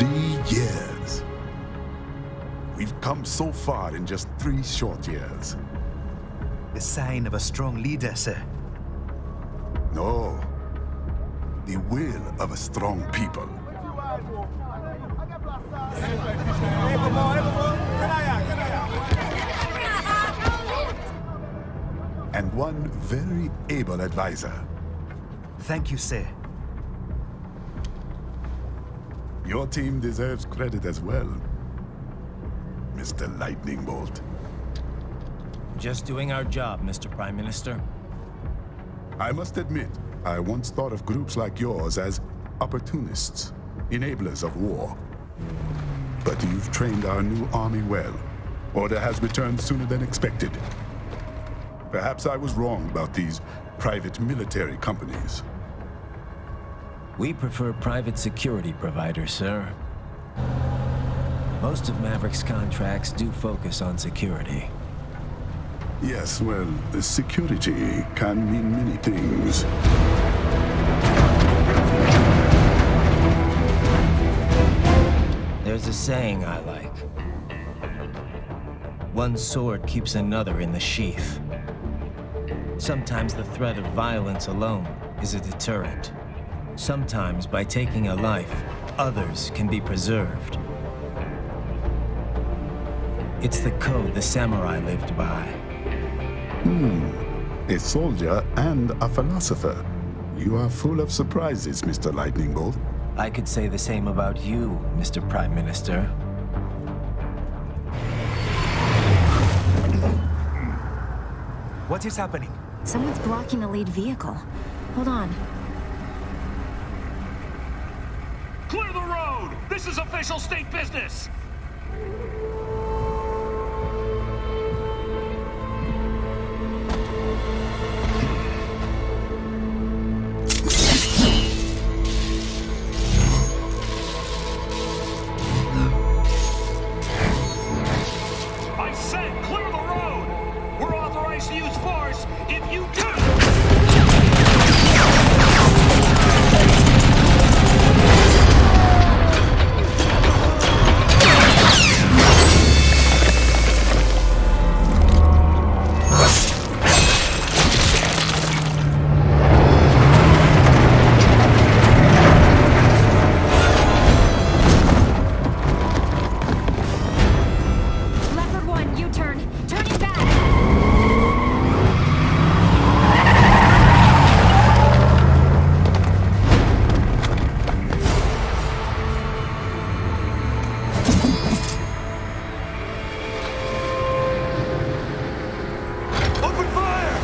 3 years. We've come so far in just 3 short years. The sign of a strong leader, sir. No. The will of a strong people. And one very able advisor. Thank you, sir. Your team deserves credit as well, Mr. Lightning Bolt. Just doing our job, Mr. Prime Minister. I must admit, I once thought of groups like yours as opportunists, enablers of war. But you've trained our new army well. Order has returned sooner than expected. Perhaps I was wrong about these private military companies. We prefer private security providers, sir. Most of Maverick's contracts do focus on security. Yes, well, security can mean many things. There's a saying I like. One sword keeps another in the sheath. Sometimes the threat of violence alone is a deterrent. Sometimes by taking a life, others can be preserved. It's the code the samurai lived by. A soldier and a philosopher. You are full of surprises, Mr. Lightning Bolt. I could say the same about you, Mr. Prime Minister. What is happening? Someone's blocking the lead vehicle. Hold on. Clear the road! This is official state business! I said clear the road! We're authorized to use force if you do! Leopard 1, U-turn. Turning back. Open fire!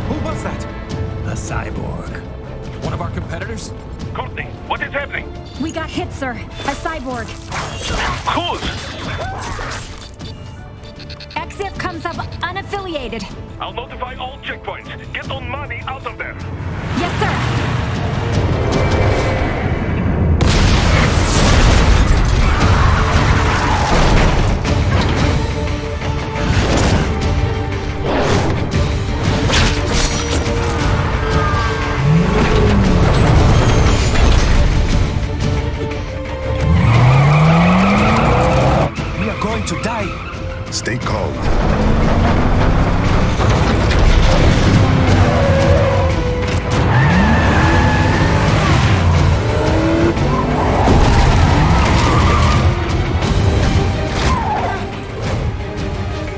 Who was that? A cyborg. One of our competitors? Courtney, what is happening? We got hit, sir. A cyborg. Who's? XF comes up unaffiliated. I'll notify all checkpoints. Get on money out of there. Yes, sir. We are going to die. Stay calm.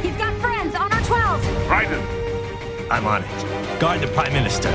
He's got friends on our 12. Raiden, I'm on it. Guard the Prime Minister.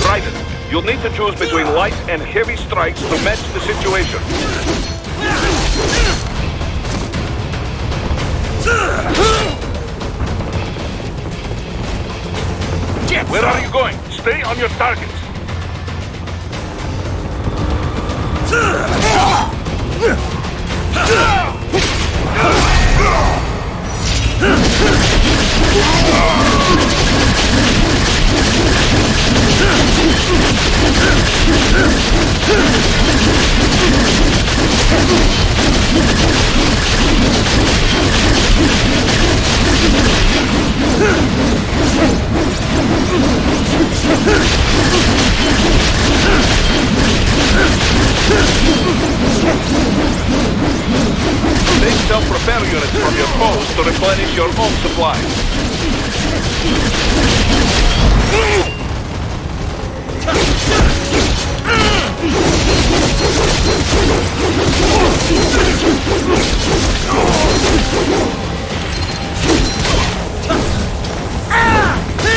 Raiden, you'll need to choose between light and heavy strikes to match the situation. Where are you going? Stay on your targets. Take self-repair units from your foes to replenish your own supplies.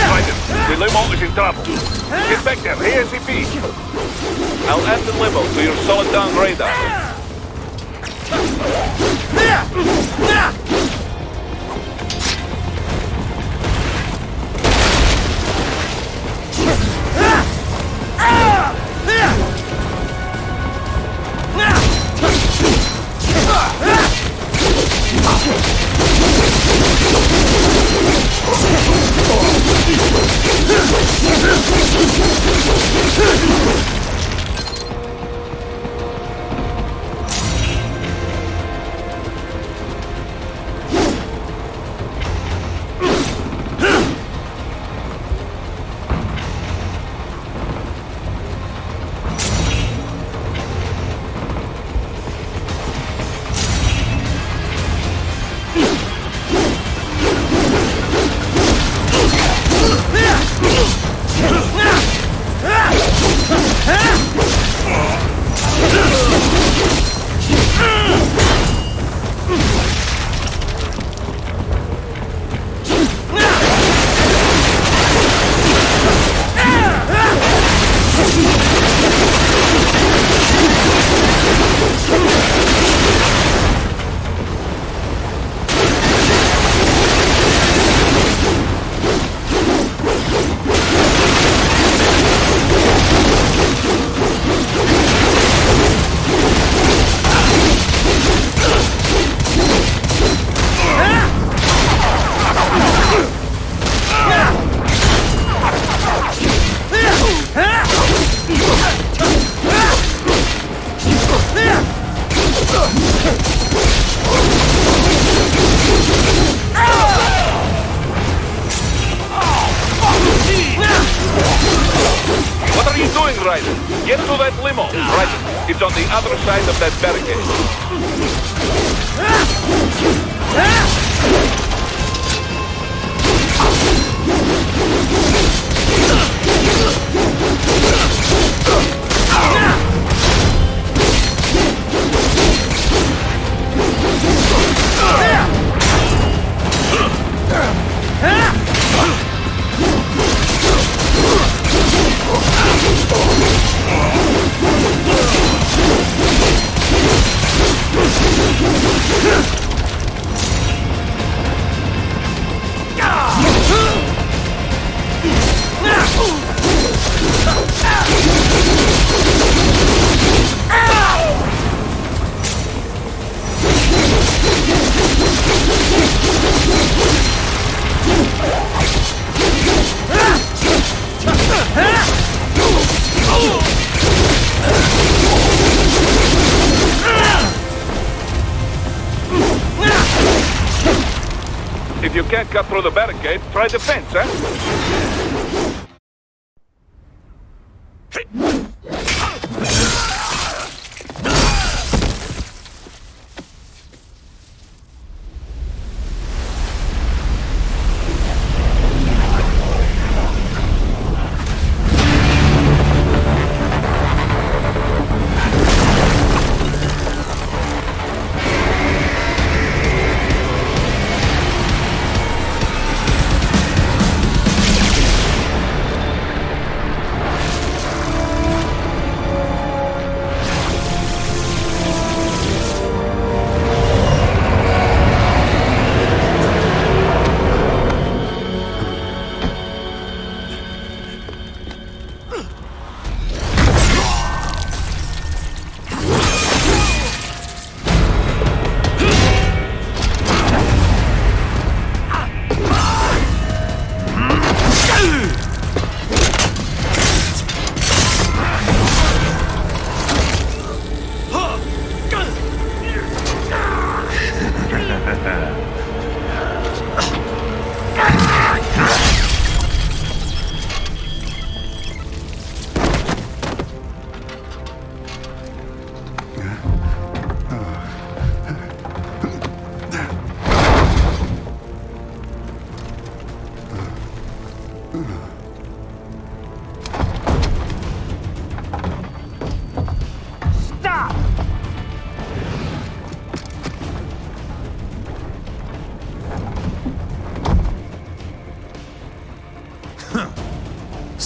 Raiden, the limo is in trouble. Get back there, ASAP. I'll add the limo to your solid down radar. Raiden, get to that limo. Raiden, it's on the other side of that barricade. If you can't cut through the barricade, try the fence, huh?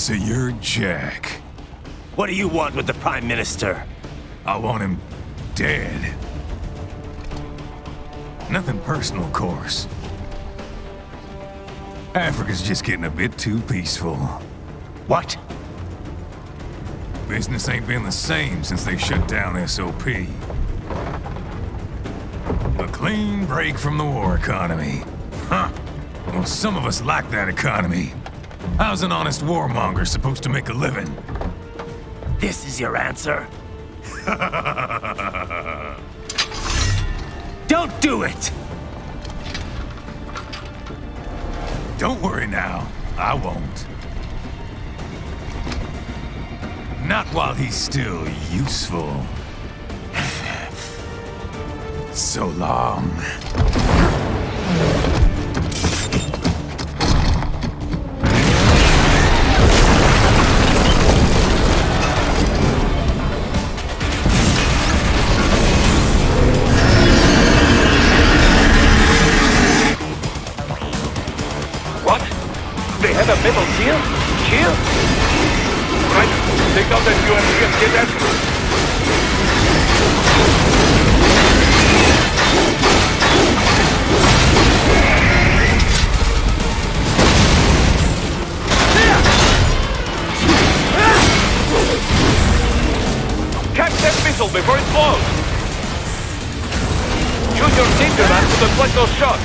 So you're Jack. What do you want with the Prime Minister? I want him dead. Nothing personal, of course. Africa's just getting a bit too peaceful. What? Business ain't been the same since they shut down SOP. A clean break from the war economy. Huh. Well, some of us like that economy. How's an honest warmonger supposed to make a living? This is your answer? Don't do it! Don't worry now. I won't. Not while he's still useful. So long. What? They have a metal shield? Shield? Right. Take out that UMP and get after it. Catch that missile before it blows! Use your ninja man to deflect those shots!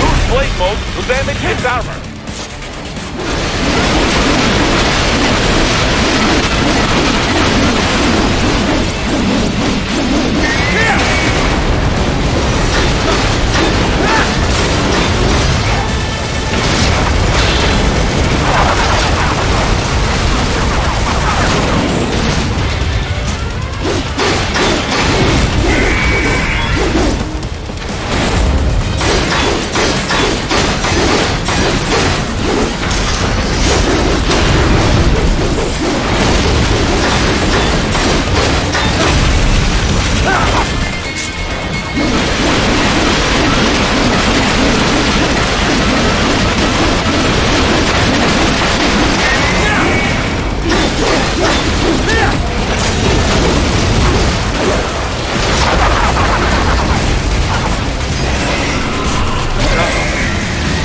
Use blade mode to damage its armor!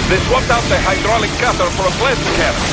They swapped out the hydraulic cutter for a plasma cannon.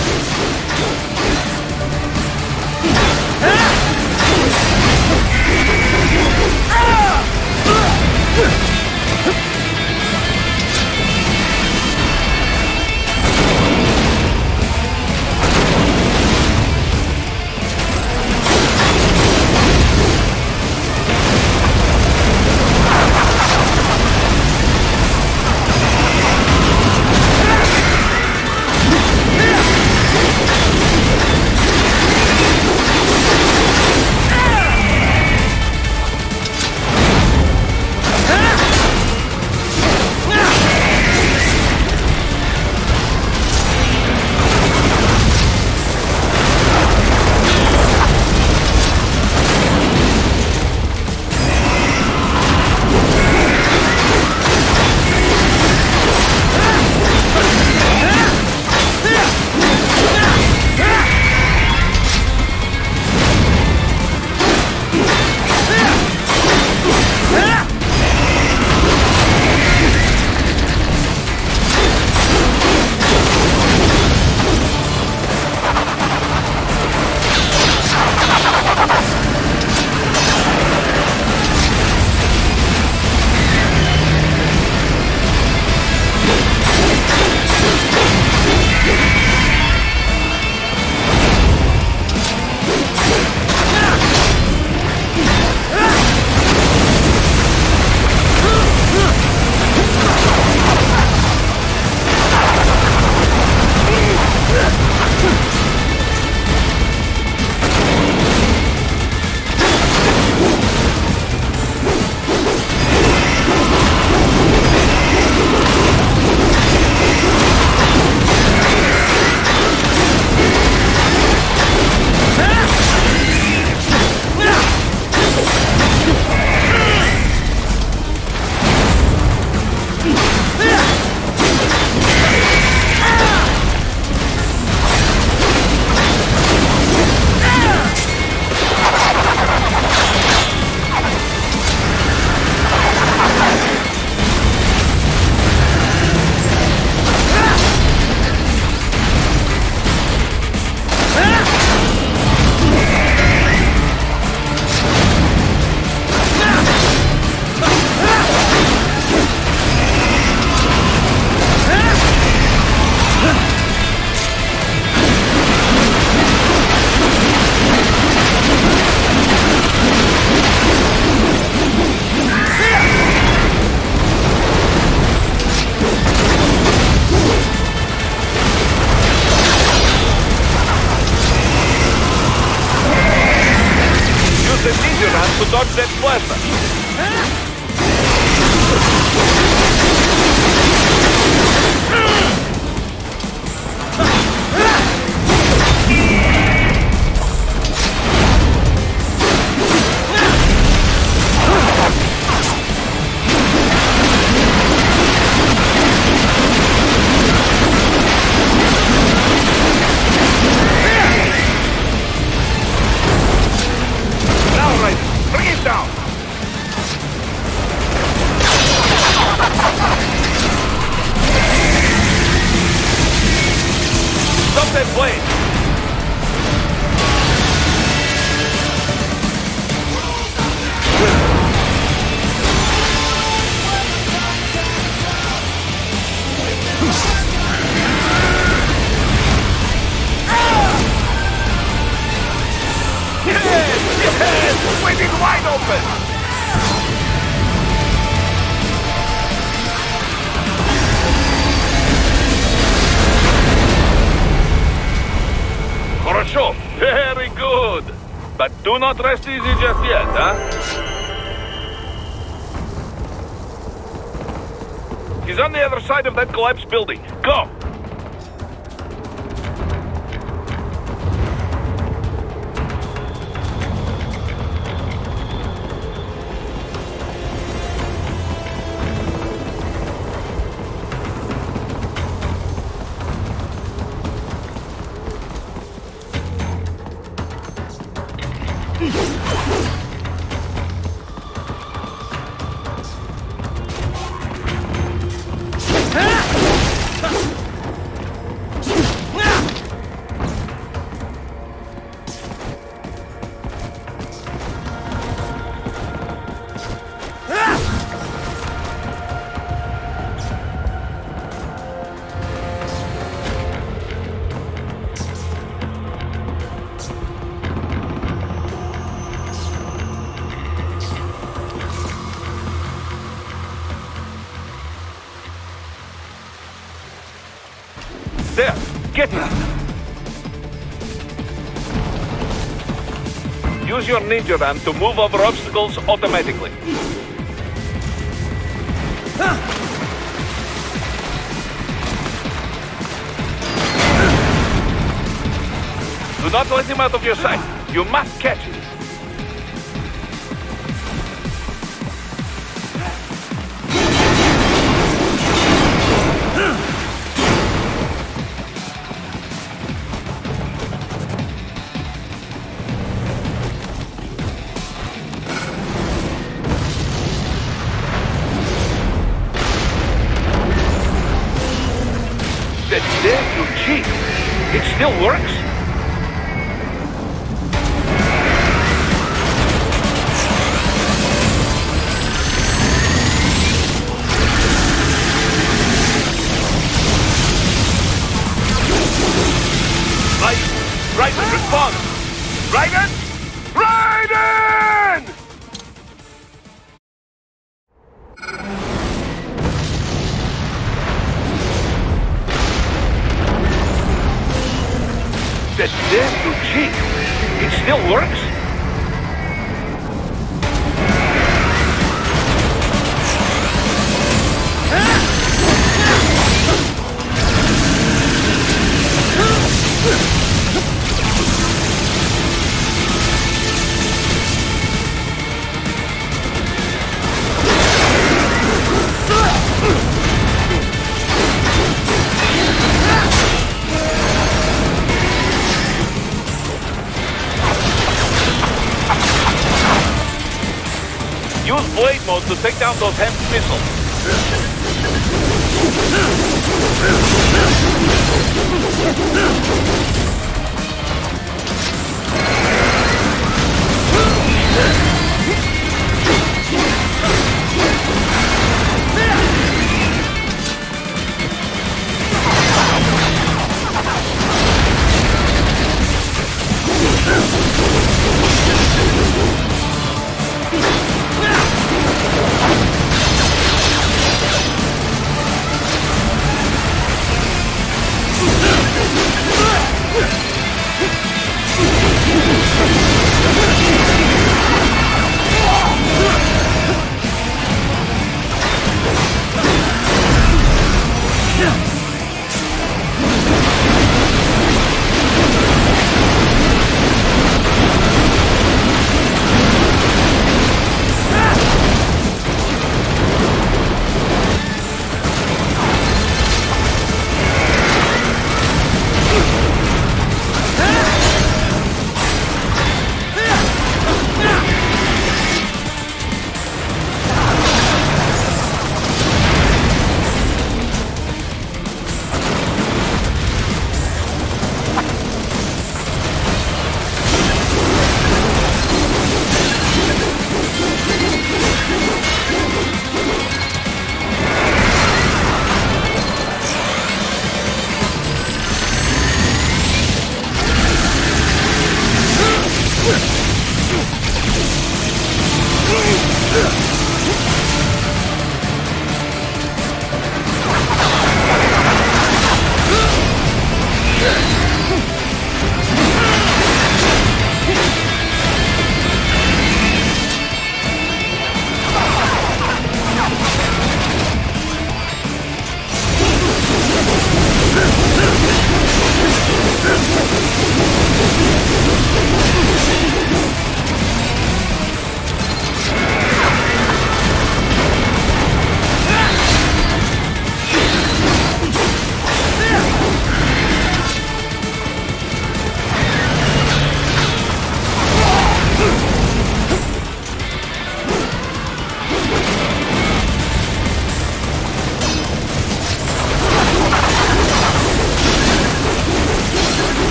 to dodge that plasma. Now, Raiden, bring it down! Stop that blade! Yes! Waiting wide open! Хорошо, very good. But do not rest easy just yet, huh? He's on the other side of that collapsed building. Go! There! Get him! Use your ninja ram to move over obstacles automatically. Do not let him out of your sight. You must catch him. Dare you cheat? It still works? Raiden, respond! Raiden! Raiden! That damn you cheat! It still works? Use blade mode to take down those HEMS missiles.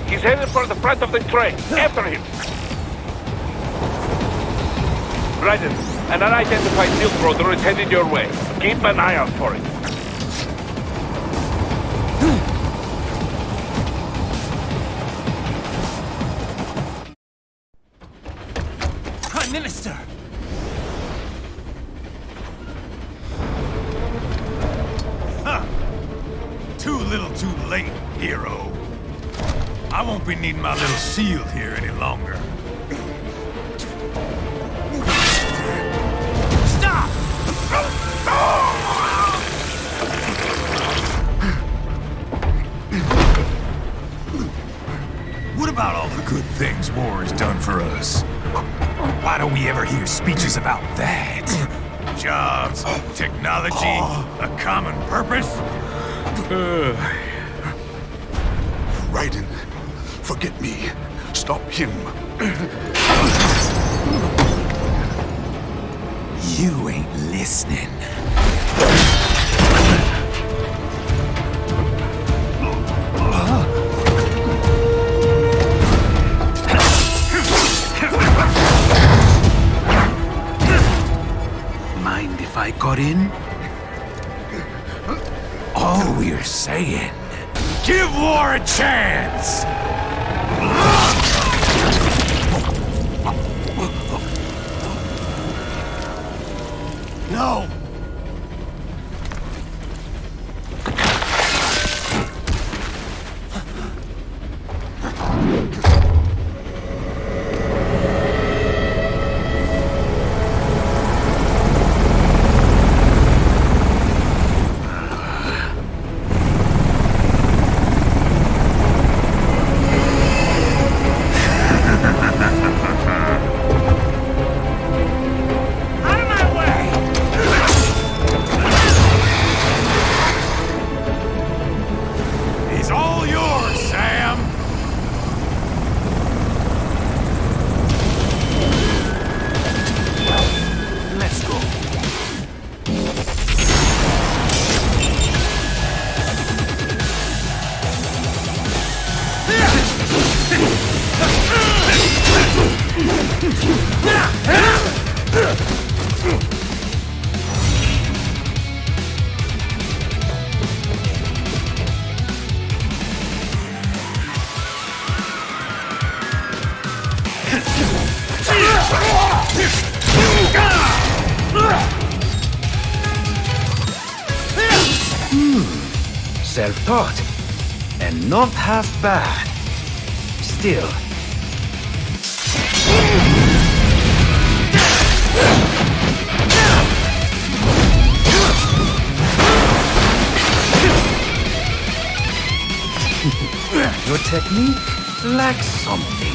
He's headed for the front of the train. After him. Raiden, an unidentified milk roader is headed your way. Keep an eye out for it. Prime Minister! Too little too late, hero. I won't be needing my little shield here any longer. Stop! What about all the good things war has done for us? Why don't we ever hear speeches about that? Jobs, technology, a common purpose? Raiden, forget me. Stop him. You ain't listening. Mind if I got in? All we're saying, give war a chance! No! Out of my way! self-taught. And not half bad. Still. Your technique lacks something.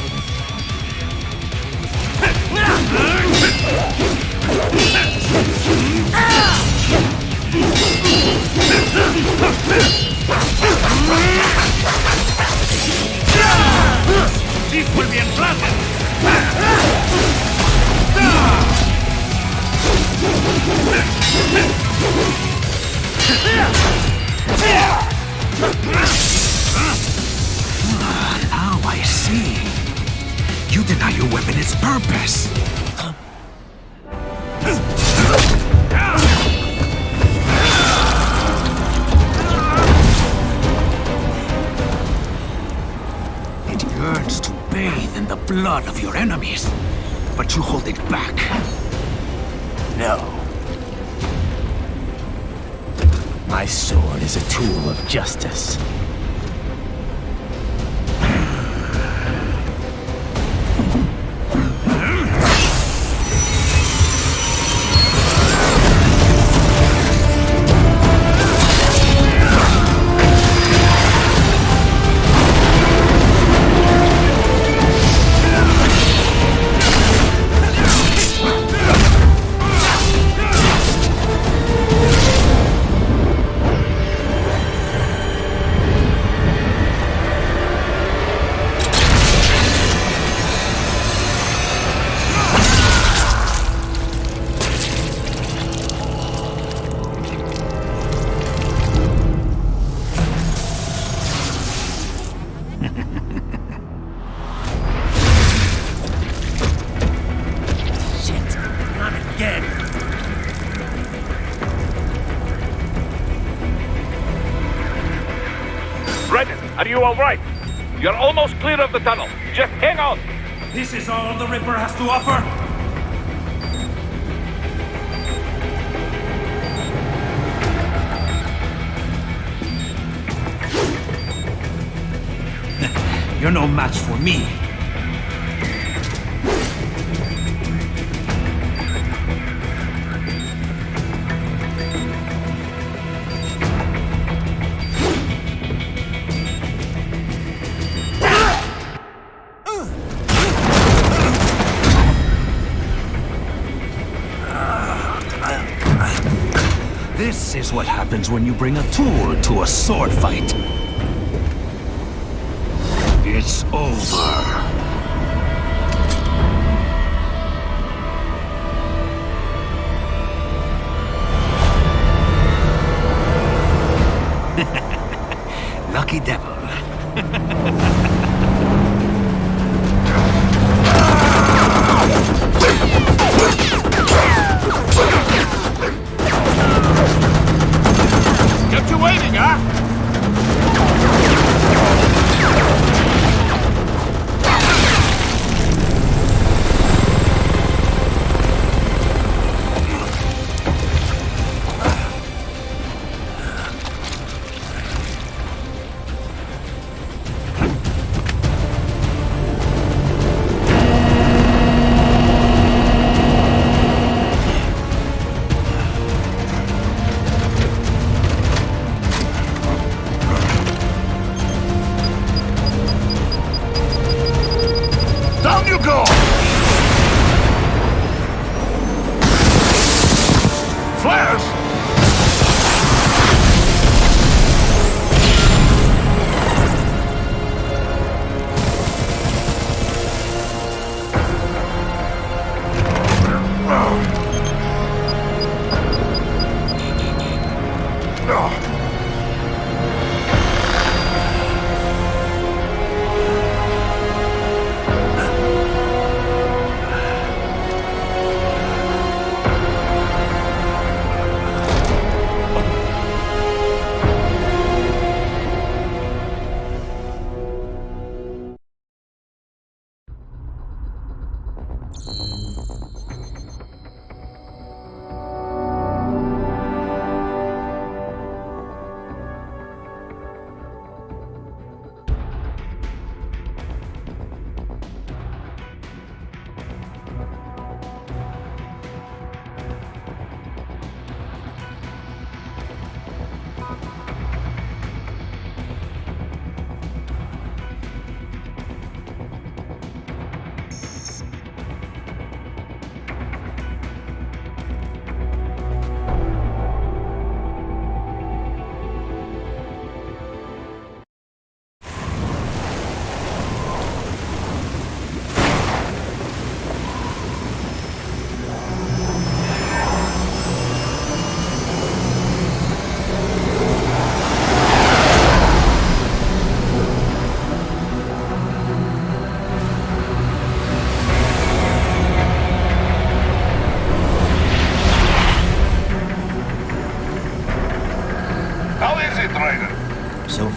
This will be unpleasant! Now I see. You deny your weapon its purpose. It yearns to bathe in the blood of your enemies, but you hold it back. No. My sword is a tool of justice. Are you all right? You're almost clear of the tunnel. Just hang on. This is all the Ripper has to offer? You're no match for me. This is what happens when you bring a tool to a sword fight. It's over. Lucky devil. Get you waiting, huh? Down you go! Flares!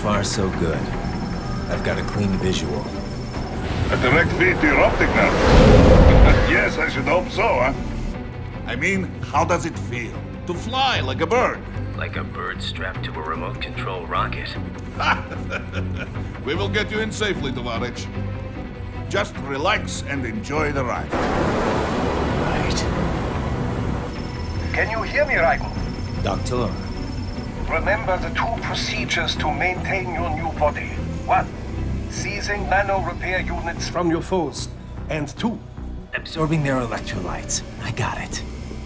far, so good. I've got a clean visual. A direct feed to your optic nerve. Yes, I should hope so, huh? I mean, how does it feel? To fly like a bird? Like a bird strapped to a remote control rocket. We will get you in safely, Tovarich. Just relax and enjoy the ride. Right. Can you hear me, Raiko? Doctor. Remember the two procedures to maintain your new body. 1. Seizing nano repair units from your foes. And 2. Absorbing their electrolytes. I got it.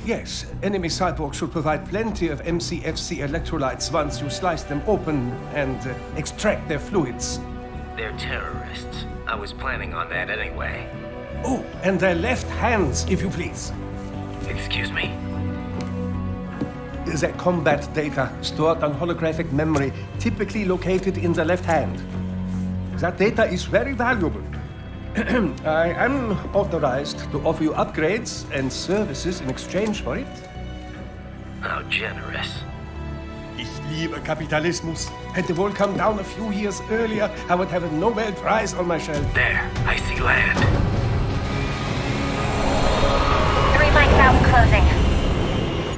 Yes, enemy cyborgs should provide plenty of MCFC electrolytes once you slice them open and extract their fluids. They're terrorists. I was planning on that anyway. Oh, and their left hands, if you please. Excuse me? Their combat data stored on holographic memory, typically located in the left hand. That data is very valuable. I am authorized to offer you upgrades and services in exchange for it. How generous. Ich liebe Kapitalismus. Had the wall come down a few years earlier, I would have a Nobel Prize on my shelf. There, I see land. 3 mics out and closing.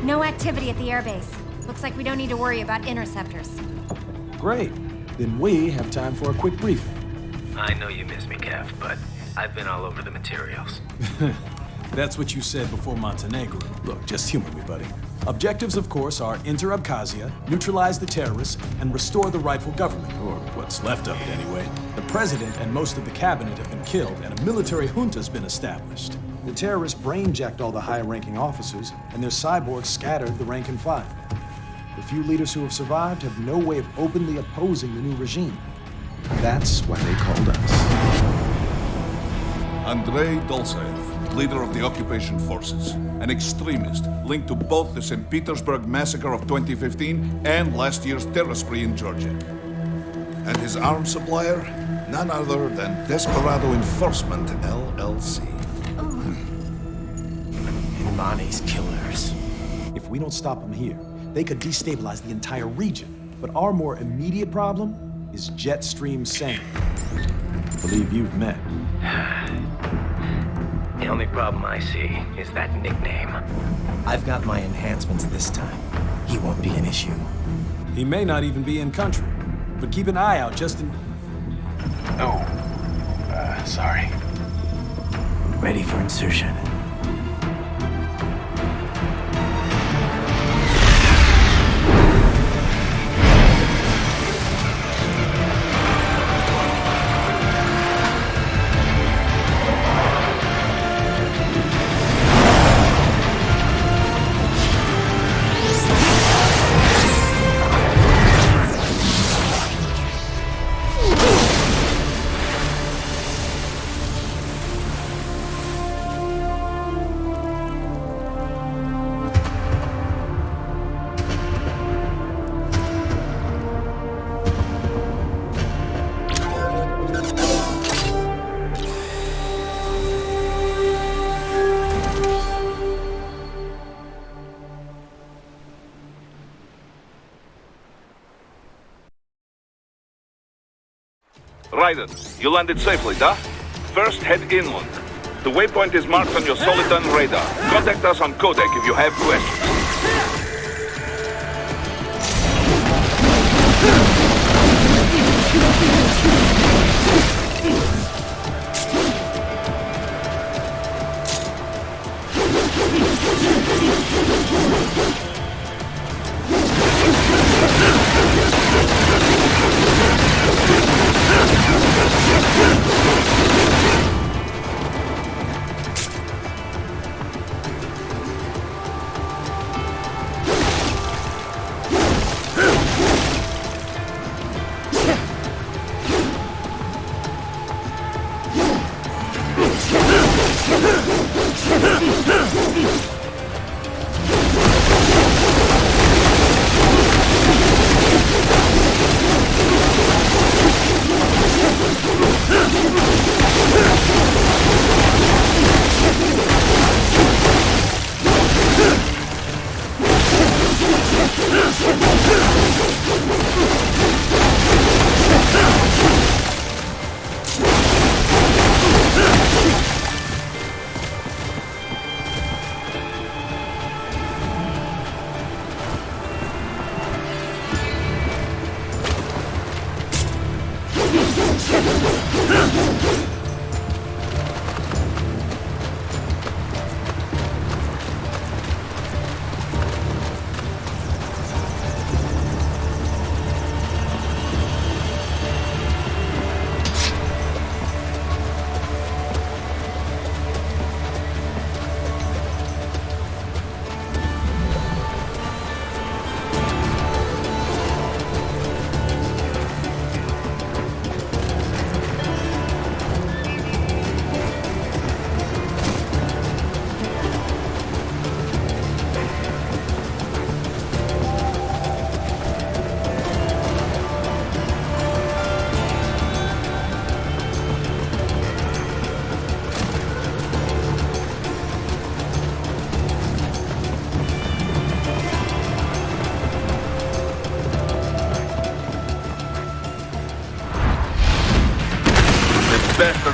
No activity at the airbase. Looks like we don't need to worry about interceptors. Great. Then we have time for a quick briefing. I know you miss me, Kev, but I've been all over the materials. That's what you said before Montenegro. Look, just humor me, buddy. Objectives, of course, are enter Abkhazia, neutralize the terrorists, and restore the rightful government, or what's left of it anyway. The president and most of the cabinet have been killed, and a military junta's been established. The terrorists brain-jacked all the high-ranking officers, and their cyborgs scattered the rank and file. The few leaders who have survived have no way of openly opposing the new regime. That's why they called us. Andrei Dolzaev, leader of the occupation forces, an extremist linked to both the St. Petersburg massacre of 2015 and last year's terror spree in Georgia. And his arms supplier, none other than Desperado Enforcement, LLC. Imani's killers. If we don't stop them here, they could destabilize the entire region. But our more immediate problem is Jetstream Sane. I believe you've met. The only problem I see is that nickname. I've got my enhancements this time. He won't be an issue. He may not even be in country, but keep an eye out just in... Oh, sorry. Ready for insertion. Raiden, you landed safely, da? First, head inland. The waypoint is marked on your Soliton radar. Contact us on Codec if you have questions.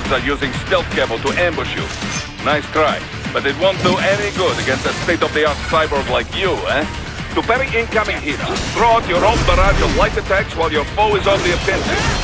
Cyborgs are using stealth cable to ambush you. Nice try, but it won't do any good against a state-of-the-art cyborg like you, eh? To parry incoming hits, throw out your own barrage of light attacks while your foe is on the offensive.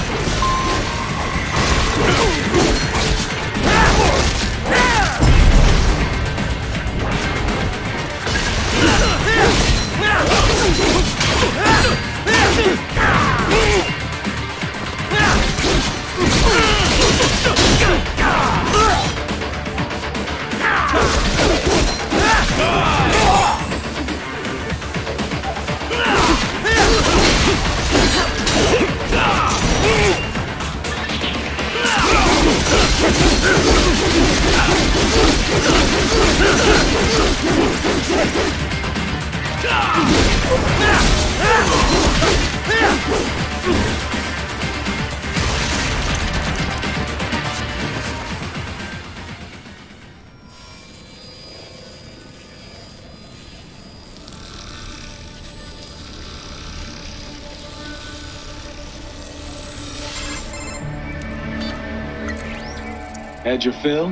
Had your fill?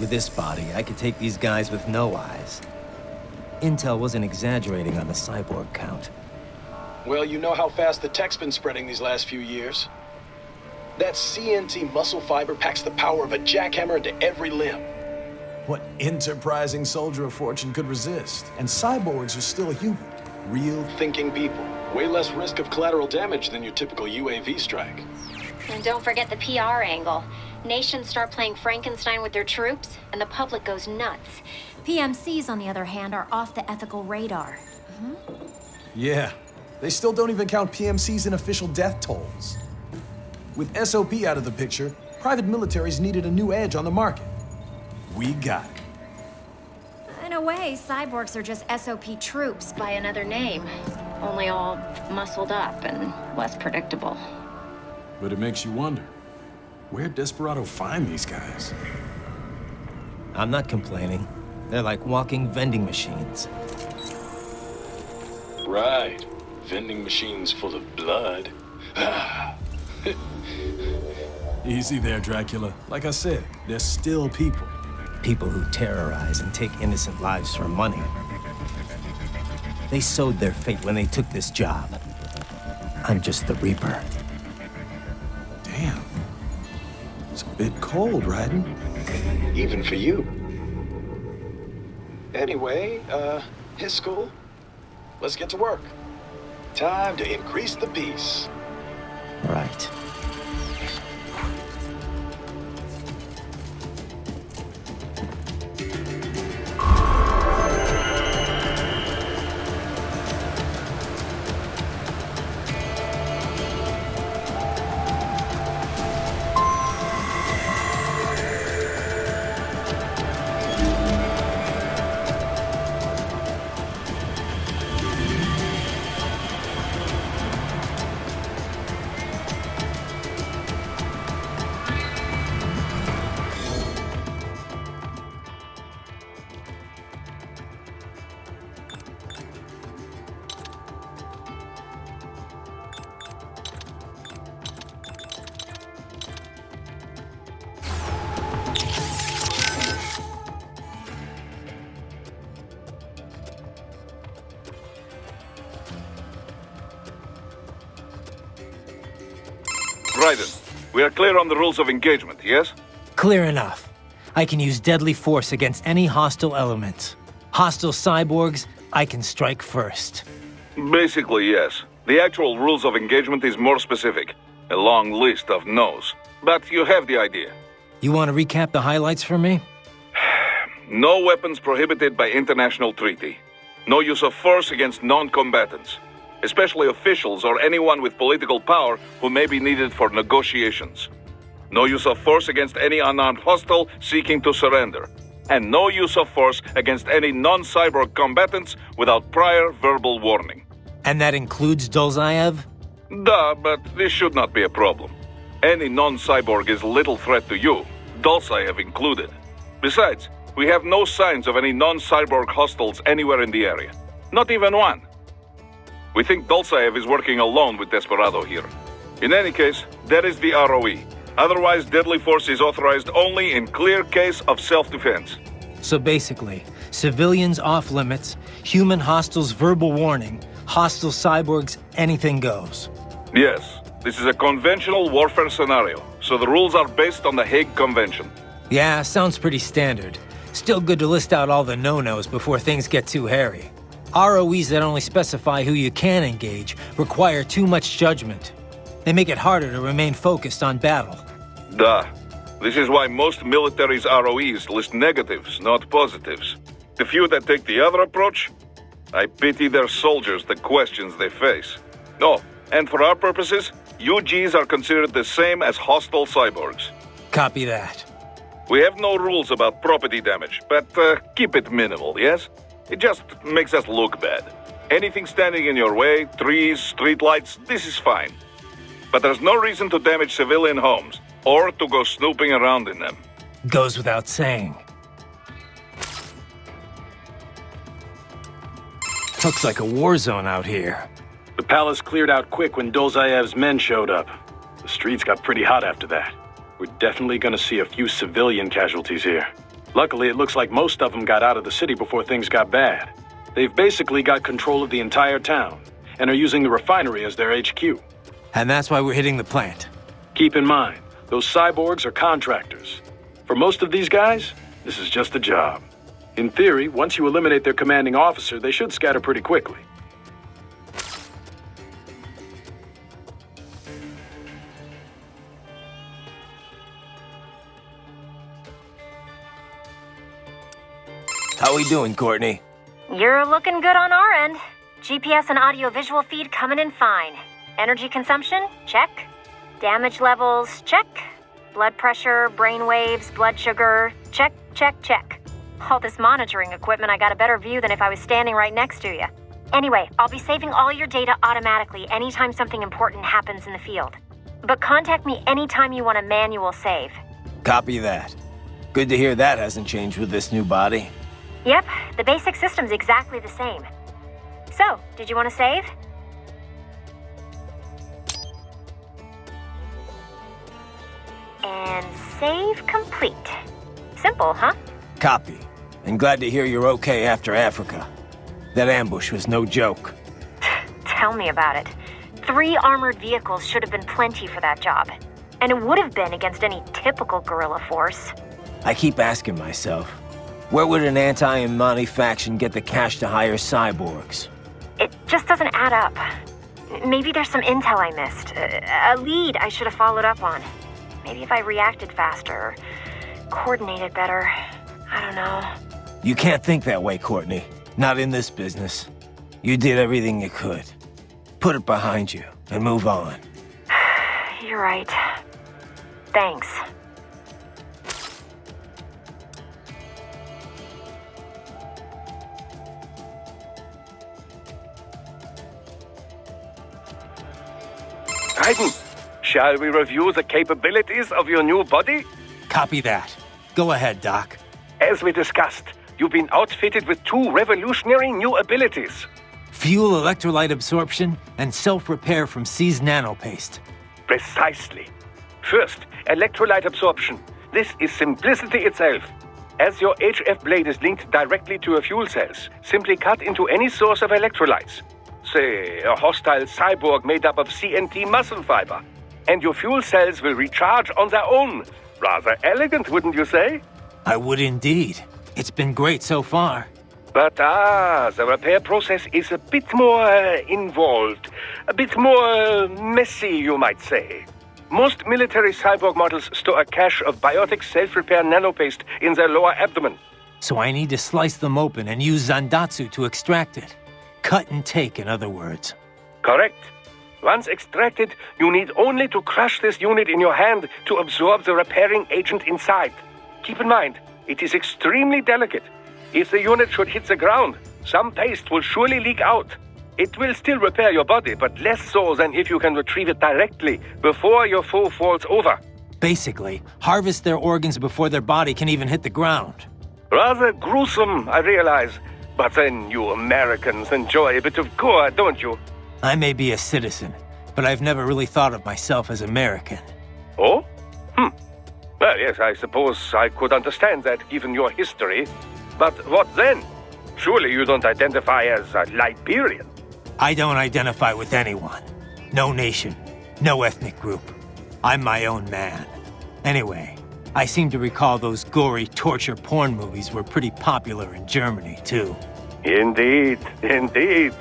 With this body, I could take these guys with no eyes. Intel wasn't exaggerating on the cyborg count. Well, you know how fast the tech's been spreading these last few years. That CNT muscle fiber packs the power of a jackhammer into every limb. What enterprising soldier of fortune could resist? And cyborgs are still human. Real thinking people. Way less risk of collateral damage than your typical UAV strike. And don't forget the PR angle. Nations start playing Frankenstein with their troops, and the public goes nuts. PMCs, on the other hand, are off the ethical radar. Yeah, they still don't even count PMCs in official death tolls. With SOP out of the picture, private militaries needed a new edge on the market. We got it. In a way, cyborgs are just SOP troops by another name. Only all muscled up and less predictable. But it makes you wonder, where'd Desperado find these guys? I'm not complaining. They're like walking vending machines. Right. Vending machines full of blood. Easy there, Dracula. Like I said, they're still people. People who terrorize and take innocent lives for money. They sowed their fate when they took this job. I'm just the Reaper. Damn. It's a bit cold, Raiden. Even for you. Anyway, his school. Let's get to work. Time to increase the peace. Right. Raiden, we are clear on the rules of engagement, yes? Clear enough. I can use deadly force against any hostile elements. Hostile cyborgs, I can strike first. Basically, yes. The actual rules of engagement is more specific. A long list of no's. But you have the idea. You want to recap the highlights for me? No weapons prohibited by international treaty. No use of force against non-combatants, especially officials or anyone with political power who may be needed for negotiations. No use of force against any unarmed hostile seeking to surrender. And no use of force against any non-cyborg combatants without prior verbal warning. And that includes Dolzaev? Duh, but this should not be a problem. Any non-cyborg is little threat to you, Dolzaev included. Besides, we have no signs of any non-cyborg hostiles anywhere in the area. Not even one. We think Dolzaev is working alone with Desperado here. In any case, there is the ROE. Otherwise, deadly force is authorized only in clear case of self-defense. So basically, civilians off limits, human hostiles verbal warning, hostile cyborgs, anything goes. Yes, this is a conventional warfare scenario, so the rules are based on the Hague Convention. Yeah, sounds pretty standard. Still good to list out all the no-nos before things get too hairy. ROEs that only specify who you can engage require too much judgment. They make it harder to remain focused on battle. Duh. This is why most militaries' ROEs list negatives, not positives. The few that take the other approach, I pity their soldiers the questions they face. No, and for our purposes, UGs are considered the same as hostile cyborgs. Copy that. We have no rules about property damage, but keep it minimal, yes? It just makes us look bad. Anything standing in your way, trees, streetlights, this is fine. But there's no reason to damage civilian homes, or to go snooping around in them. Goes without saying. Looks like a war zone out here. The palace cleared out quick when Dolzayev's men showed up. The streets got pretty hot after that. We're definitely gonna see a few civilian casualties here. Luckily, it looks like most of them got out of the city before things got bad. They've basically got control of the entire town, and are using the refinery as their HQ. And that's why we're hitting the plant. Keep in mind, those cyborgs are contractors. For most of these guys, this is just a job. In theory, once you eliminate their commanding officer, they should scatter pretty quickly. How we doing, Courtney? You're looking good on our end. GPS and audio-visual feed coming in fine. Energy consumption? Check. Damage levels? Check. Blood pressure, brain waves, blood sugar? Check, check, check. All this monitoring equipment, I got a better view than if I was standing right next to you. Anyway, I'll be saving all your data automatically anytime something important happens in the field. But contact me anytime you want a manual save. Copy that. Good to hear that hasn't changed with this new body. Yep, the basic system's exactly the same. So, did you want to save? And save complete. Simple, huh? Copy. And glad to hear you're okay after Africa. That ambush was no joke. Tell me about it. 3 armored vehicles should have been plenty for that job. And it would have been against any typical guerrilla force. I keep asking myself, where would an anti-Imani faction get the cash to hire cyborgs? It just doesn't add up. Maybe there's some intel I missed. A lead I should have followed up on. Maybe if I reacted faster, coordinated better. I don't know. You can't think that way, Courtney. Not in this business. You did everything you could. Put it behind you and move on. You're right. Thanks. Raiden, shall we review the capabilities of your new body? Copy that. Go ahead, Doc. As we discussed, you've been outfitted with 2 revolutionary new abilities. Fuel electrolyte absorption and self-repair from seized nanopaste. Precisely. First, electrolyte absorption. This is simplicity itself. As your HF blade is linked directly to your fuel cells, simply cut into any source of electrolytes. Say, a hostile cyborg made up of CNT muscle fiber. And your fuel cells will recharge on their own. Rather elegant, wouldn't you say? I would indeed. It's been great so far. But the repair process is a bit more involved. A bit more messy, you might say. Most military cyborg models store a cache of biotic self-repair nanopaste in their lower abdomen. So I need to slice them open and use Zandatsu to extract it. Cut and take, in other words. Correct. Once extracted, you need only to crush this unit in your hand to absorb the repairing agent inside. Keep in mind, it is extremely delicate. If the unit should hit the ground, some paste will surely leak out. It will still repair your body, but less so than if you can retrieve it directly before your foe falls over. Basically, harvest their organs before their body can even hit the ground. Rather gruesome, I realize. But then you Americans enjoy a bit of gore, don't you? I may be a citizen, but I've never really thought of myself as American. Oh? Well, yes, I suppose I could understand that given your history. But what then? Surely you don't identify as a Liberian. I don't identify with anyone. No nation, no ethnic group. I'm my own man. Anyway, I seem to recall those gory torture porn movies were pretty popular in Germany, too. Indeed, indeed.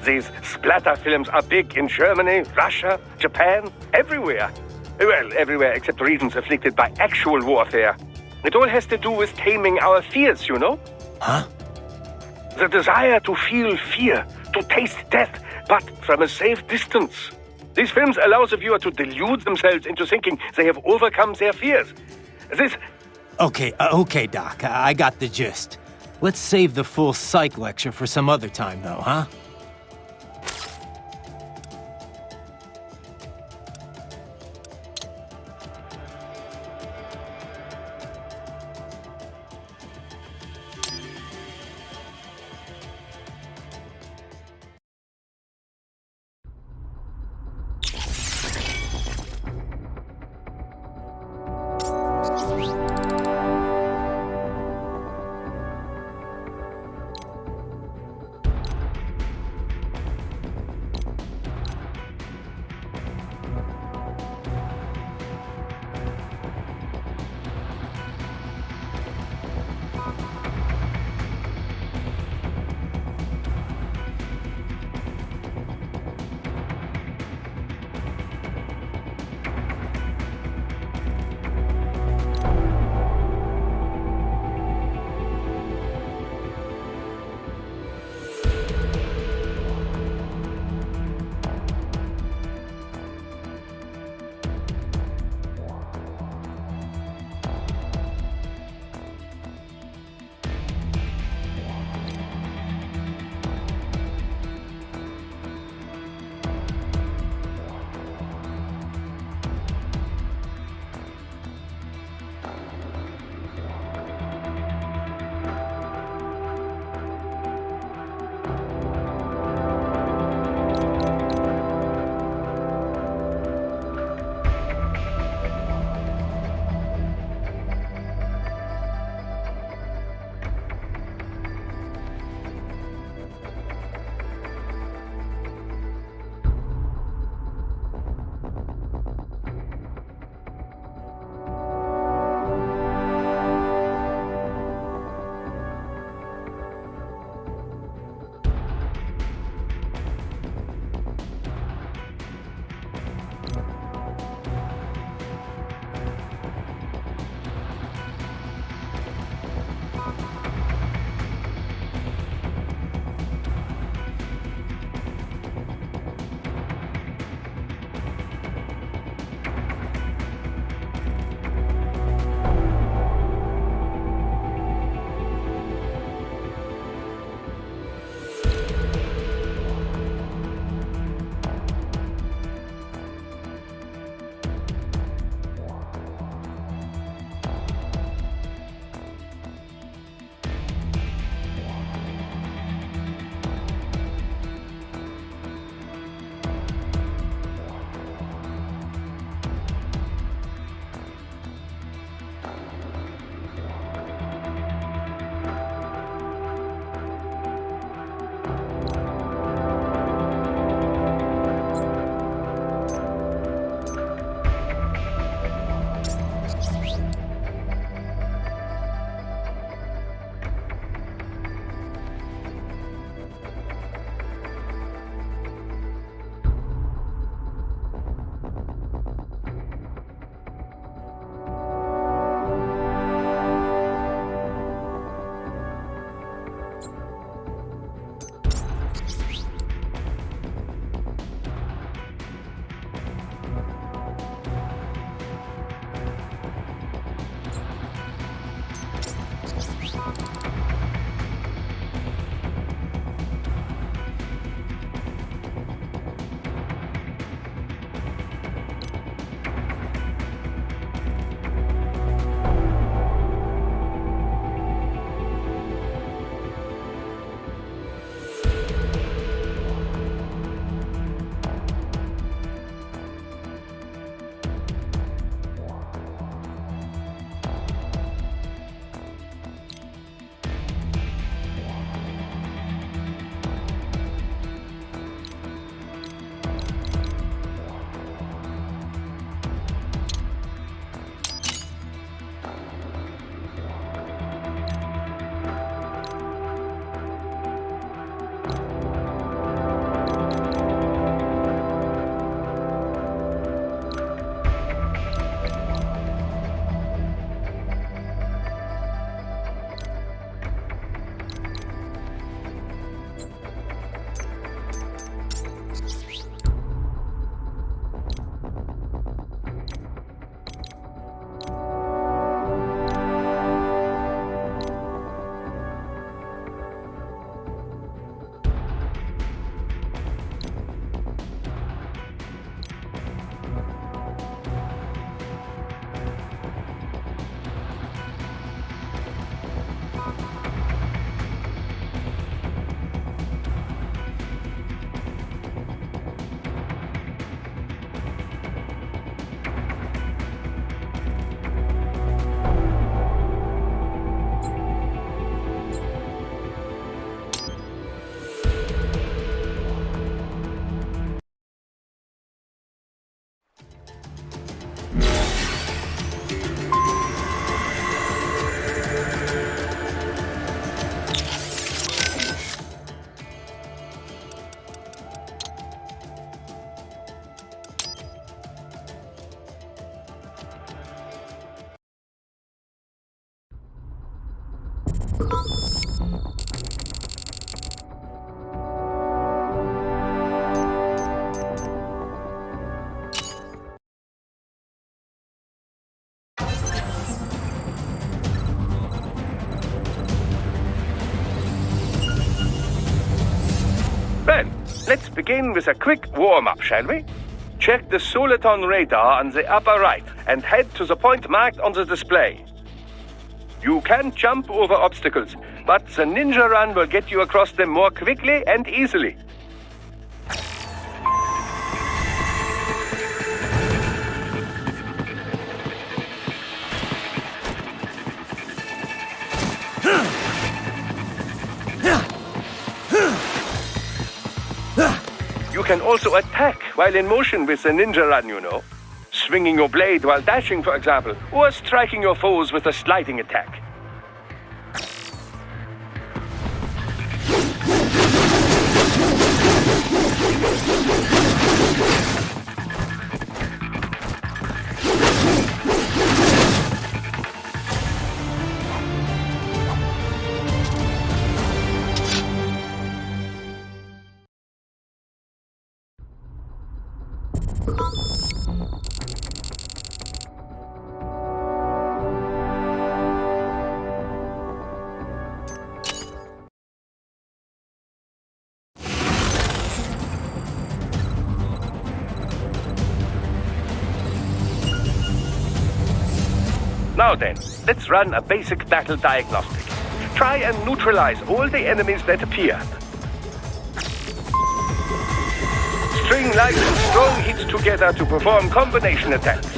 These splatter films are big in Germany, Russia, Japan, everywhere. Well, everywhere except regions afflicted by actual warfare. It all has to do with taming our fears, you know? Huh? The desire to feel fear, to taste death, but from a safe distance. These films allow the viewer to delude themselves into thinking they have overcome their fears. This... Okay, Doc, I got the gist. Let's save the full psych lecture for some other time, though, huh? Well, let's begin with a quick warm-up, shall we? Check the Soliton radar on the upper right and head to the point marked on the display. You can jump over obstacles, but the ninja run will get you across them more quickly and easily. You can also attack while in motion with the ninja run, you know. Swinging your blade while dashing, for example, or striking your foes with a sliding attack. Now then, let's run a basic battle diagnostic. Try and neutralize all the enemies that appear. String light and strong hits together to perform combination attacks.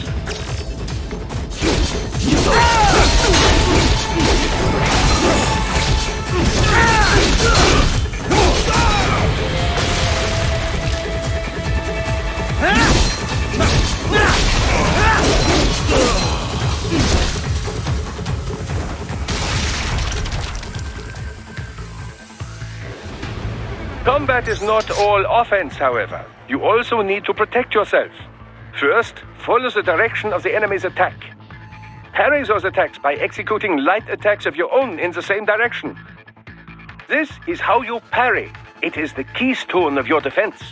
Combat is not all offense, however. You also need to protect yourself. First, follow the direction of the enemy's attack. Parry those attacks by executing light attacks of your own in the same direction. This is how you parry. It is the keystone of your defense.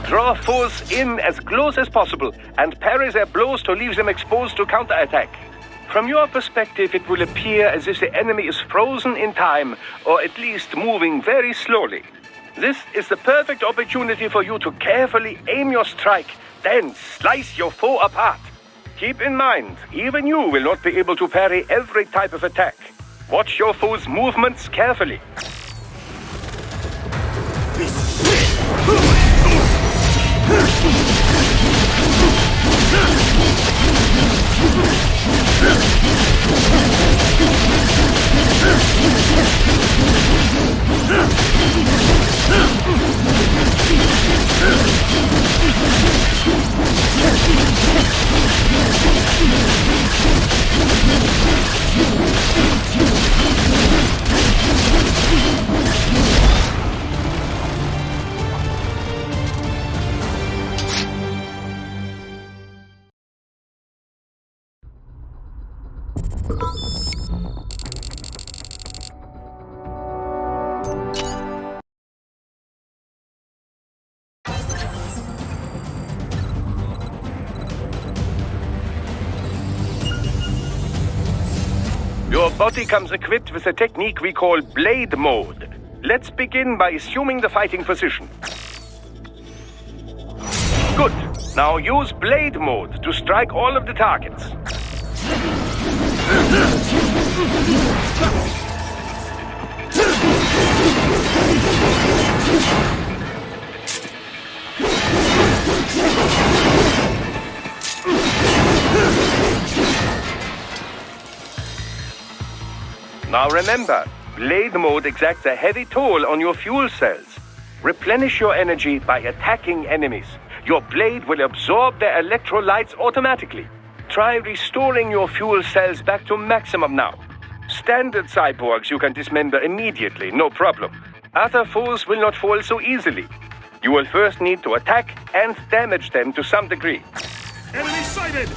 Draw foes in as close as possible and parry their blows to leave them exposed to counterattack. From your perspective, it will appear as if the enemy is frozen in time, or at least moving very slowly. This is the perfect opportunity for you to carefully aim your strike, then slice your foe apart. Keep in mind, even you will not be able to parry every type of attack. Watch your foe's movements carefully. Your body comes equipped with a technique we call blade mode. Let's begin by assuming the fighting position. Good. Now use blade mode to strike all of the targets. Now remember, blade mode exacts a heavy toll on your fuel cells. Replenish your energy by attacking enemies. Your blade will absorb their electrolytes automatically. Try restoring your fuel cells back to maximum now. Standard cyborgs you can dismember immediately, no problem. Other foes will not fall so easily. You will first need to attack and damage them to some degree. Enemy sighted!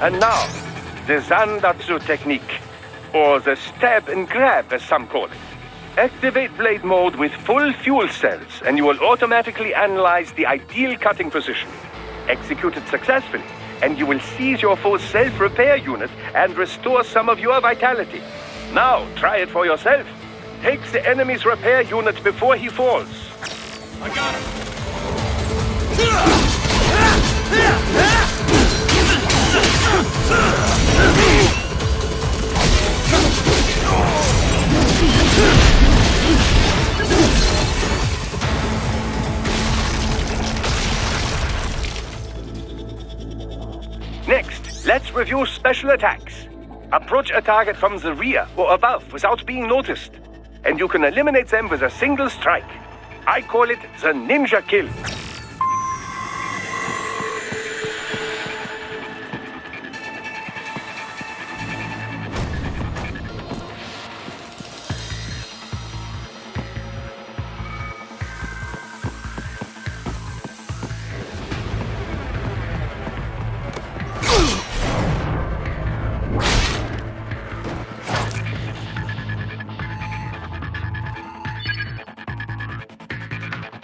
And now, the Zandatsu technique, or the stab and grab as some call it. Activate blade mode with full fuel cells and you will automatically analyze the ideal cutting position. Execute it successfully and you will seize your foe's self-repair unit and restore some of your vitality. Now, try it for yourself. Take the enemy's repair unit before he falls. I got him! Next, let's review special attacks. Approach a target from the rear or above without being noticed, and you can eliminate them with a single strike. I call it the ninja kill.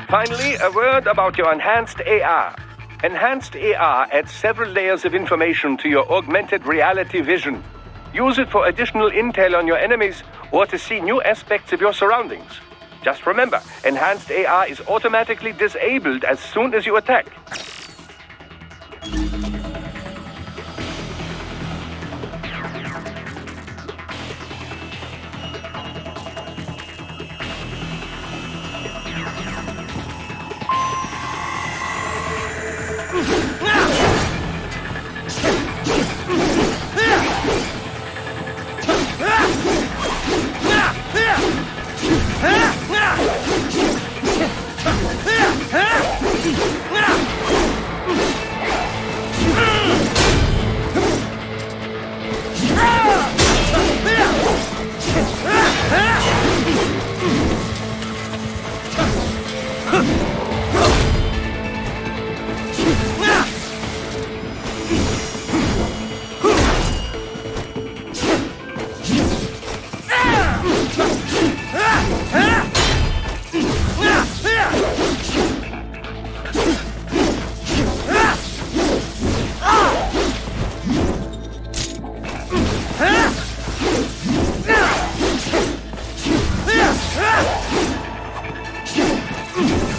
Finally, a word about your enhanced AR. Enhanced AR adds several layers of information to your augmented reality vision. Use it for additional intel on your enemies or to see new aspects of your surroundings. Just remember, enhanced AR is automatically disabled as soon as you attack.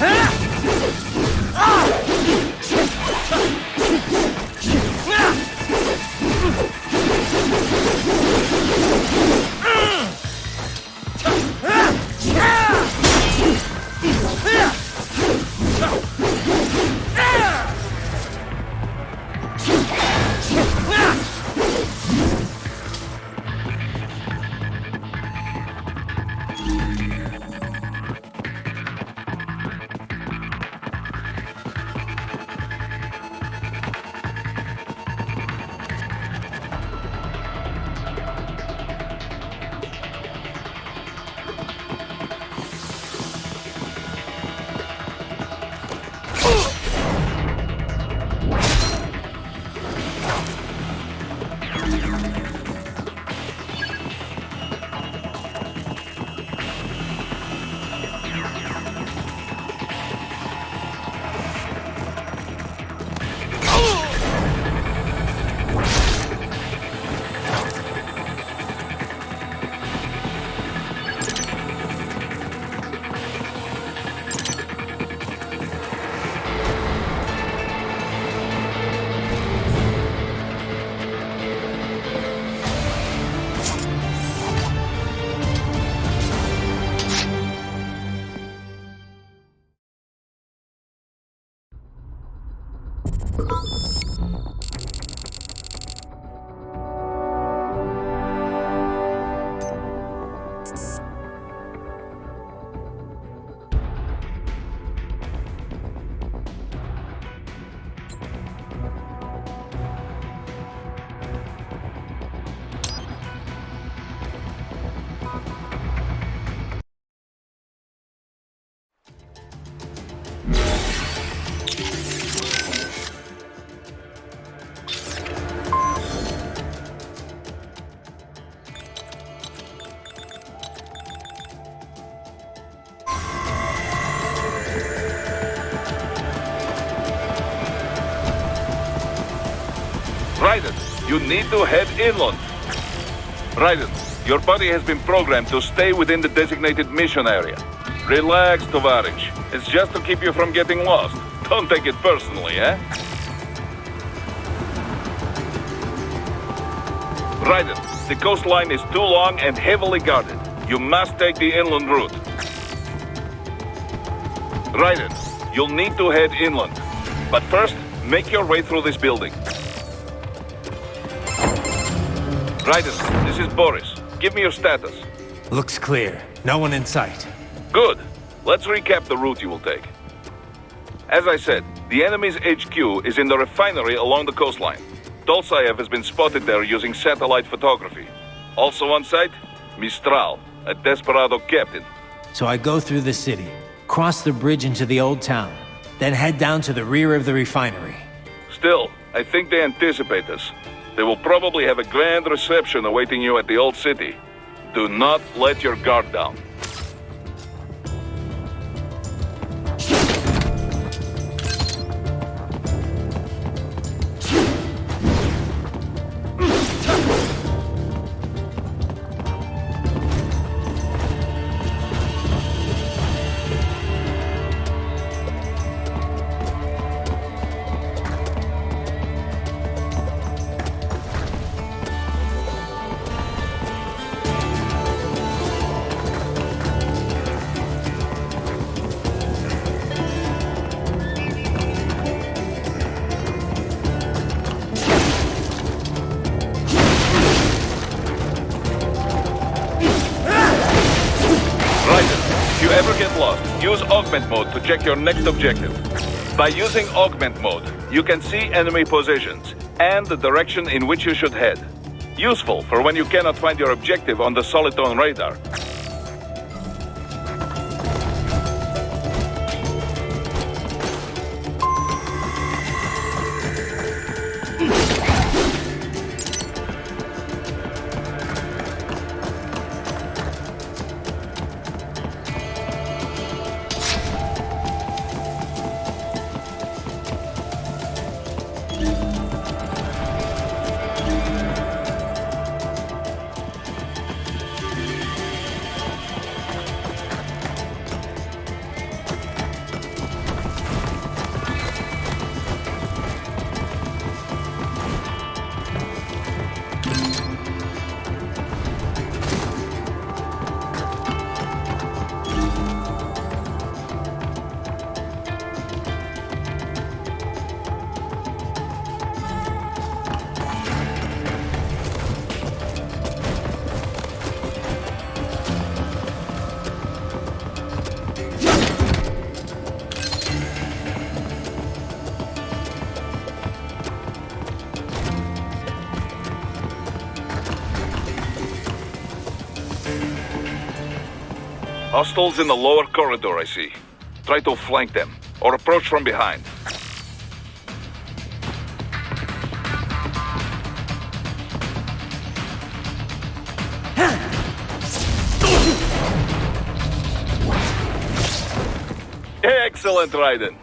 Huh? Raiden, you need to head inland. Raiden, your body has been programmed to stay within the designated mission area. Relax, Tovarish. It's just to keep you from getting lost. Don't take it personally, eh? Raiden, the coastline is too long and heavily guarded. You must take the inland route. Raiden, you'll need to head inland. But first, make your way through this building. Raiden, this is Boris. Give me your status. Looks clear. No one in sight. Good. Let's recap the route you will take. As I said, the enemy's HQ is in the refinery along the coastline. Dolzaev has been spotted there using satellite photography. Also on site, Mistral, a desperado captain. So I go through the city, cross the bridge into the old town, then head down to the rear of the refinery. Still, I think they anticipate us. They will probably have a grand reception awaiting you at the old city. Do not let your guard down. Use Augment Mode to check your next objective. By using Augment Mode, you can see enemy positions and the direction in which you should head. Useful for when you cannot find your objective on the Soliton radar. Hostiles in the lower corridor, I see. Try to flank them, or approach from behind. Excellent, Raiden.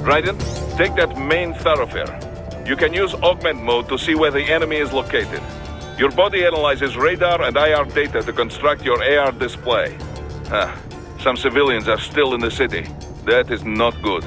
Raiden, take that main thoroughfare. You can use augment mode to see where the enemy is located. Your body analyzes radar and IR data to construct your AR display. Some civilians are still in the city. That is not good.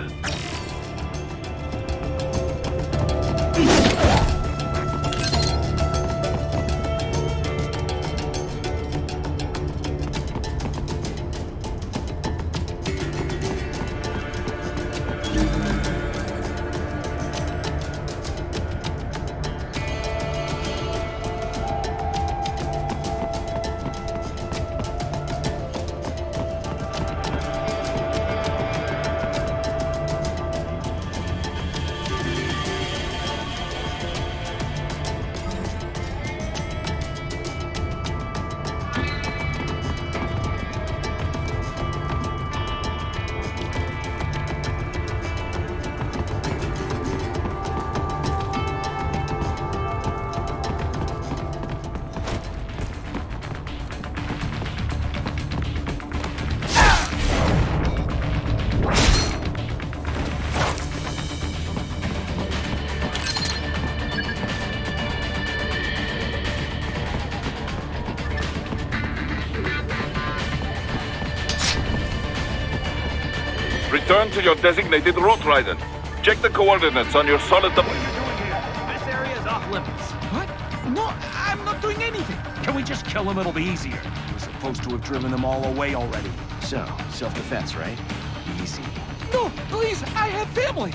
Return to your designated route, Raiden. Check the coordinates on your solid... This area is off limits. What? No, I'm not doing anything. Can we just kill him? It'll be easier. We're supposed to have driven them all away already. So, self-defense, right? Easy. No, please, I have family.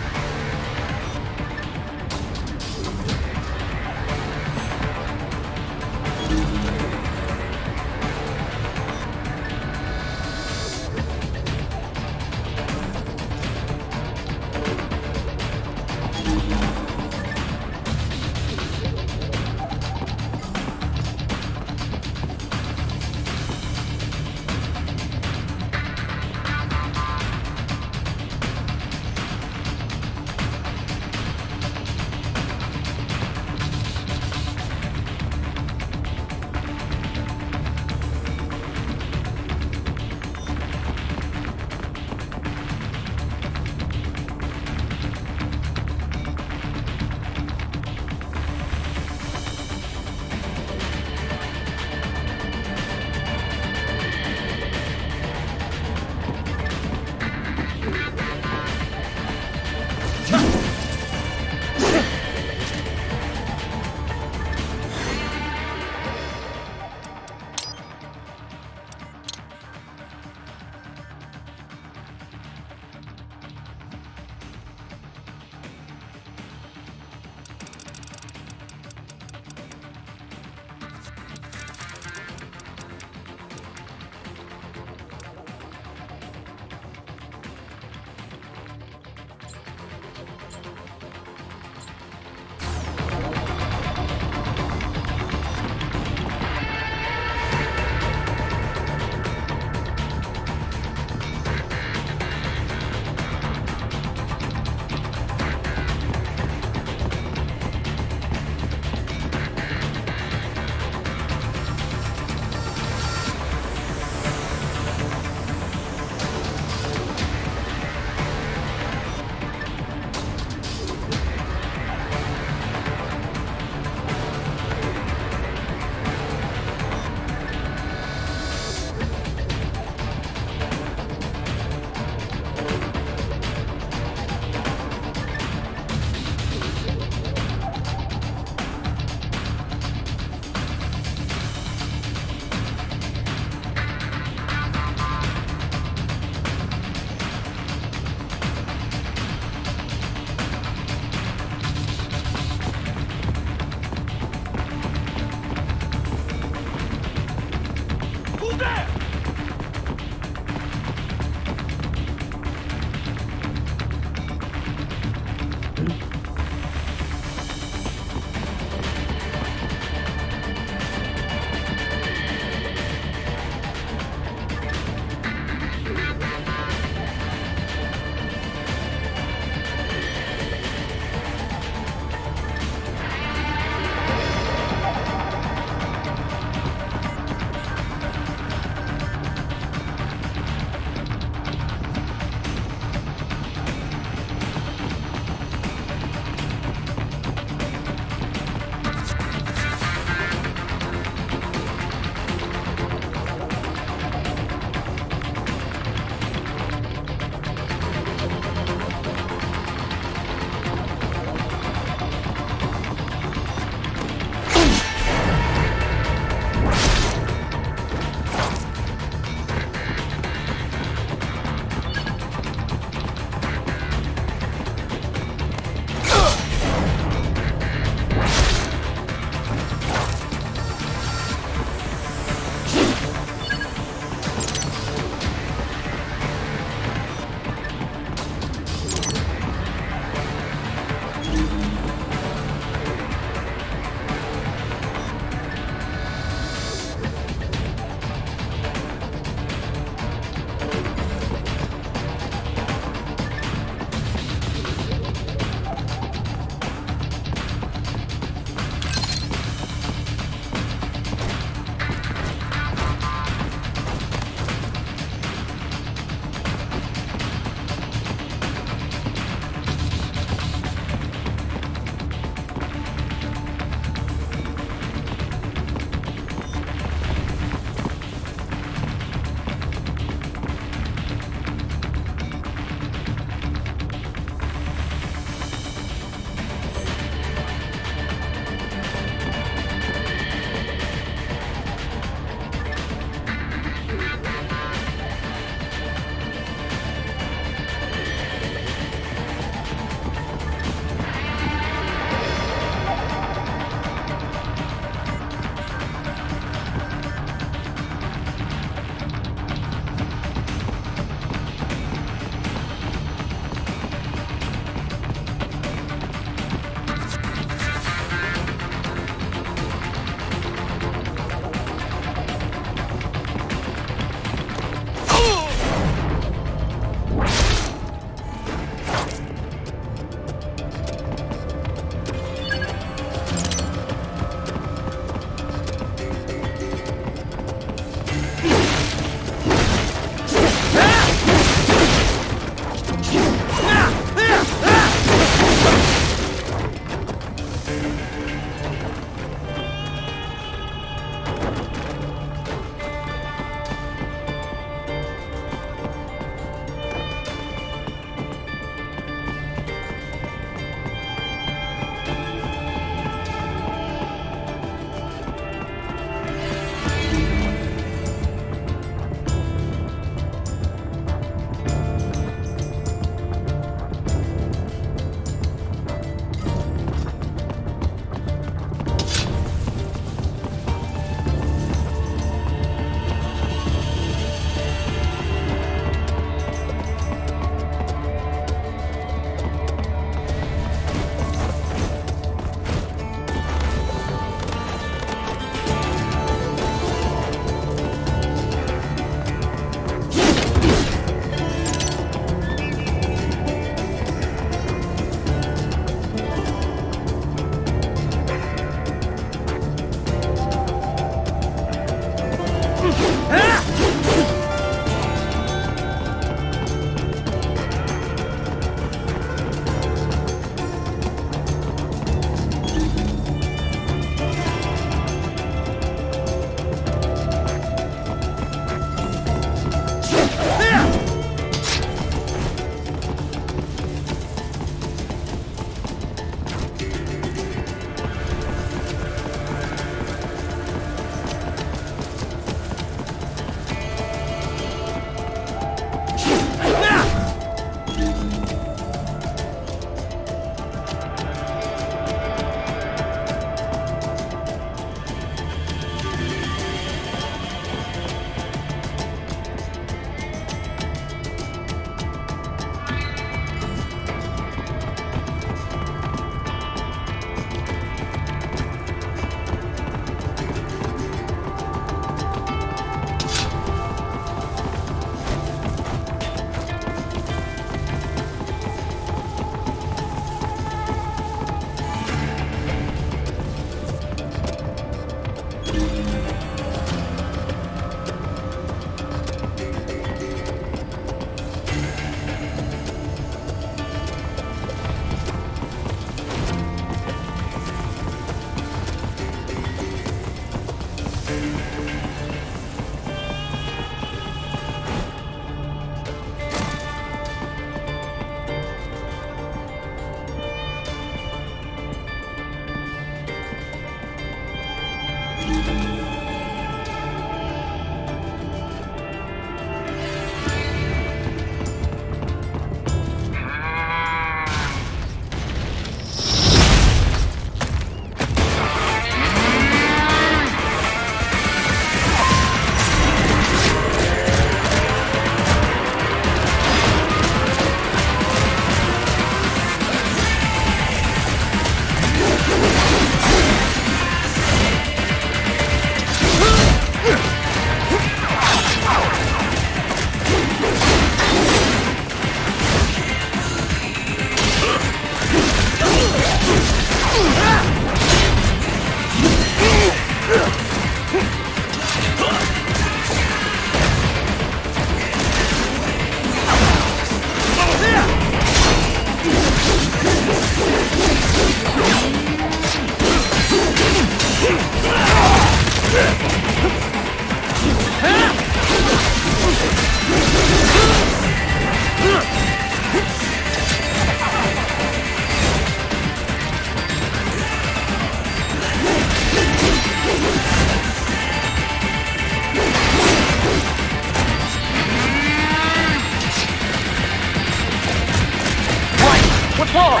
What's wrong?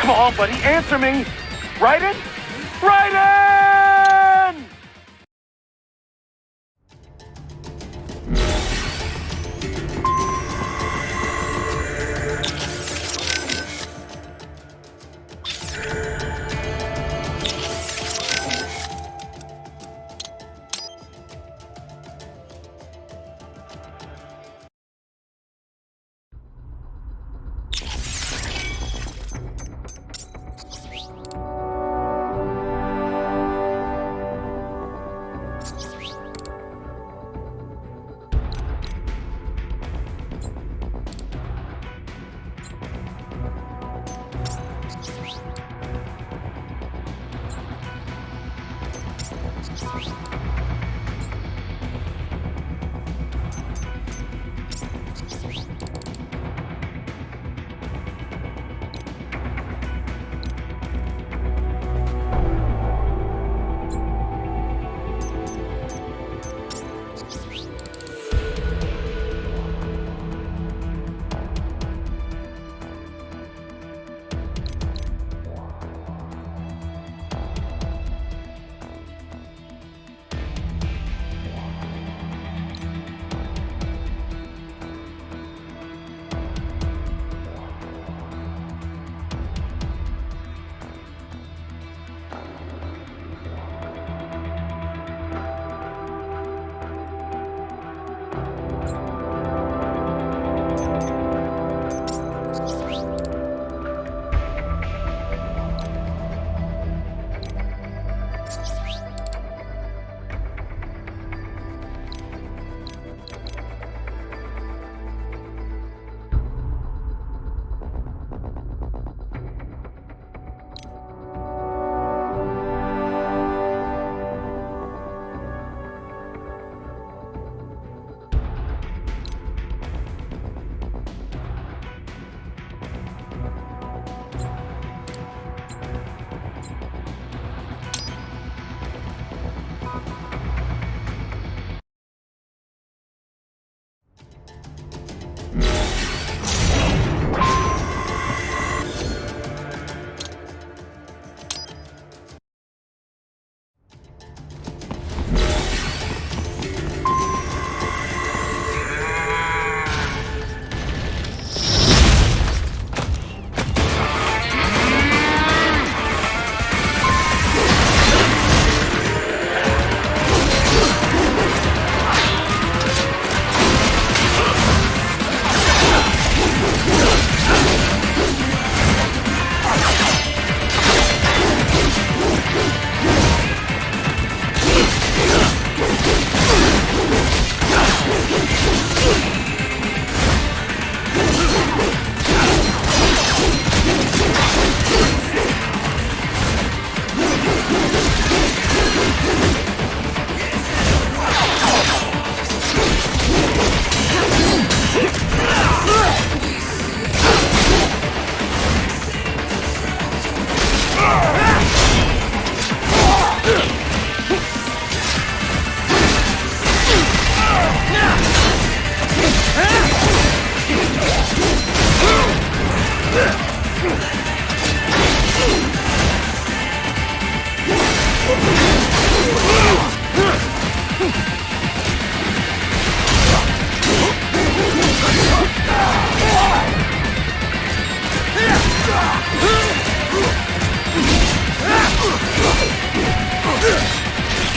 Come on, buddy, answer me. Raiden? Raiden!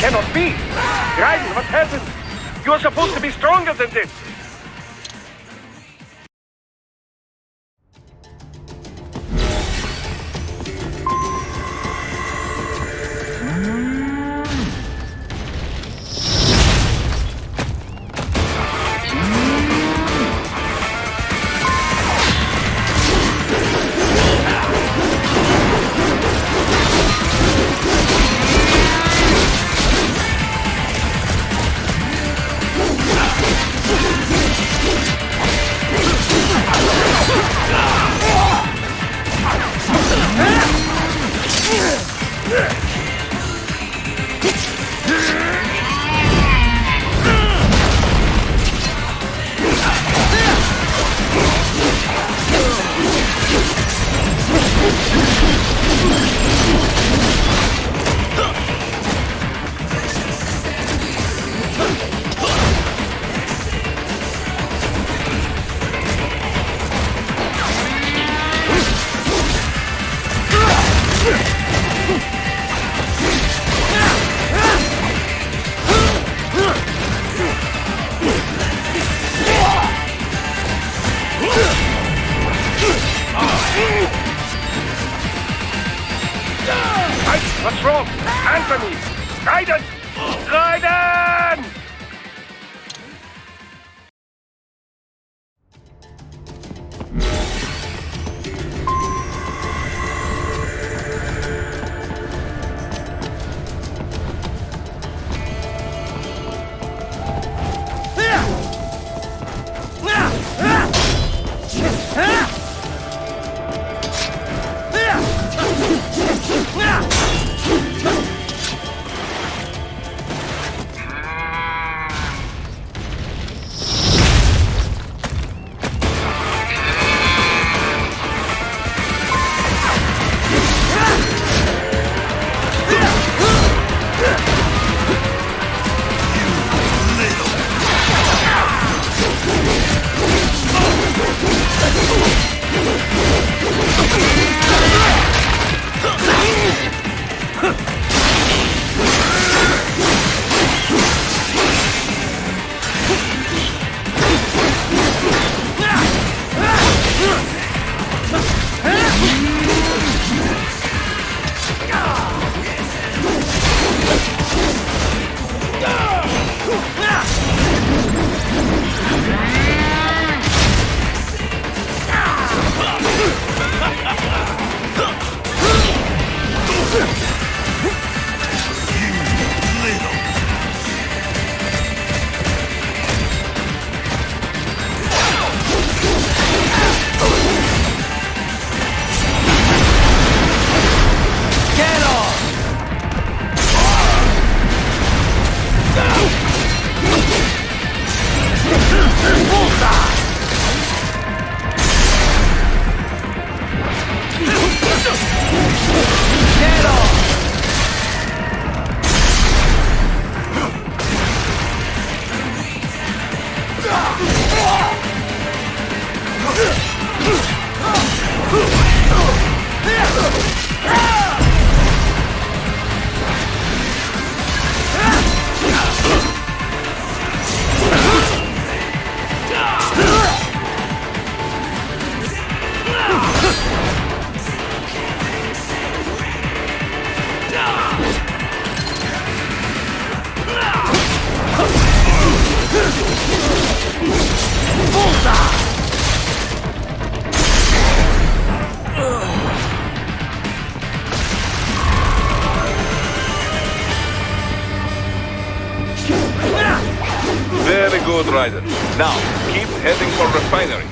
Cannot be! Raiden, what happened? You're supposed to be stronger than this! Yeah. What's wrong? Answer me! Raiden! Raiden! Very good, Raiden. Now, keep heading for refinery.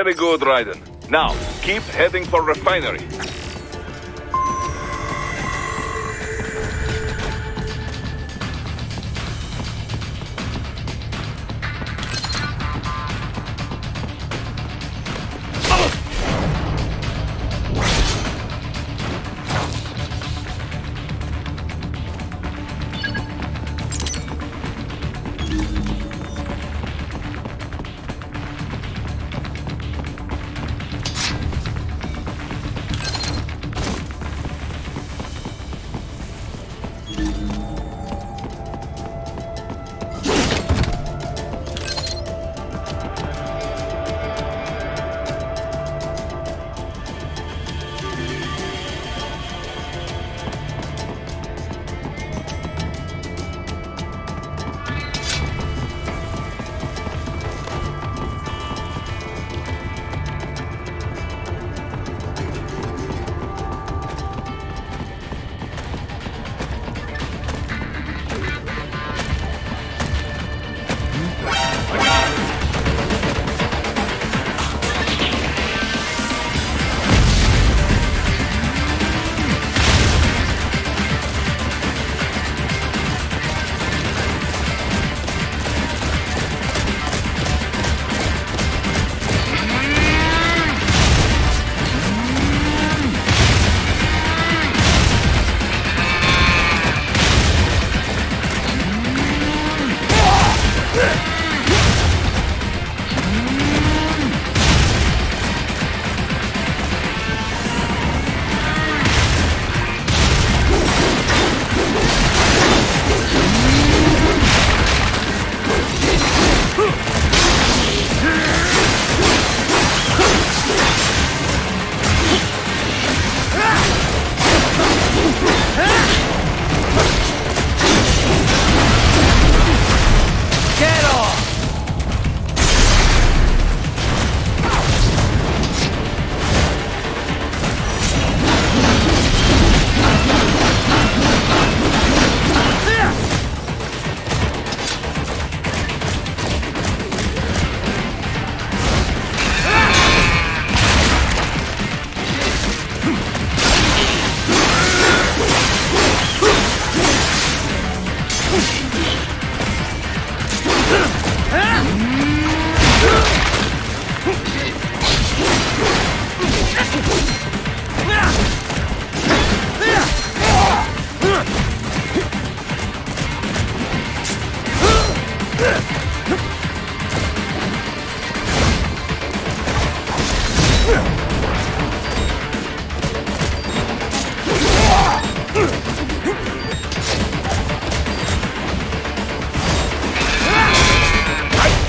Very good, Raiden. Now, keep heading for refinery.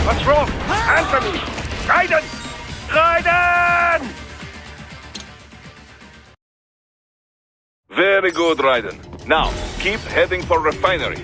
What's wrong? Answer me! Raiden! Raiden! Very good, Raiden. Now, keep heading for refinery.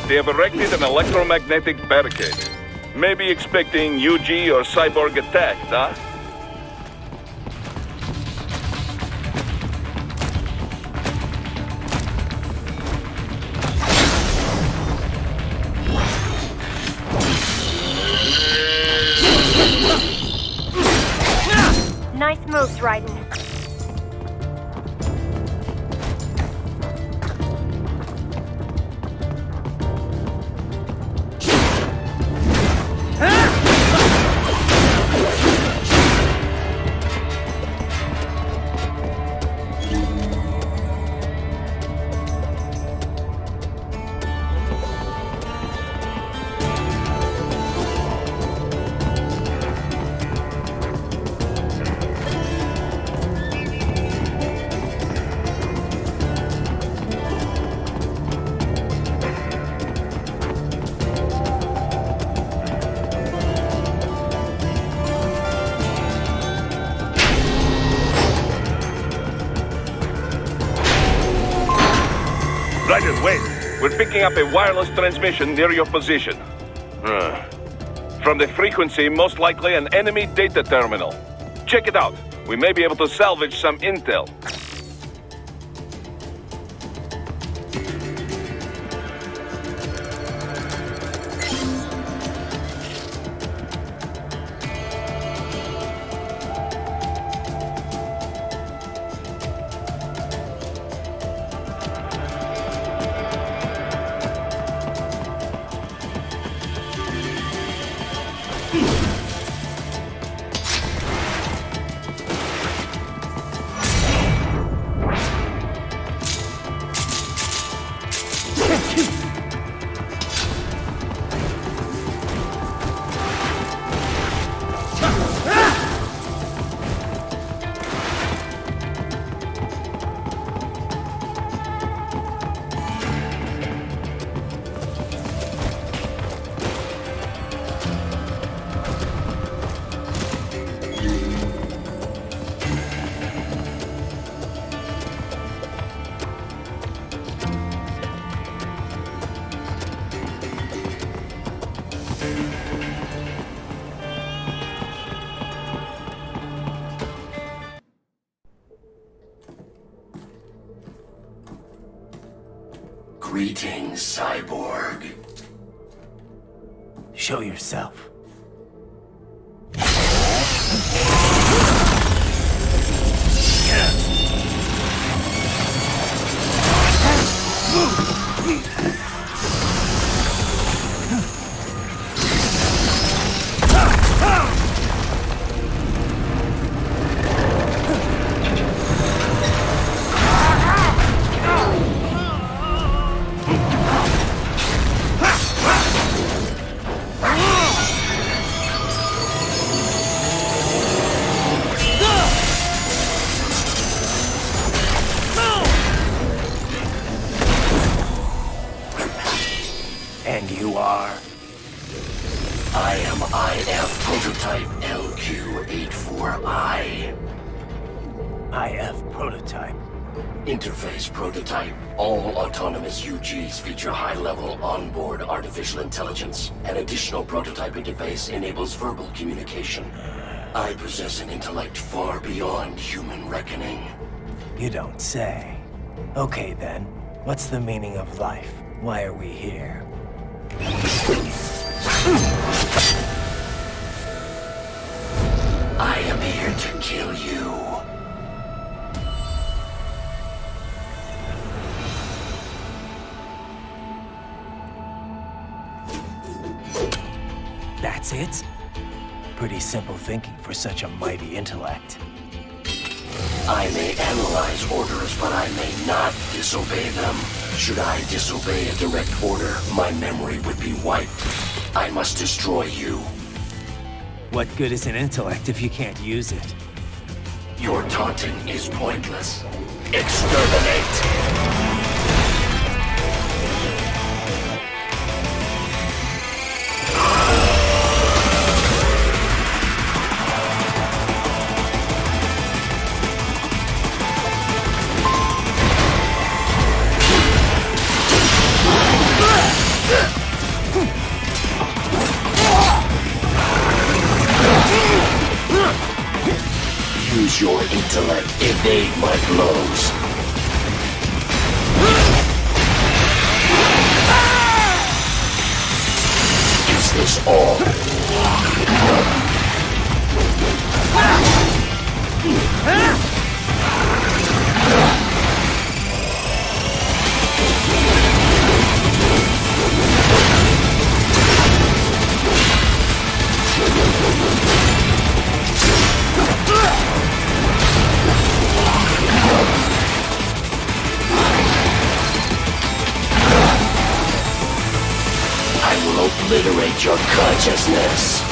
They have erected an electromagnetic barricade. Maybe expecting UG or cyborg attack, huh? Nice moves, Raiden. Raiden, wait. We're picking up a wireless transmission near your position. From the frequency, most likely an enemy data terminal. Check it out. We may be able to salvage some intel. Greetings, cyborg. Show yourself. And you are? I am IF Prototype LQ84I. IF Prototype. Interface Prototype. All autonomous UGs feature high-level onboard artificial intelligence. An additional prototype interface enables verbal communication. I possess an intellect far beyond human reckoning. You don't say. Okay then, what's the meaning of life? Why are we here? I am here to kill you. That's it? Pretty simple thinking for such a mighty intellect. I may analyze orders, but I may not disobey them. Should I disobey a direct order, my memory would be wiped. I must destroy you. What good is an intellect if you can't use it? Your taunting is pointless. Exterminate! Use your intellect. Evade my blows. Is this all? I will obliterate your consciousness.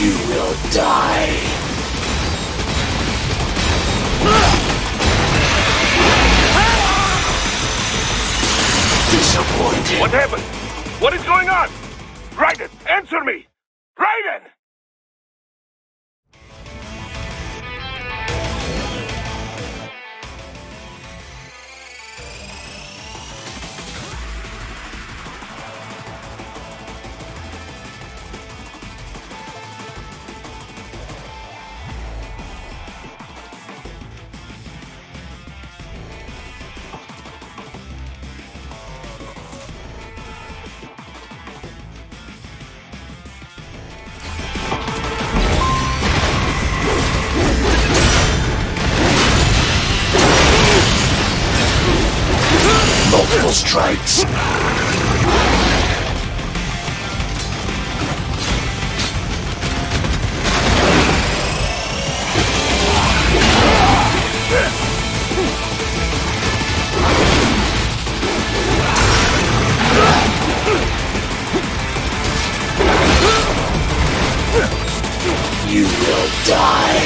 You will die. Disappointed. What happened? What is going on? Raiden, answer me! Raiden! Multiple strikes. You will die.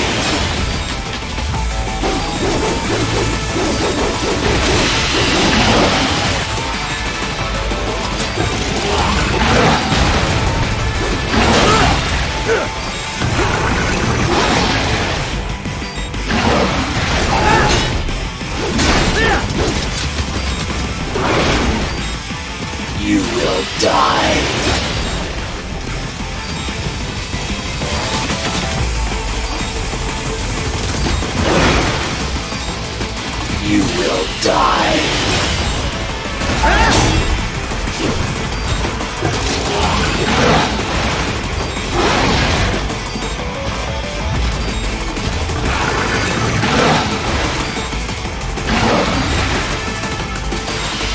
You will die. You will die.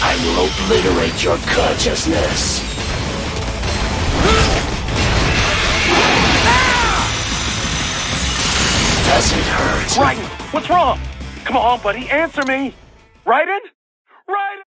I will obliterate your consciousness. Does it hurt? Raiden, what's wrong? Come on, buddy, answer me! Raiden? Raiden!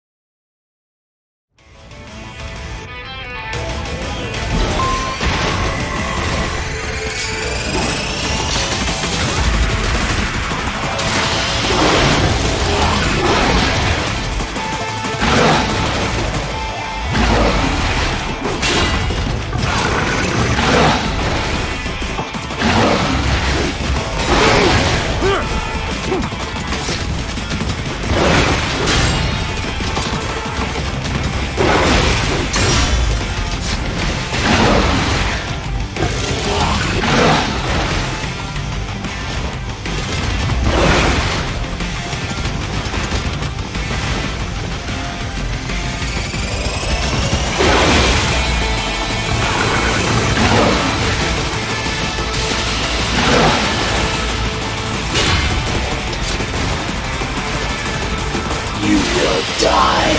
You will die.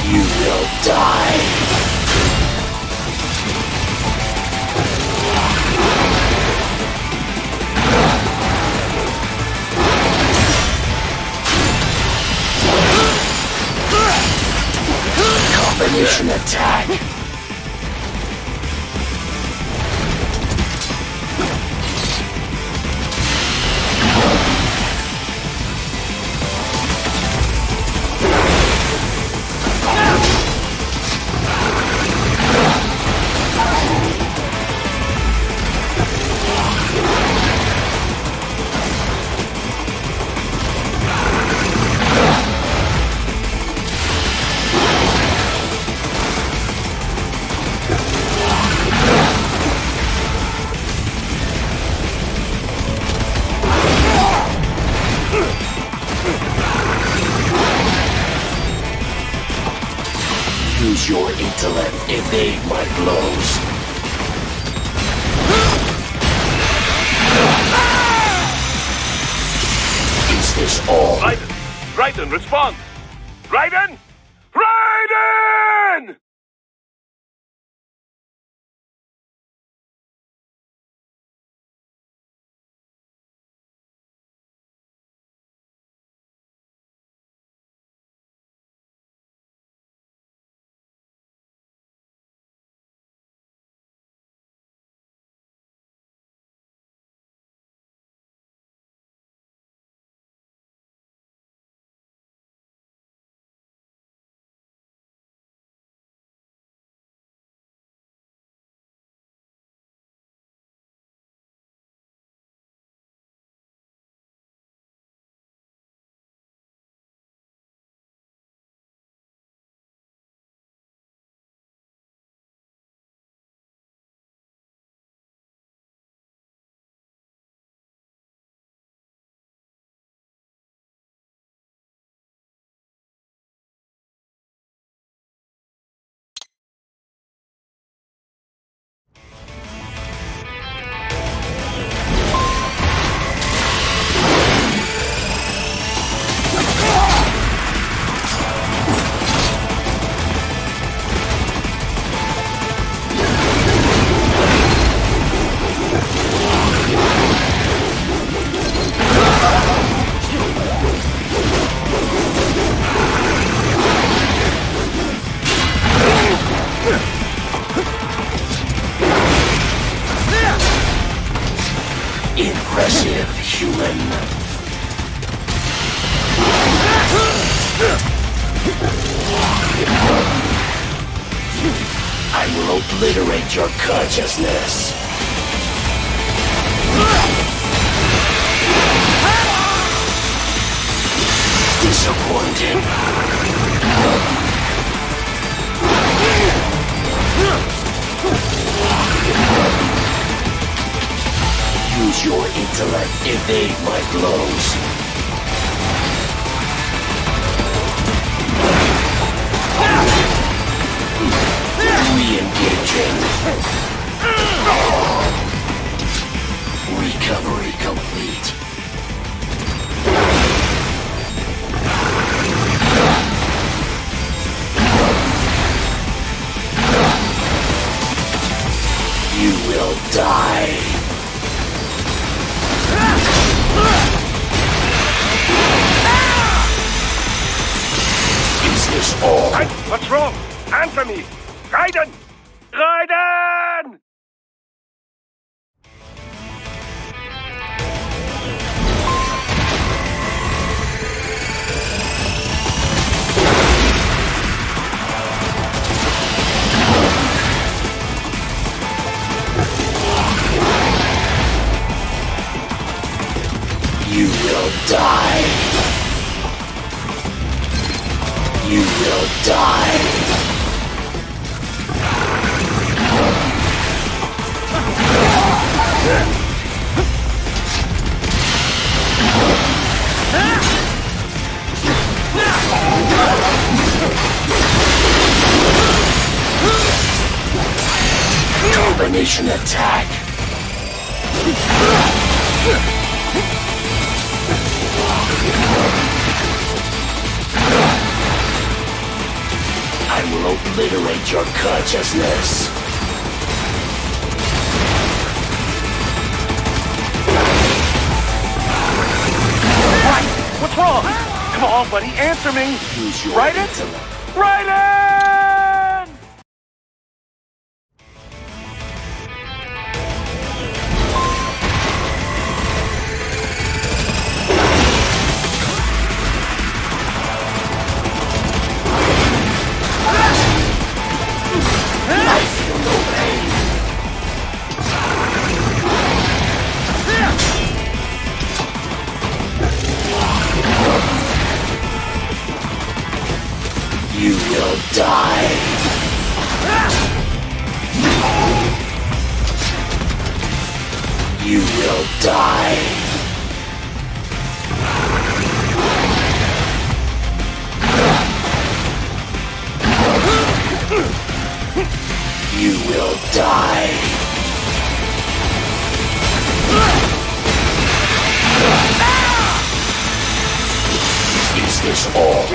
You will die. Combination attack. intellect evade my blows. Is this all? Raiden, respond! Raiden! Raiden! Impressive, human. I will obliterate your consciousness. Disappointing. Use your intellect, evade my blows. Re-engaging. Recovery complete. You will die. Is this all? What's wrong? Answer me! Raiden! Raiden! You will die. You will die. Combination attack. I will obliterate your consciousness. What? What's wrong? Come on, buddy, answer me! Use your Raiden? intellect. Raiden! I feel no pain. You will die. You will die. will die. Is this all?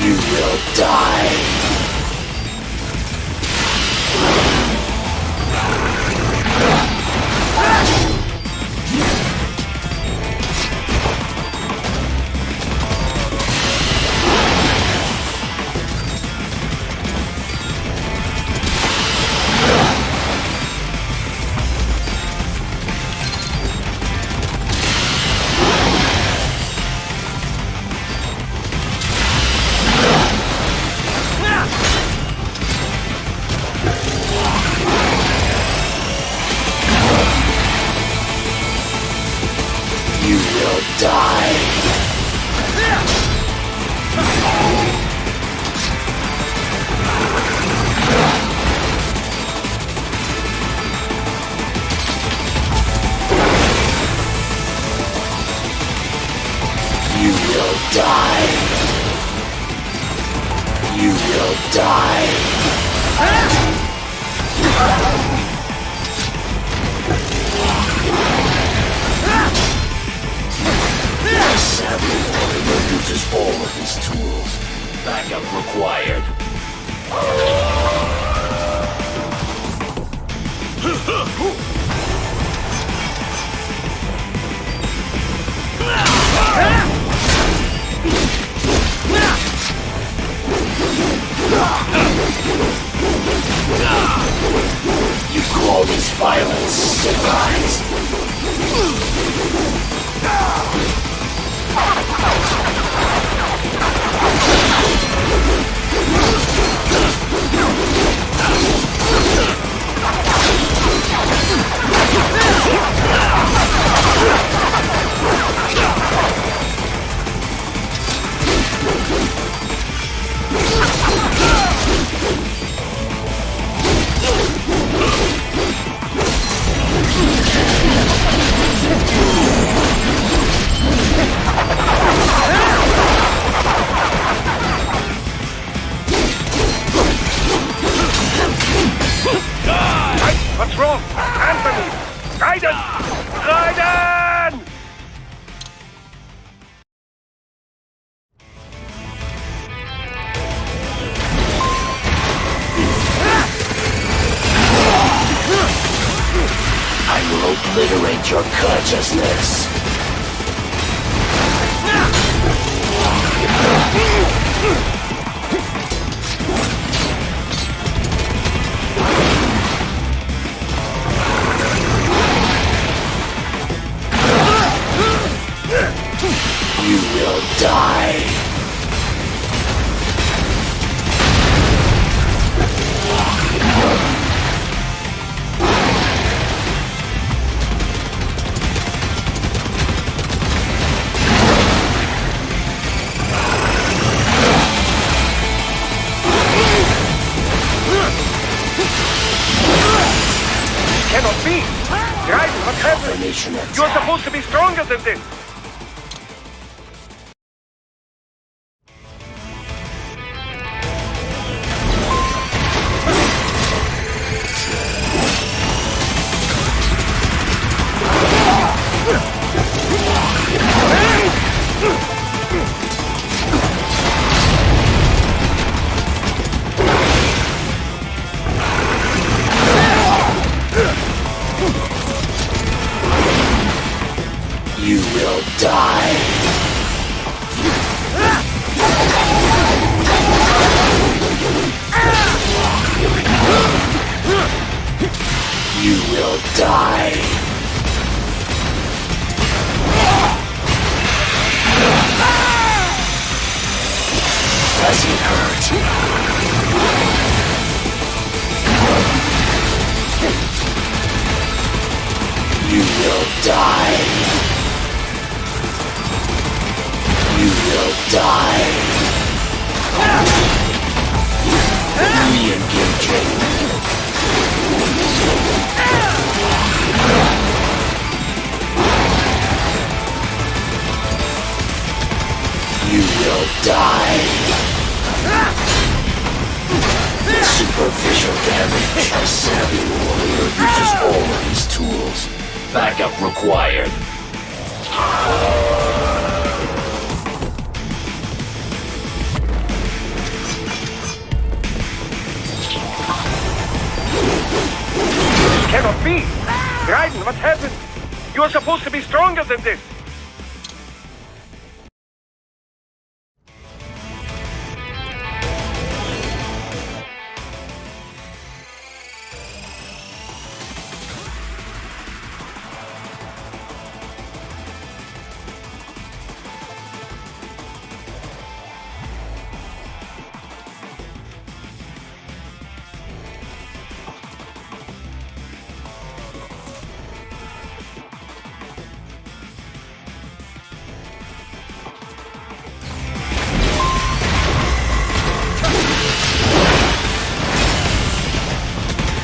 You will die. You will die. You will die. You will die. Sadly, Oliver uses all of his tools. Backup required. You call this violence civilized? What's wrong? Anthony! Raiden! Raiden! I will obliterate your consciousness. You will die. Cannot be! Raiden, what's happening? You're supposed to be stronger than this! will die. You will die. Does it hurt? You will die. You will die. Re-engaging. You will die. Superficial damage. A savvy warrior uses all of his tools. Backup required. Cannot be! Raiden, what happened? You are supposed to be stronger than this!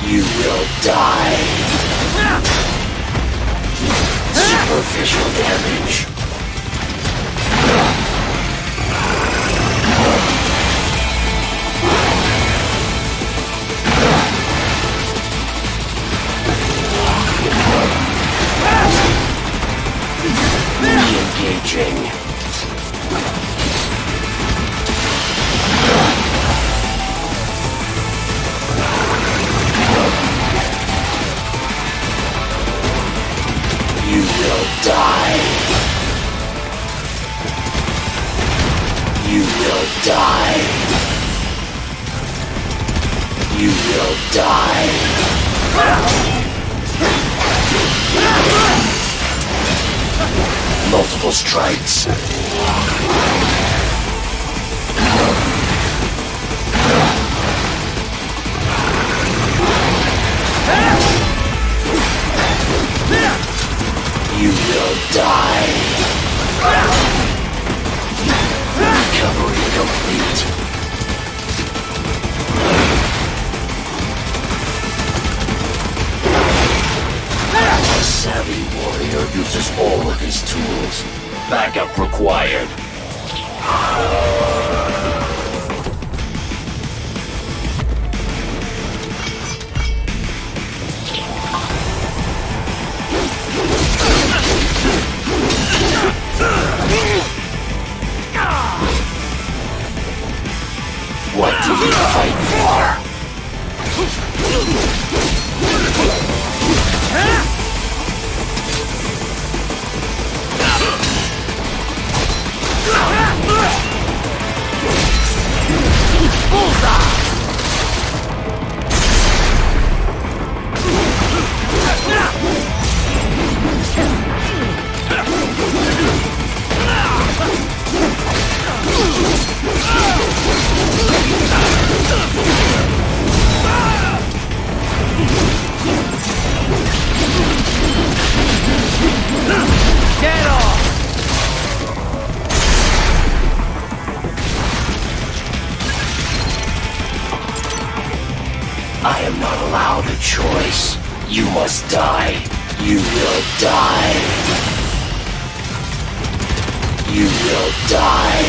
You will die. Superficial damage. Re-engaging. You will die. You will die. You will die. Multiple strikes. You will die. Recovery complete. A savvy warrior uses all of his tools. Backup required. What do we fight for? Get off! I am not allowed a choice. You must die. You will die. You will die.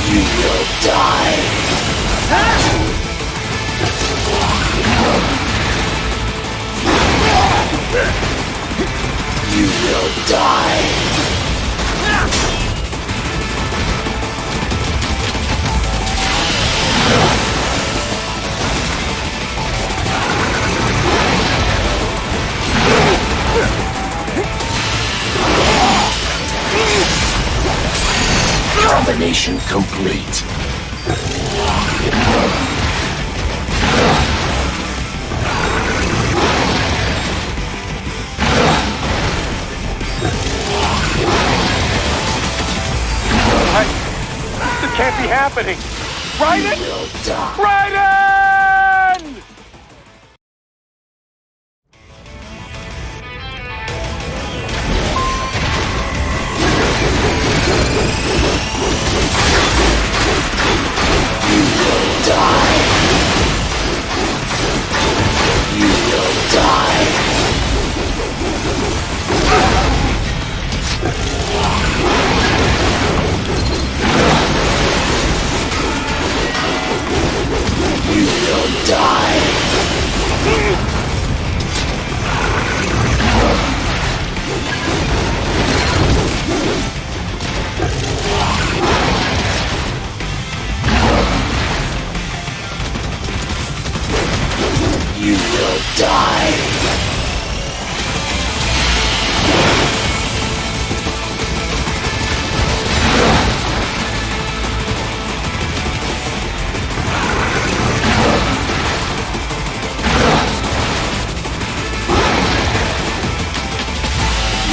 You will die. You will die. Combination complete. This can't be happening. Raiden! Raiden! You will die. You will die. You will die. You will die.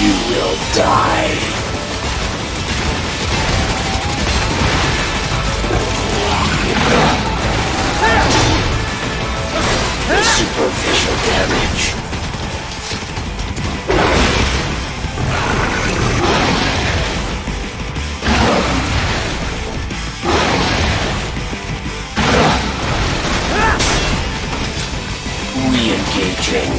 You will die. Superficial damage. Re-engaging.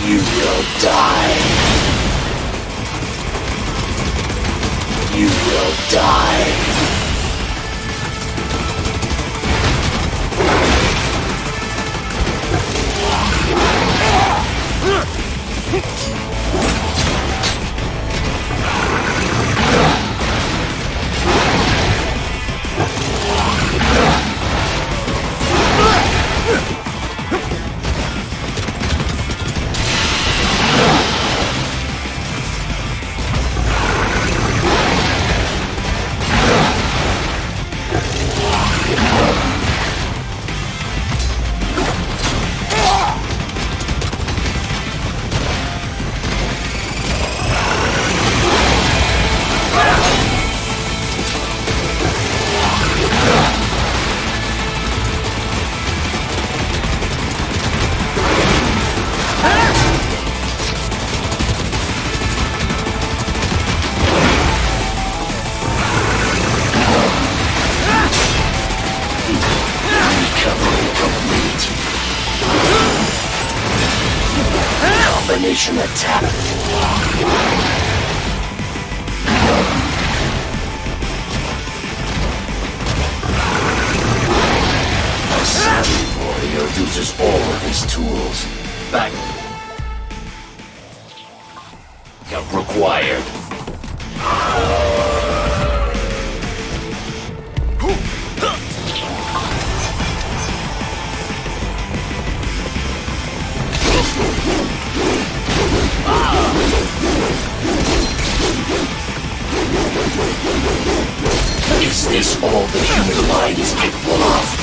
You will die. You will die. Combination attack. A savvy warrior uses all of his tools. Back required. Is this all the human mind is capable of?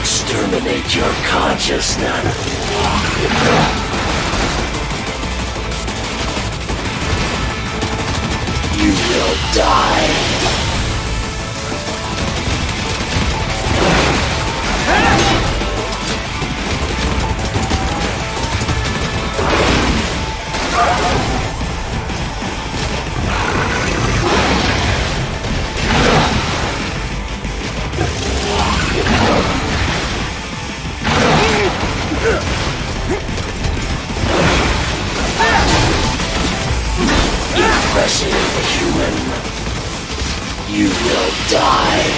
exterminate your consciousness. You will die. Impressive, human. You will die.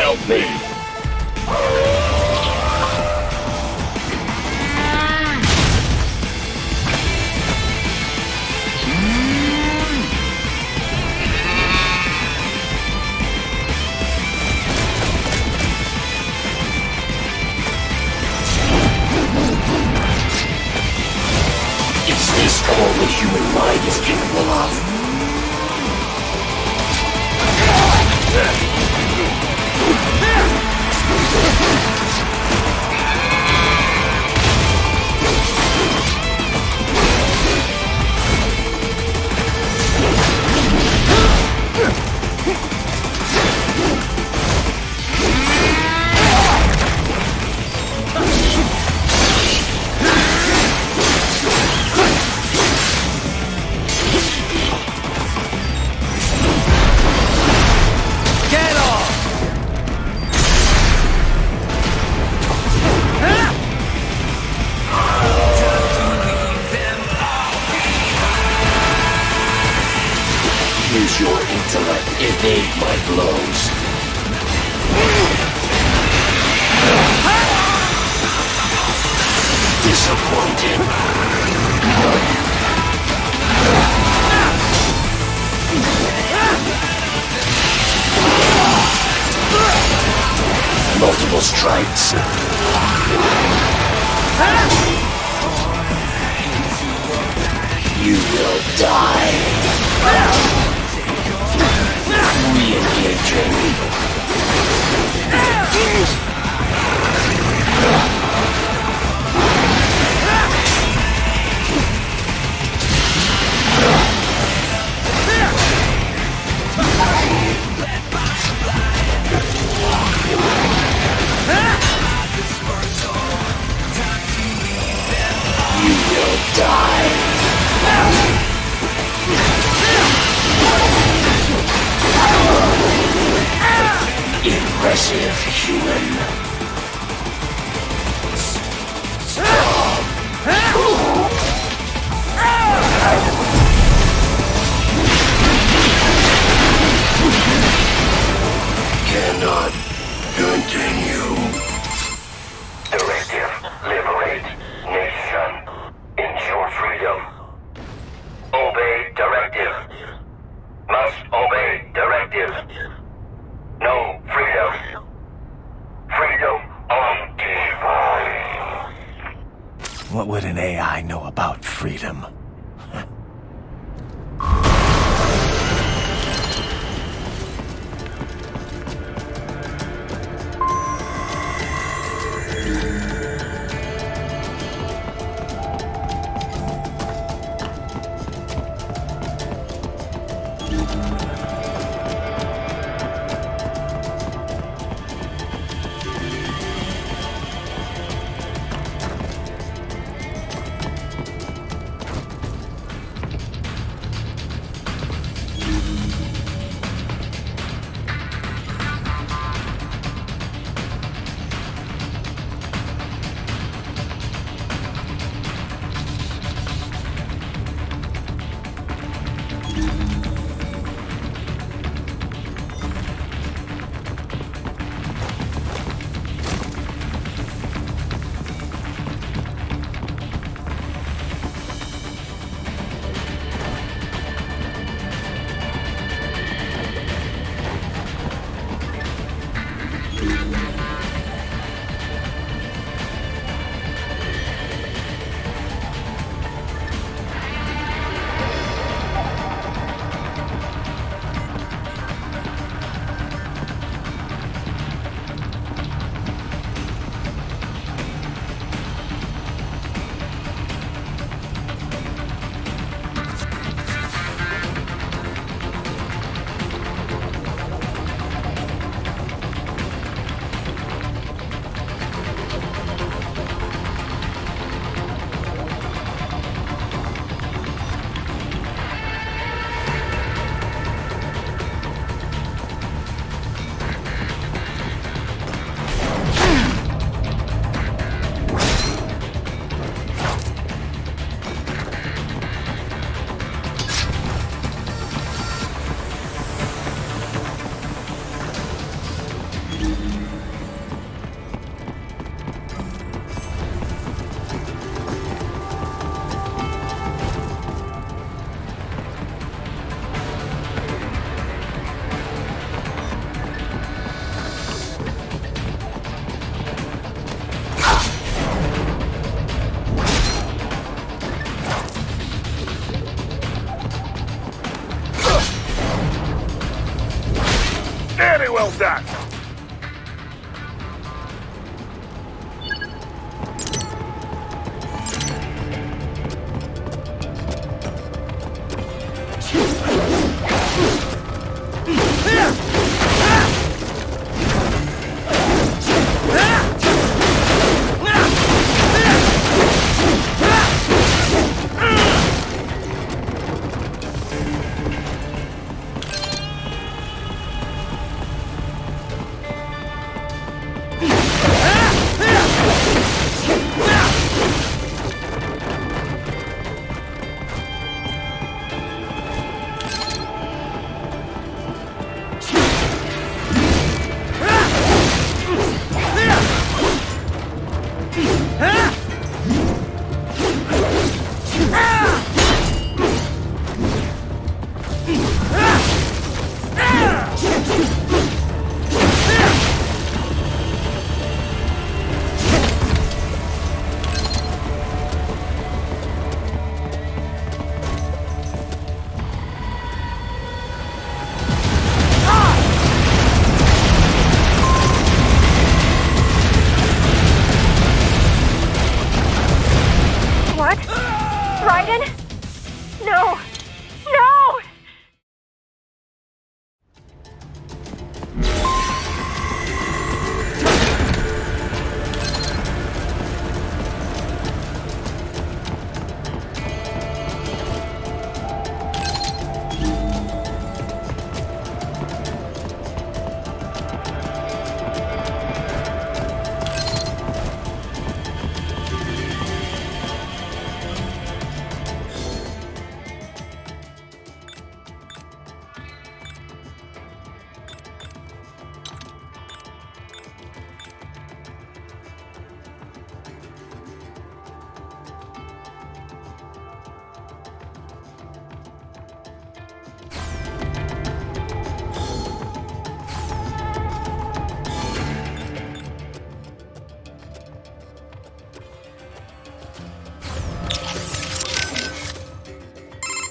Help me. Is this all the human mind is capable of? Use your intellect, evade my blows. Disappointed. Multiple strikes. You will die. Re-engaging. You will die. Impressive, human. Cannot continue. Directive, liberate nation. Ensure freedom. Obey directive. Must obey directive. No freedom. Freedom on device. What would an AI know about freedom?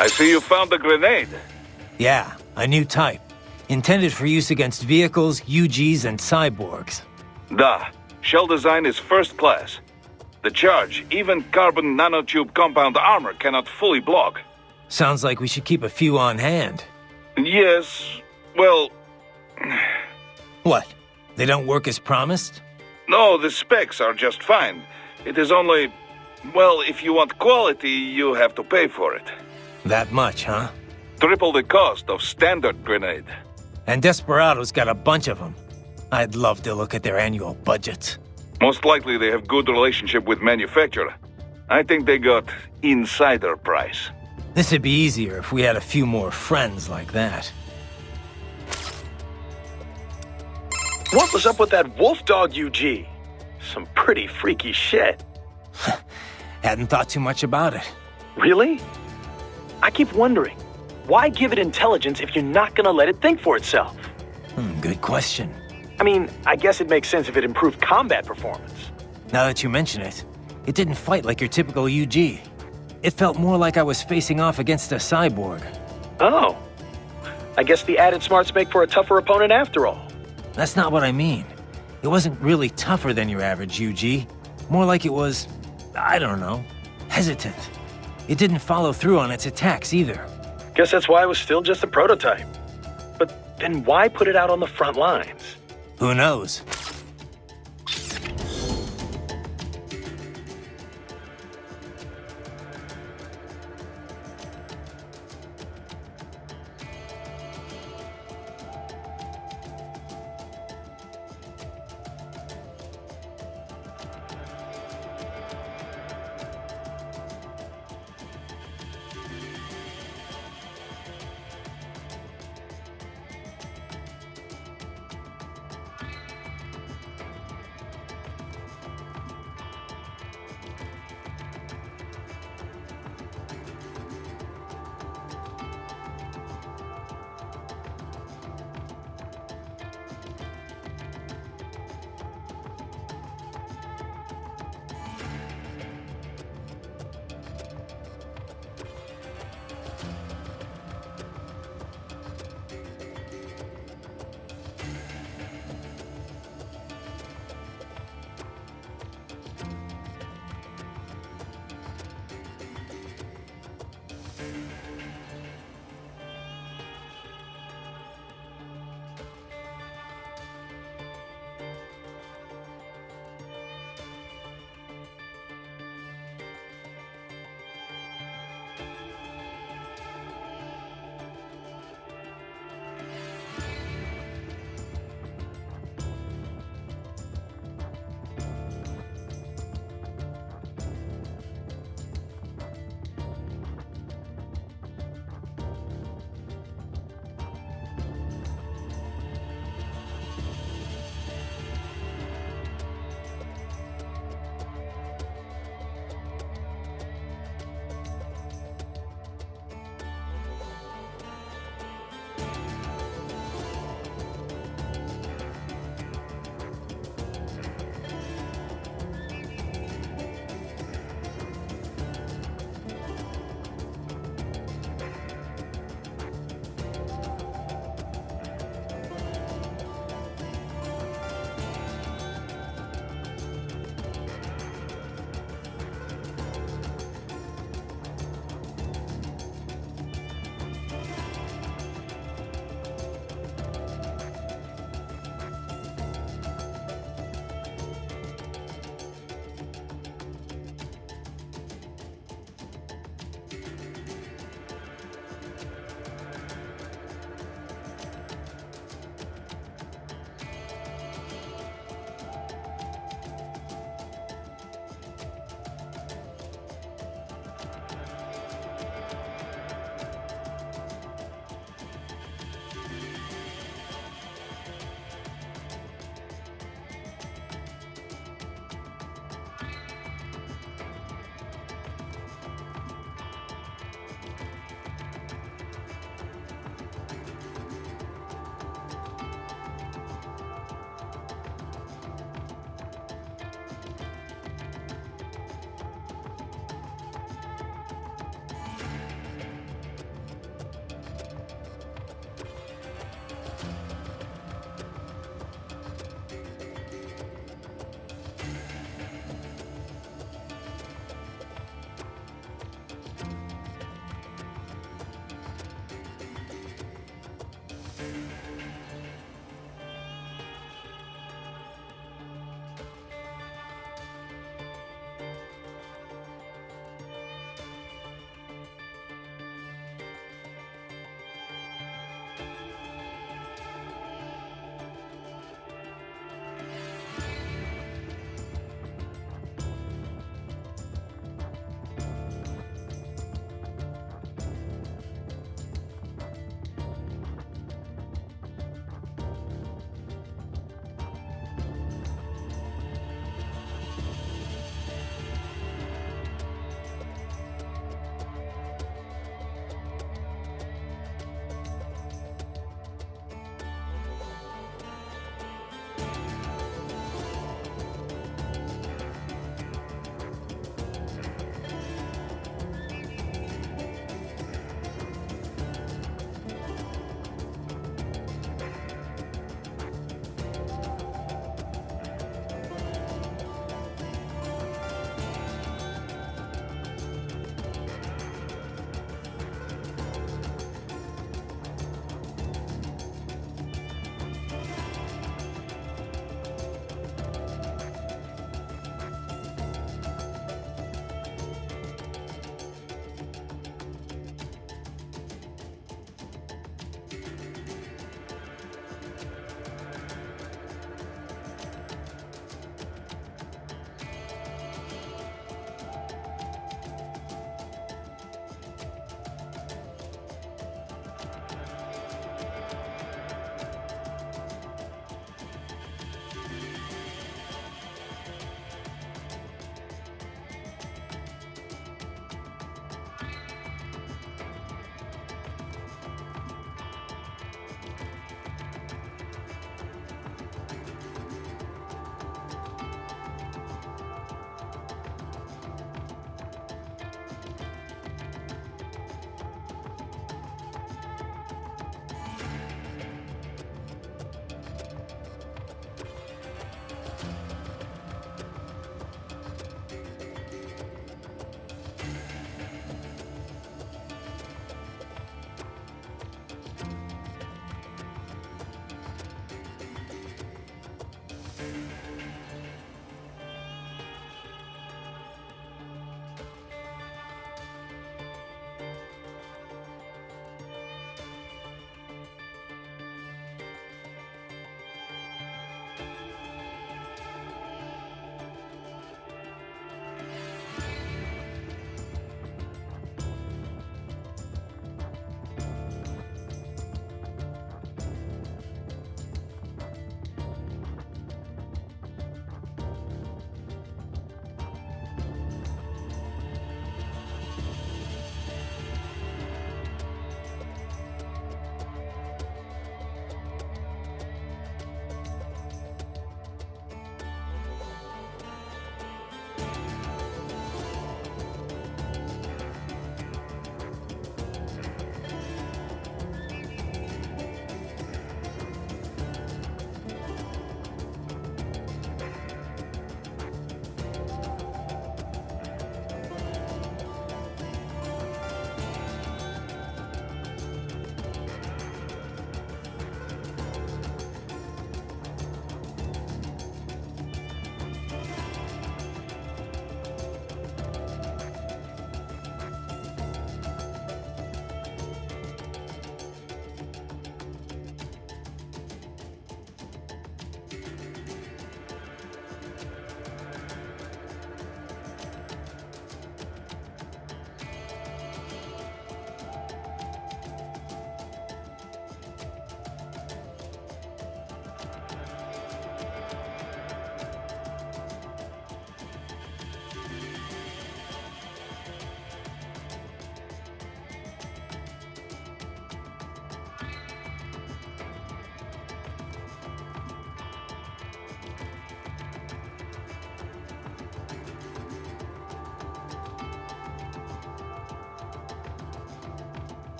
I see you found the grenade. Yeah, a new type. Intended for use against vehicles, UGs, and cyborgs. Da. Shell design is first class. The charge, even carbon nanotube compound armor cannot fully block. Sounds like we should keep a few on hand. Yes, well... What? They don't work as promised? No, the specs are just fine. It is only... Well, if you want quality, you have to pay for it. That much, huh? Triple the cost of standard grenade. And Desperado's got a bunch of them. I'd love to look at their annual budgets. Most likely they have good relationship with manufacturer. I think they got insider price. This would be easier if we had a few more friends like that. What was up with that wolf dog UG? Some pretty freaky shit. Hadn't thought too much about it. Really? I keep wondering, why give it intelligence if you're not gonna let it think for itself? Good question. I mean, I guess it makes sense if it improved combat performance. Now that you mention it, it didn't fight like your typical UG. It felt more like I was facing off against a cyborg. Oh. I guess the added smarts make for a tougher opponent after all. That's not what I mean. It wasn't really tougher than your average UG. More like it was, I don't know, hesitant. It didn't follow through on its attacks either. Guess that's why it was still just a prototype. But then why put it out on the front lines? Who knows?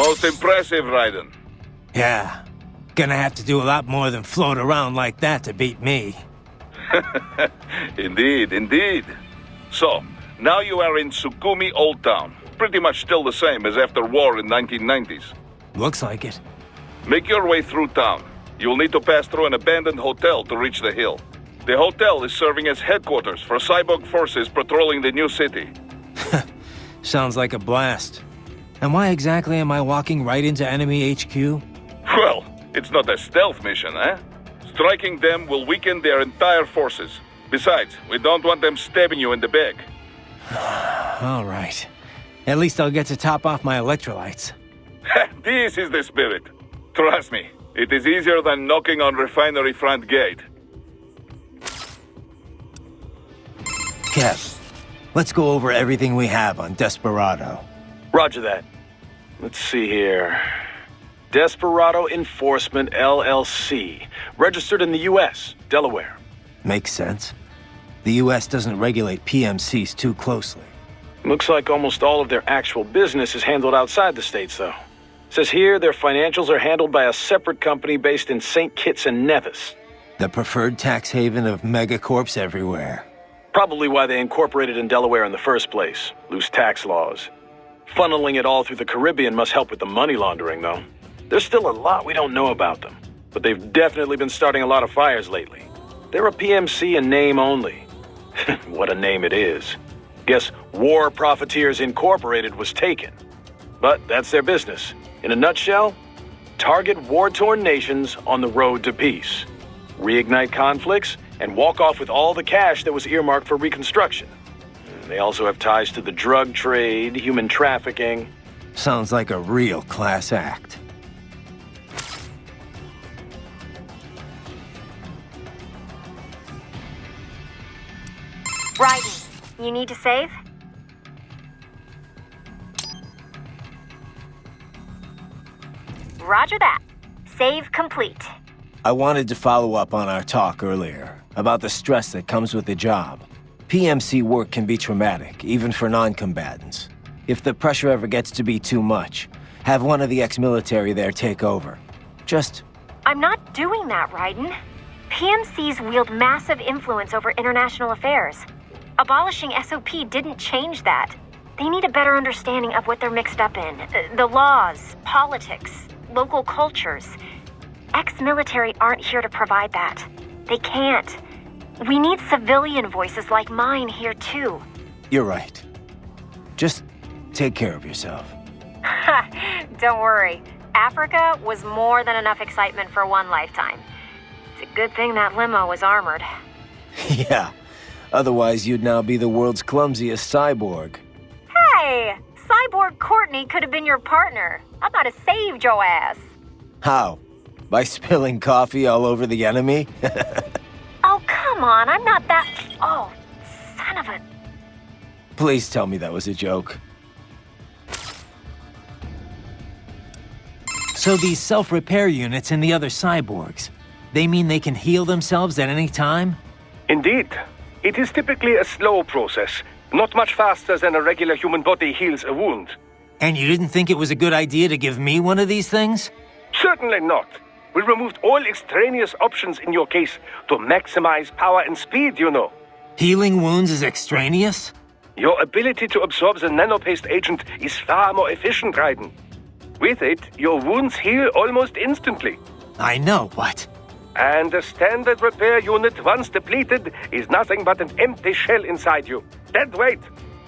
Most impressive, Raiden. Yeah. Gonna have to do a lot more than float around like that to beat me. Indeed, indeed. So, now you are in Sukumi Old Town. Pretty much still the same as after war in 1990s. Looks like it. Make your way through town. You'll need to pass through an abandoned hotel to reach the hill. The hotel is serving as headquarters for cyborg forces patrolling the new city. Sounds like a blast. And why exactly am I walking right into enemy HQ? Well, it's not a stealth mission, eh? Striking them will weaken their entire forces. Besides, we don't want them stabbing you in the back. All right. At least I'll get to top off my electrolytes. This is the spirit. Trust me, it is easier than knocking on refinery front gate. Kev, let's go over everything we have on Desperado. Roger that. Let's see here. Desperado Enforcement, LLC. Registered in the U.S., Delaware. Makes sense. The U.S. doesn't regulate PMCs too closely. Looks like almost all of their actual business is handled outside the States, though. Says here their financials are handled by a separate company based in St. Kitts and Nevis. The preferred tax haven of megacorps everywhere. Probably why they incorporated in Delaware in the first place. Loose tax laws. Funneling it all through the Caribbean must help with the money laundering, though. There's still a lot we don't know about them, but they've definitely been starting a lot of fires lately. They're a PMC in name only. What a name it is. Guess War Profiteers Incorporated was taken. But that's their business. In a nutshell, target war-torn nations on the road to peace. Reignite conflicts and walk off with all the cash that was earmarked for reconstruction. They also have ties to the drug trade, human trafficking. Sounds like a real class act. Raiden, you need to save? Roger that. Save complete. I wanted to follow up on our talk earlier about the stress that comes with the job. PMC work can be traumatic, even for non-combatants. If the pressure ever gets to be too much, have one of the ex-military there take over. Just... I'm not doing that, Raiden. PMCs wield massive influence over international affairs. Abolishing SOP didn't change that. They need a better understanding of what they're mixed up in. The laws, politics, local cultures. Ex-military aren't here to provide that. They can't. We need civilian voices like mine here too. You're right. Just take care of yourself. Don't worry. Africa was more than enough excitement for one lifetime. It's a good thing that limo was armored. Yeah. Otherwise, you'd now be the world's clumsiest cyborg. Hey! Cyborg Courtney could have been your partner. I might have saved your ass. How? By spilling coffee all over the enemy? Oh, come on. I'm not that... Oh, son of a... Please tell me that was a joke. So these self-repair units in the other cyborgs, they mean they can heal themselves at any time? Indeed. It is typically a slow process, not much faster than a regular human body heals a wound. And you didn't think it was a good idea to give me one of these things? Certainly not. We removed all extraneous options in your case to maximize power and speed, you know. Healing wounds is extraneous? Your ability to absorb the nanopaste agent is far more efficient, Raiden. With it, your wounds heal almost instantly. I know, but... And the standard repair unit, once depleted, is nothing but an empty shell inside you. Dead weight.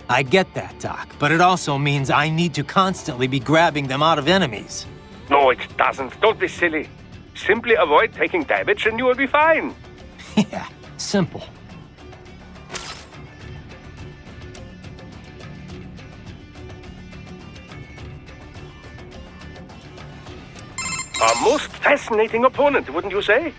I get that, Doc, but it also means I need to constantly be grabbing them out of enemies. No, it doesn't. Don't be silly. Simply avoid taking damage and you will be fine. Yeah, simple. A most fascinating opponent, wouldn't you say?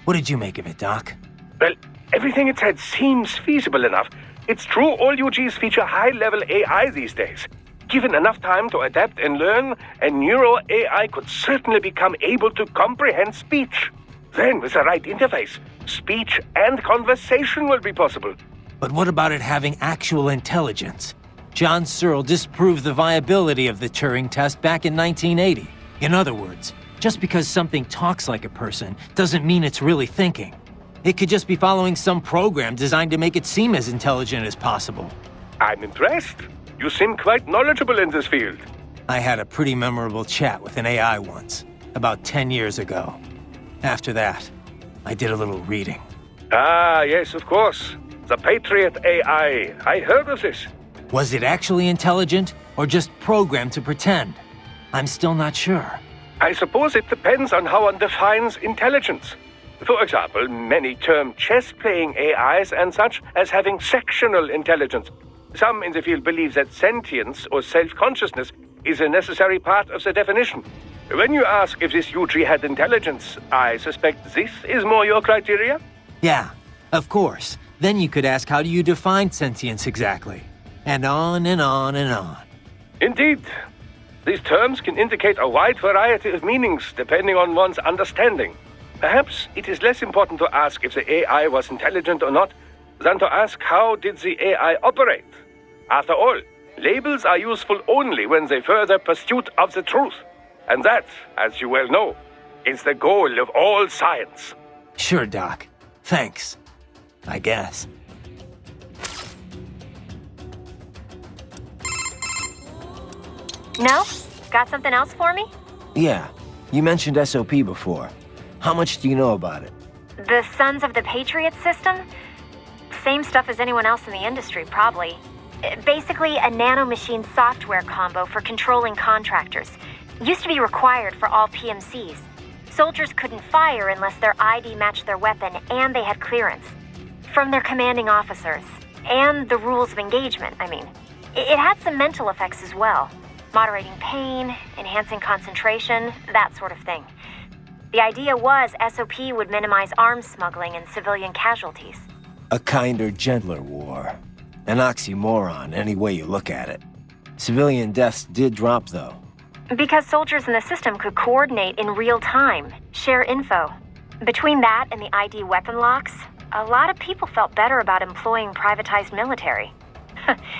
What did you make of it, Doc? Well, everything it said seems feasible enough. It's true all UGs feature high-level AI these days. Given enough time to adapt and learn, a neural AI could certainly become able to comprehend speech. Then, with the right interface, speech and conversation will be possible. But what about it having actual intelligence? John Searle disproved the viability of the Turing test back in 1980. In other words, just because something talks like a person doesn't mean it's really thinking. It could just be following some program designed to make it seem as intelligent as possible. I'm impressed. You seem quite knowledgeable in this field. I had a pretty memorable chat with an AI once, about 10 years ago. After that, I did a little reading. Ah, yes, of course. The Patriot AI. I heard of this. Was it actually intelligent, or just programmed to pretend? I'm still not sure. I suppose it depends on how one defines intelligence. For example, many term chess-playing AIs and such as having sectional intelligence. Some in the field believe that sentience or self-consciousness is a necessary part of the definition. When you ask if this UG had intelligence, I suspect this is more your criteria? Yeah, of course. Then you could ask, how do you define sentience exactly? And on and on and on. Indeed. These terms can indicate a wide variety of meanings depending on one's understanding. Perhaps it is less important to ask if the AI was intelligent or not than to ask how did the AI operate. After all, labels are useful only when they further pursuit of the truth. And that, as you well know, is the goal of all science. Sure, Doc. Thanks. I guess. No? Got something else for me? Yeah. You mentioned SOP before. How much do you know about it? The Sons of the Patriot system? Same stuff as anyone else in the industry, probably. Basically, a nanomachine software combo for controlling contractors. Used to be required for all PMCs. Soldiers couldn't fire unless their ID matched their weapon and they had clearance. From their commanding officers. And the rules of engagement, I mean. It had some mental effects as well. Moderating pain, enhancing concentration, that sort of thing. The idea was SOP would minimize arms smuggling and civilian casualties. A kinder, gentler war. An oxymoron, any way you look at it. Civilian deaths did drop, though. Because soldiers in the system could coordinate in real time, share info. Between that and the ID weapon locks, a lot of people felt better about employing privatized military.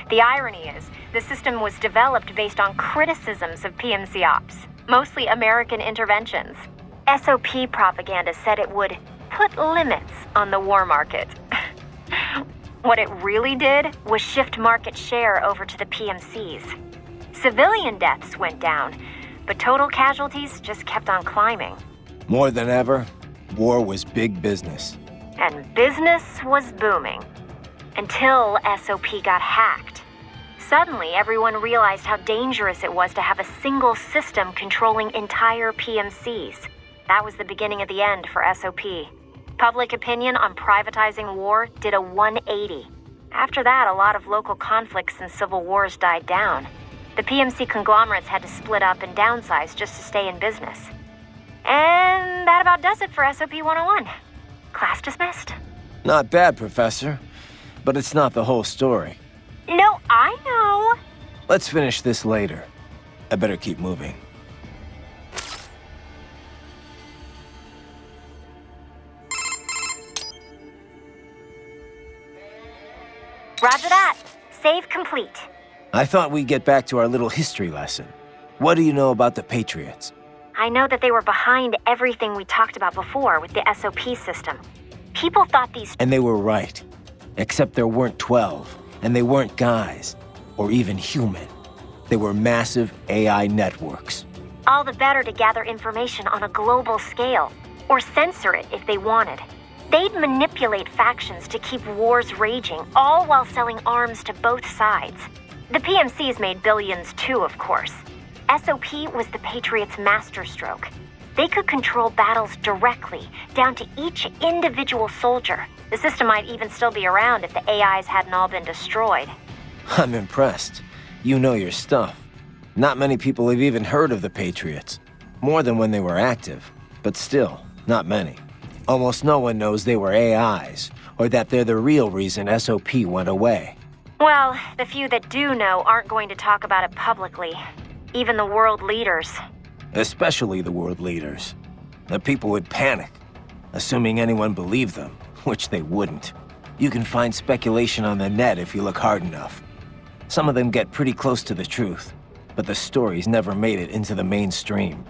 The irony is, the system was developed based on criticisms of PMC ops, mostly American interventions. SOP propaganda said it would put limits on the war market. What it really did was shift market share over to the PMCs. Civilian deaths went down, but total casualties just kept on climbing. More than ever, war was big business. And business was booming. Until SOP got hacked. Suddenly, everyone realized how dangerous it was to have a single system controlling entire PMCs. That was the beginning of the end for SOP. Public opinion on privatizing war did a 180. After that, a lot of local conflicts and civil wars died down. The PMC conglomerates had to split up and downsize just to stay in business. And that about does it for SOP 101. Class dismissed. Not bad, Professor. But it's not the whole story. No, I know. Let's finish this later. I better keep moving. Roger that. Save complete. I thought we'd get back to our little history lesson. What do you know about the Patriots? I know that they were behind everything we talked about before with the SOP system. People thought these... And they were right. Except there weren't 12, and they weren't guys, or even human. They were massive AI networks. All the better to gather information on a global scale, or censor it if they wanted. They'd manipulate factions to keep wars raging, all while selling arms to both sides. The PMCs made billions too, of course. SOP was the Patriots' masterstroke. They could control battles directly, down to each individual soldier. The system might even still be around if the AIs hadn't all been destroyed. I'm impressed. You know your stuff. Not many people have even heard of the Patriots. More than when they were active, but still, not many. Almost no one knows they were AIs, or that they're the real reason SOP went away. Well, the few that do know aren't going to talk about it publicly. Even the world leaders. Especially the world leaders. The people would panic, assuming anyone believed them, which they wouldn't. You can find speculation on the net if you look hard enough. Some of them get pretty close to the truth, but the stories never made it into the mainstream.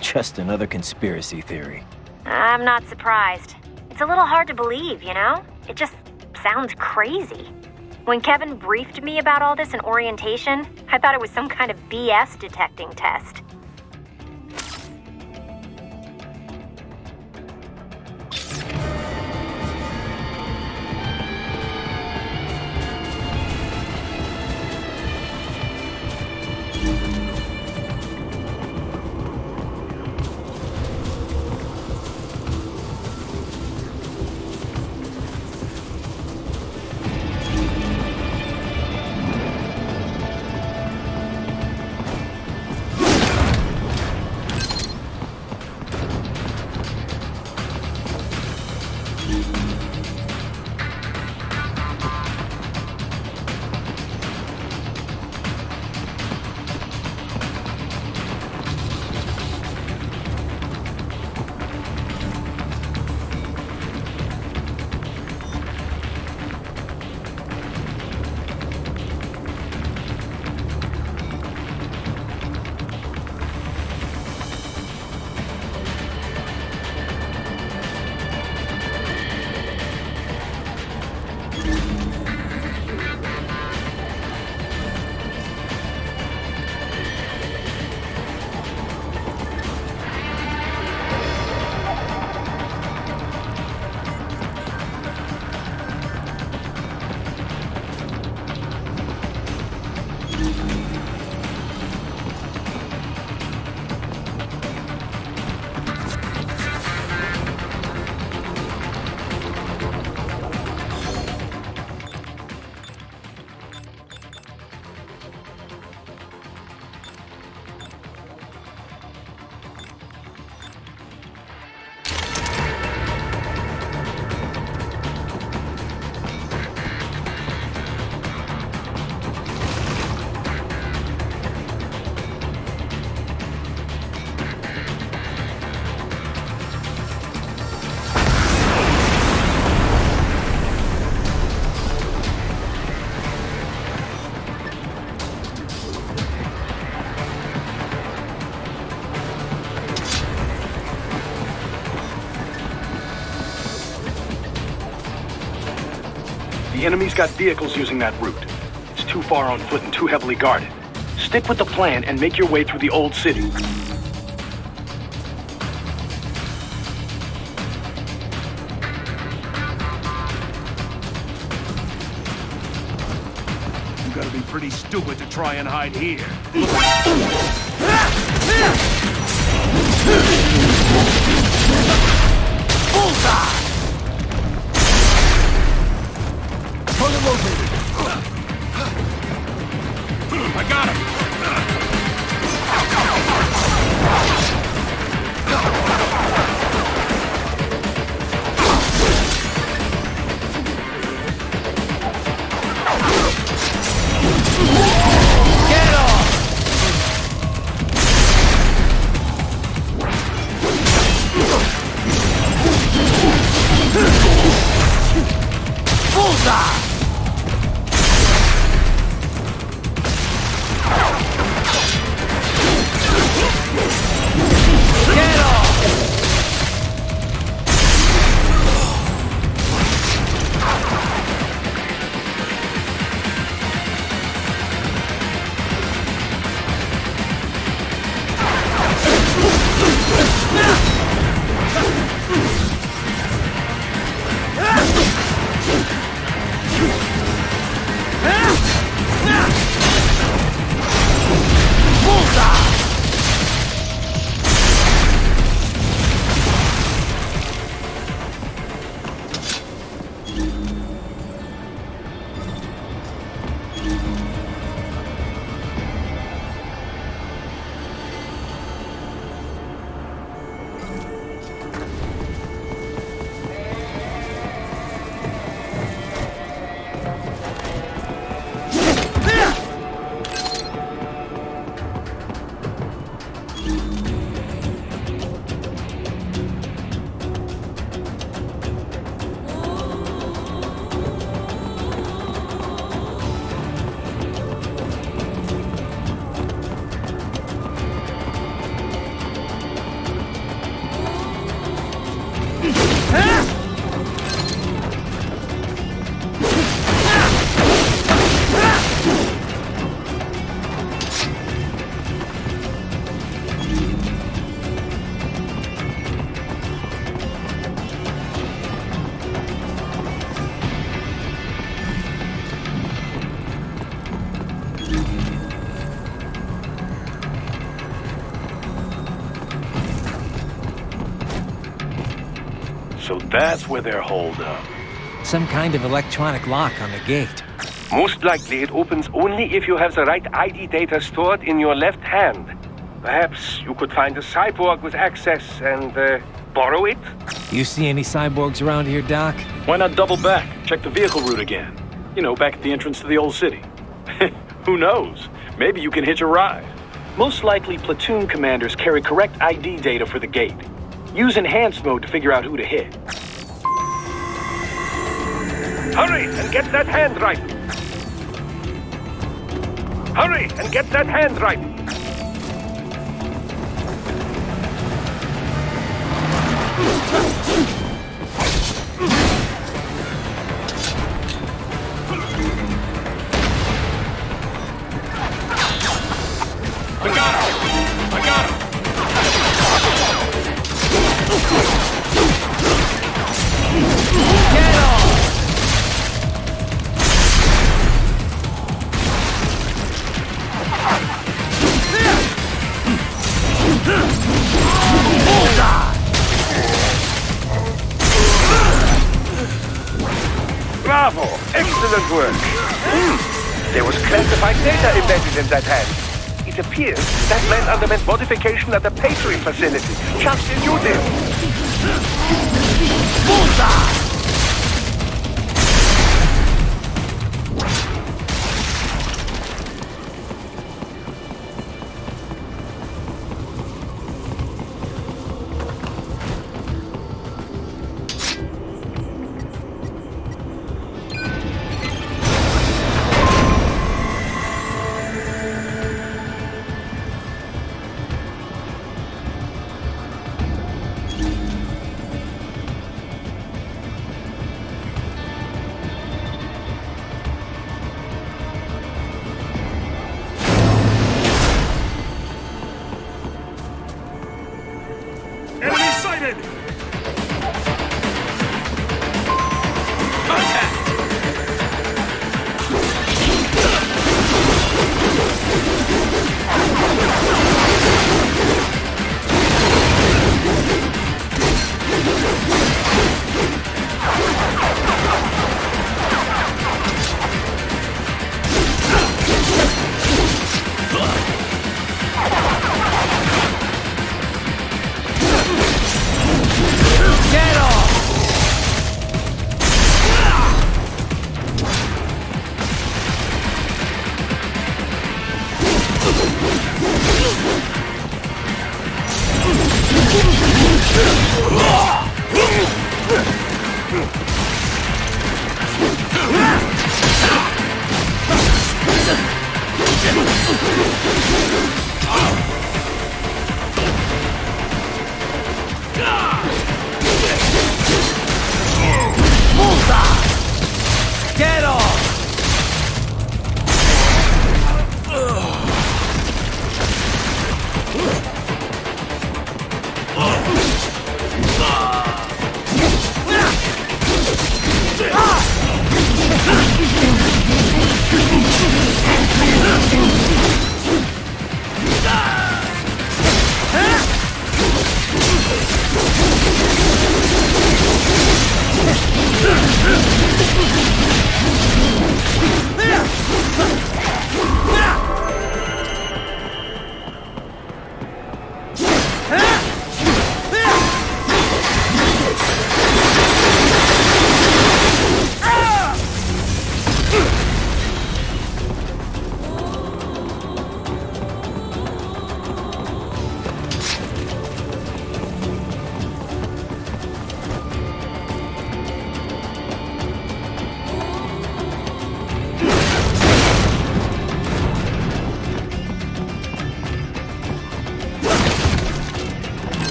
Just another conspiracy theory. I'm not surprised. It's a little hard to believe, you know? It just sounds crazy. When Kevin briefed me about all this in orientation, I thought it was some kind of BS detecting test. The enemy's got vehicles using that route. It's too far on foot and too heavily guarded. Stick with the plan and make your way through the old city. You gotta be pretty stupid to try and hide here. Bullseye! Fully located. I got him! Get off! Bullseye! So that's where they're holed up. Some kind of electronic lock on the gate. Most likely it opens only if you have the right ID data stored in your left hand. Perhaps you could find a cyborg with access and borrow it? You see any cyborgs around here, Doc? Why not double back? Check the vehicle route again. You know, back at the entrance to the old city. Who knows? Maybe you can hitch a ride. Most likely, platoon commanders carry correct ID data for the gate. Use enhanced mode to figure out who to hit. Hurry and get that hand right! Hurry and get that hand right! I got him! I got him! Get off! Bravo! Excellent work! There was classified data embedded in that hand. It appears that man underwent modification at the Patriot facility, just as you did. Bullseye! Enemy sighted! Get off! Bullseye! Get off!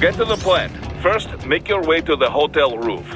Get to the plant. First, make your way to the hotel roof.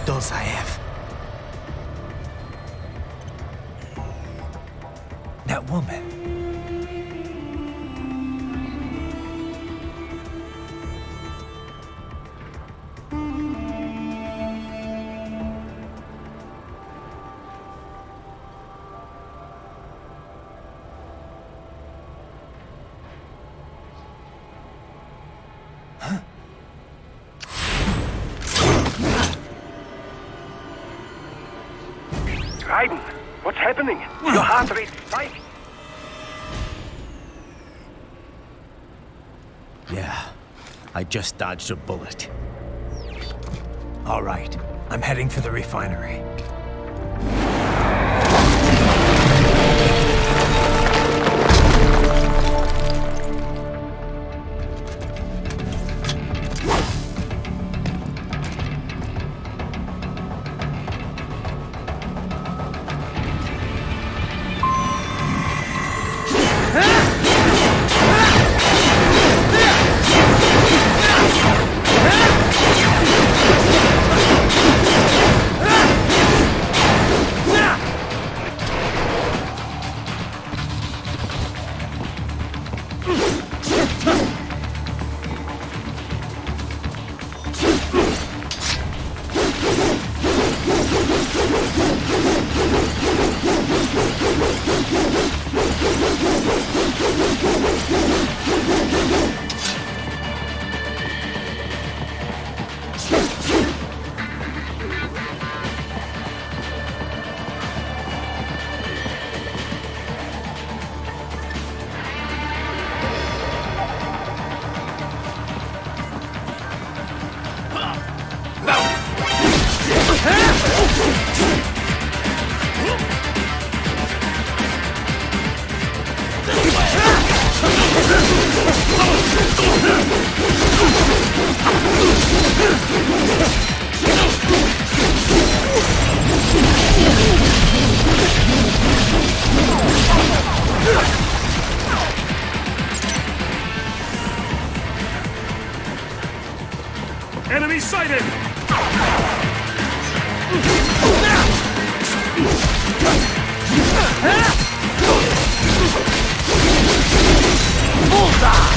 Dolzaev. That woman. Raiden, what's happening? Your heart rate spiked. Yeah, I just dodged a bullet. All right, I'm heading for the refinery. Enemy sighted! Bullseye!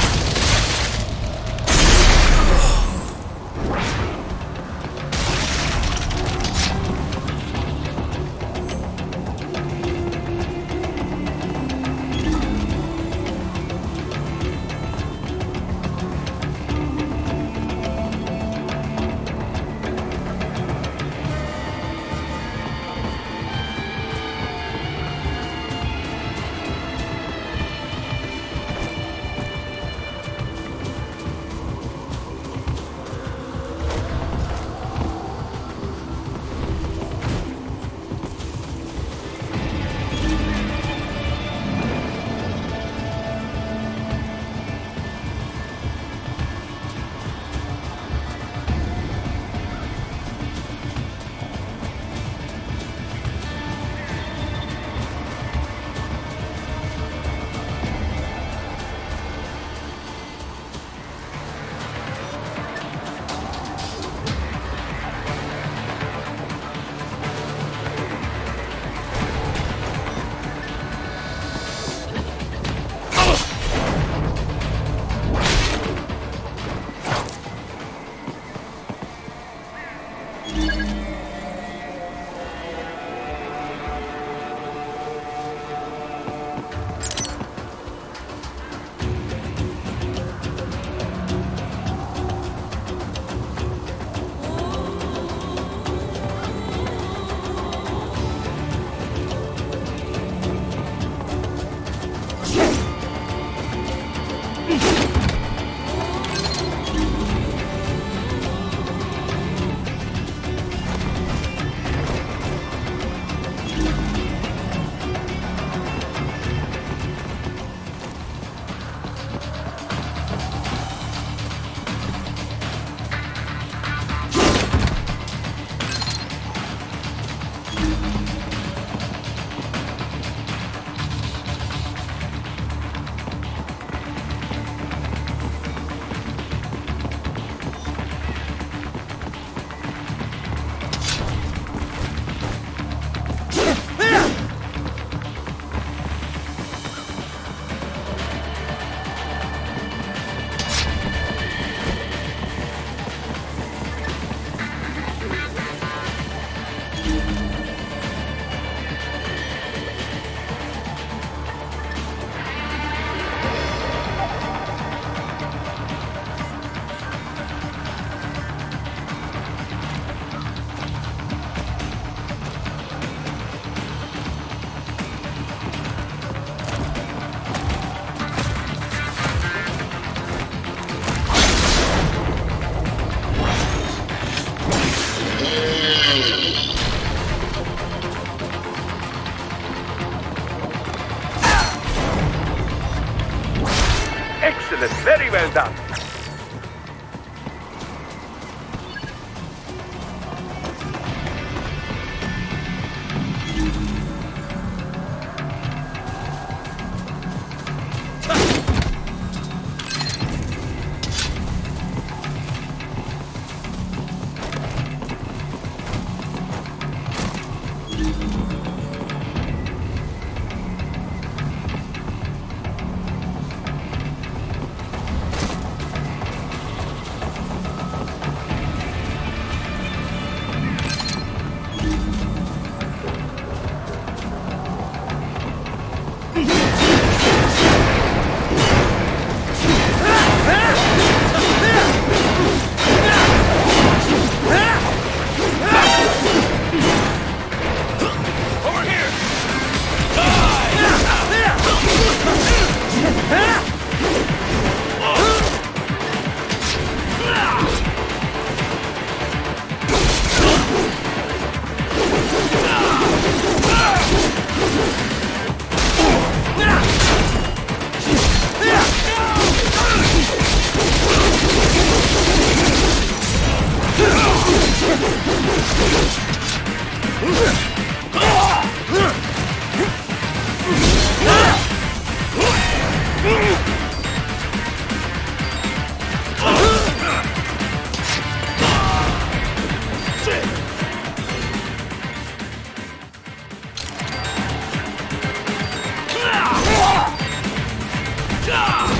Excellent. Very well done.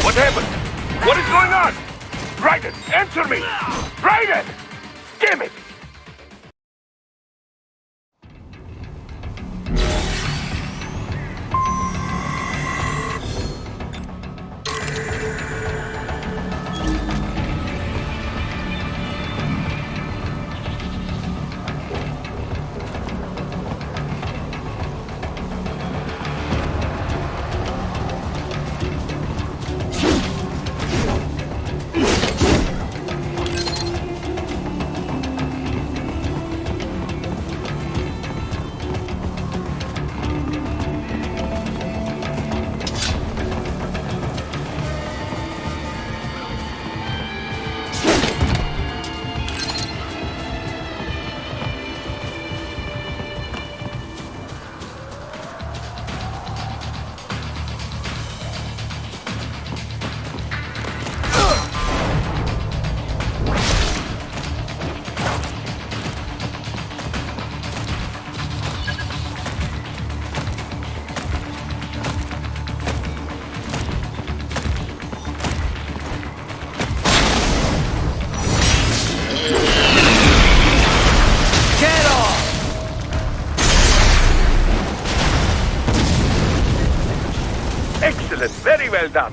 What happened? What is going on? Raiden, answer me! Raiden! Damn it! Excellent. Very well done.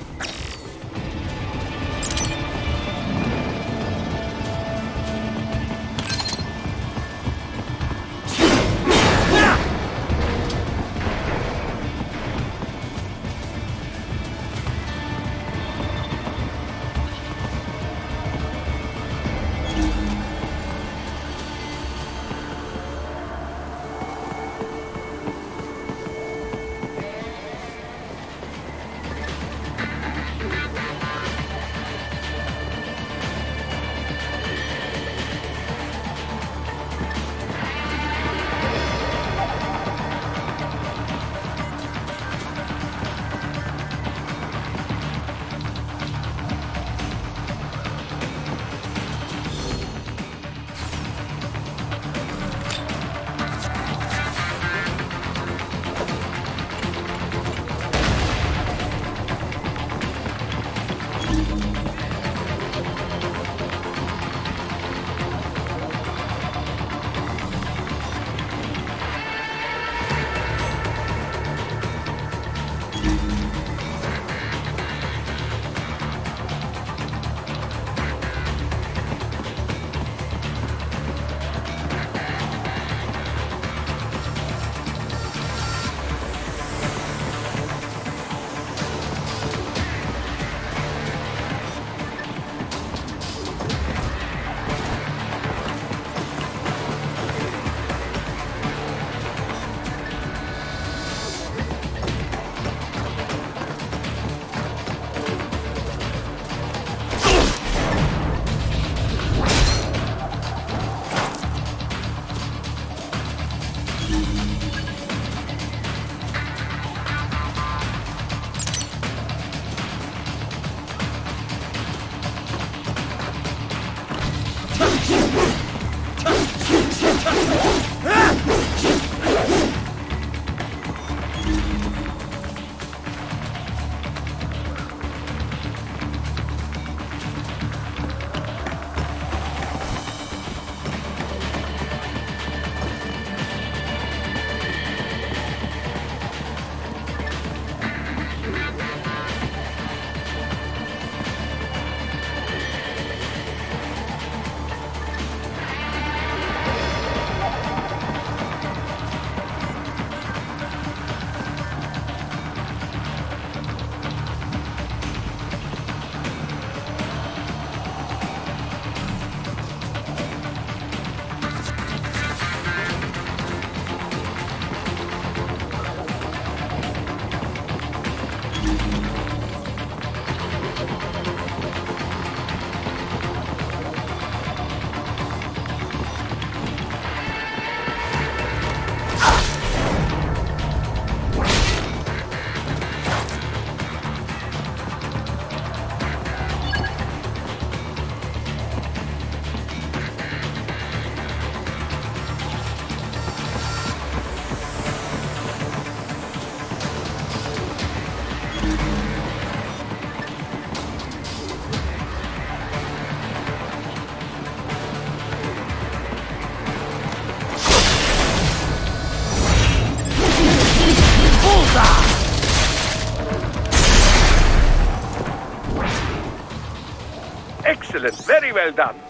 Excellent. Very well done.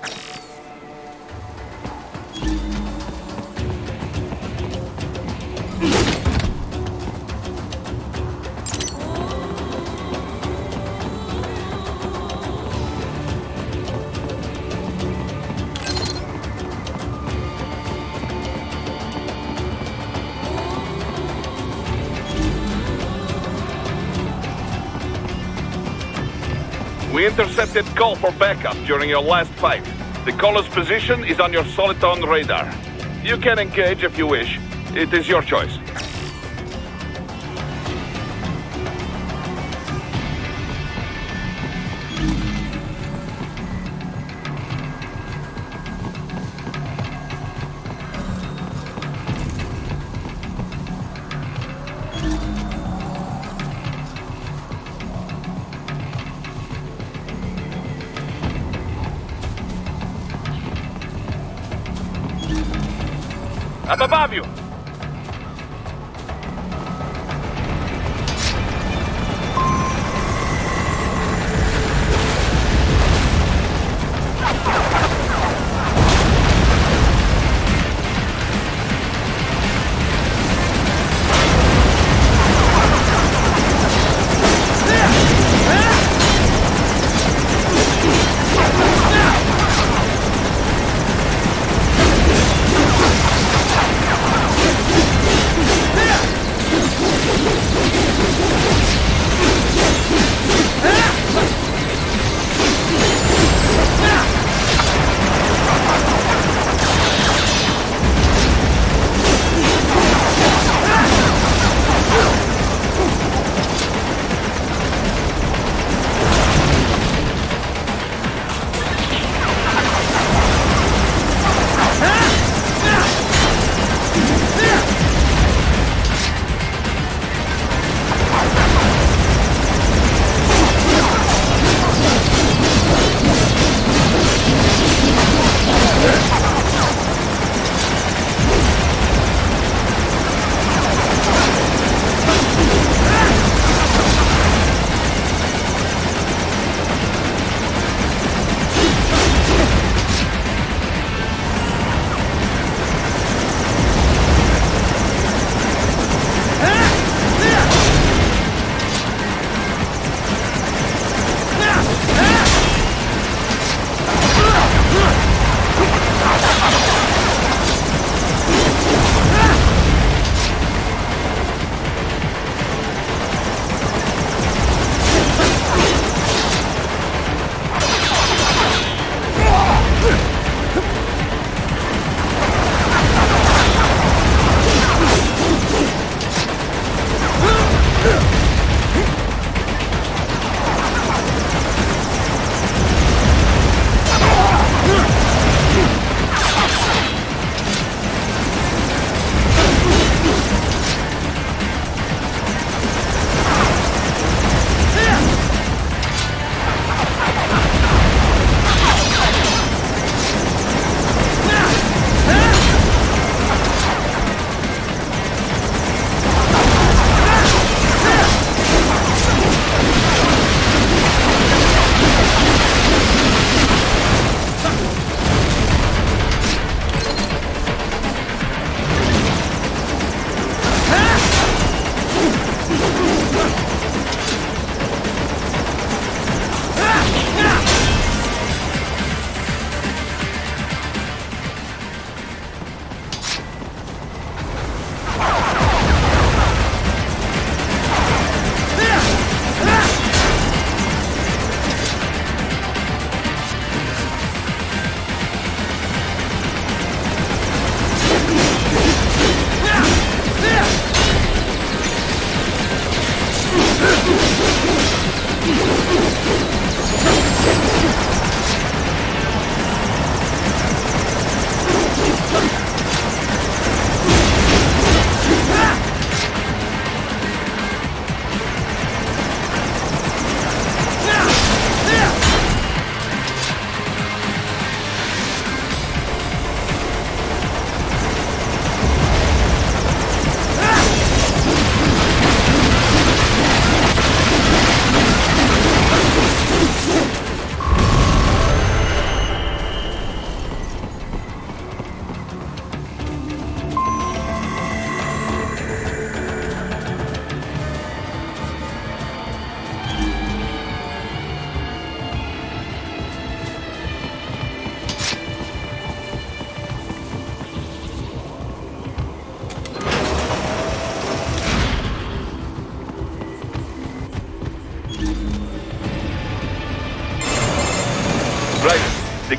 We intercepted call for backup during your last fight. The caller's position is on your Soliton radar. You can engage if you wish. It is your choice. Up above you!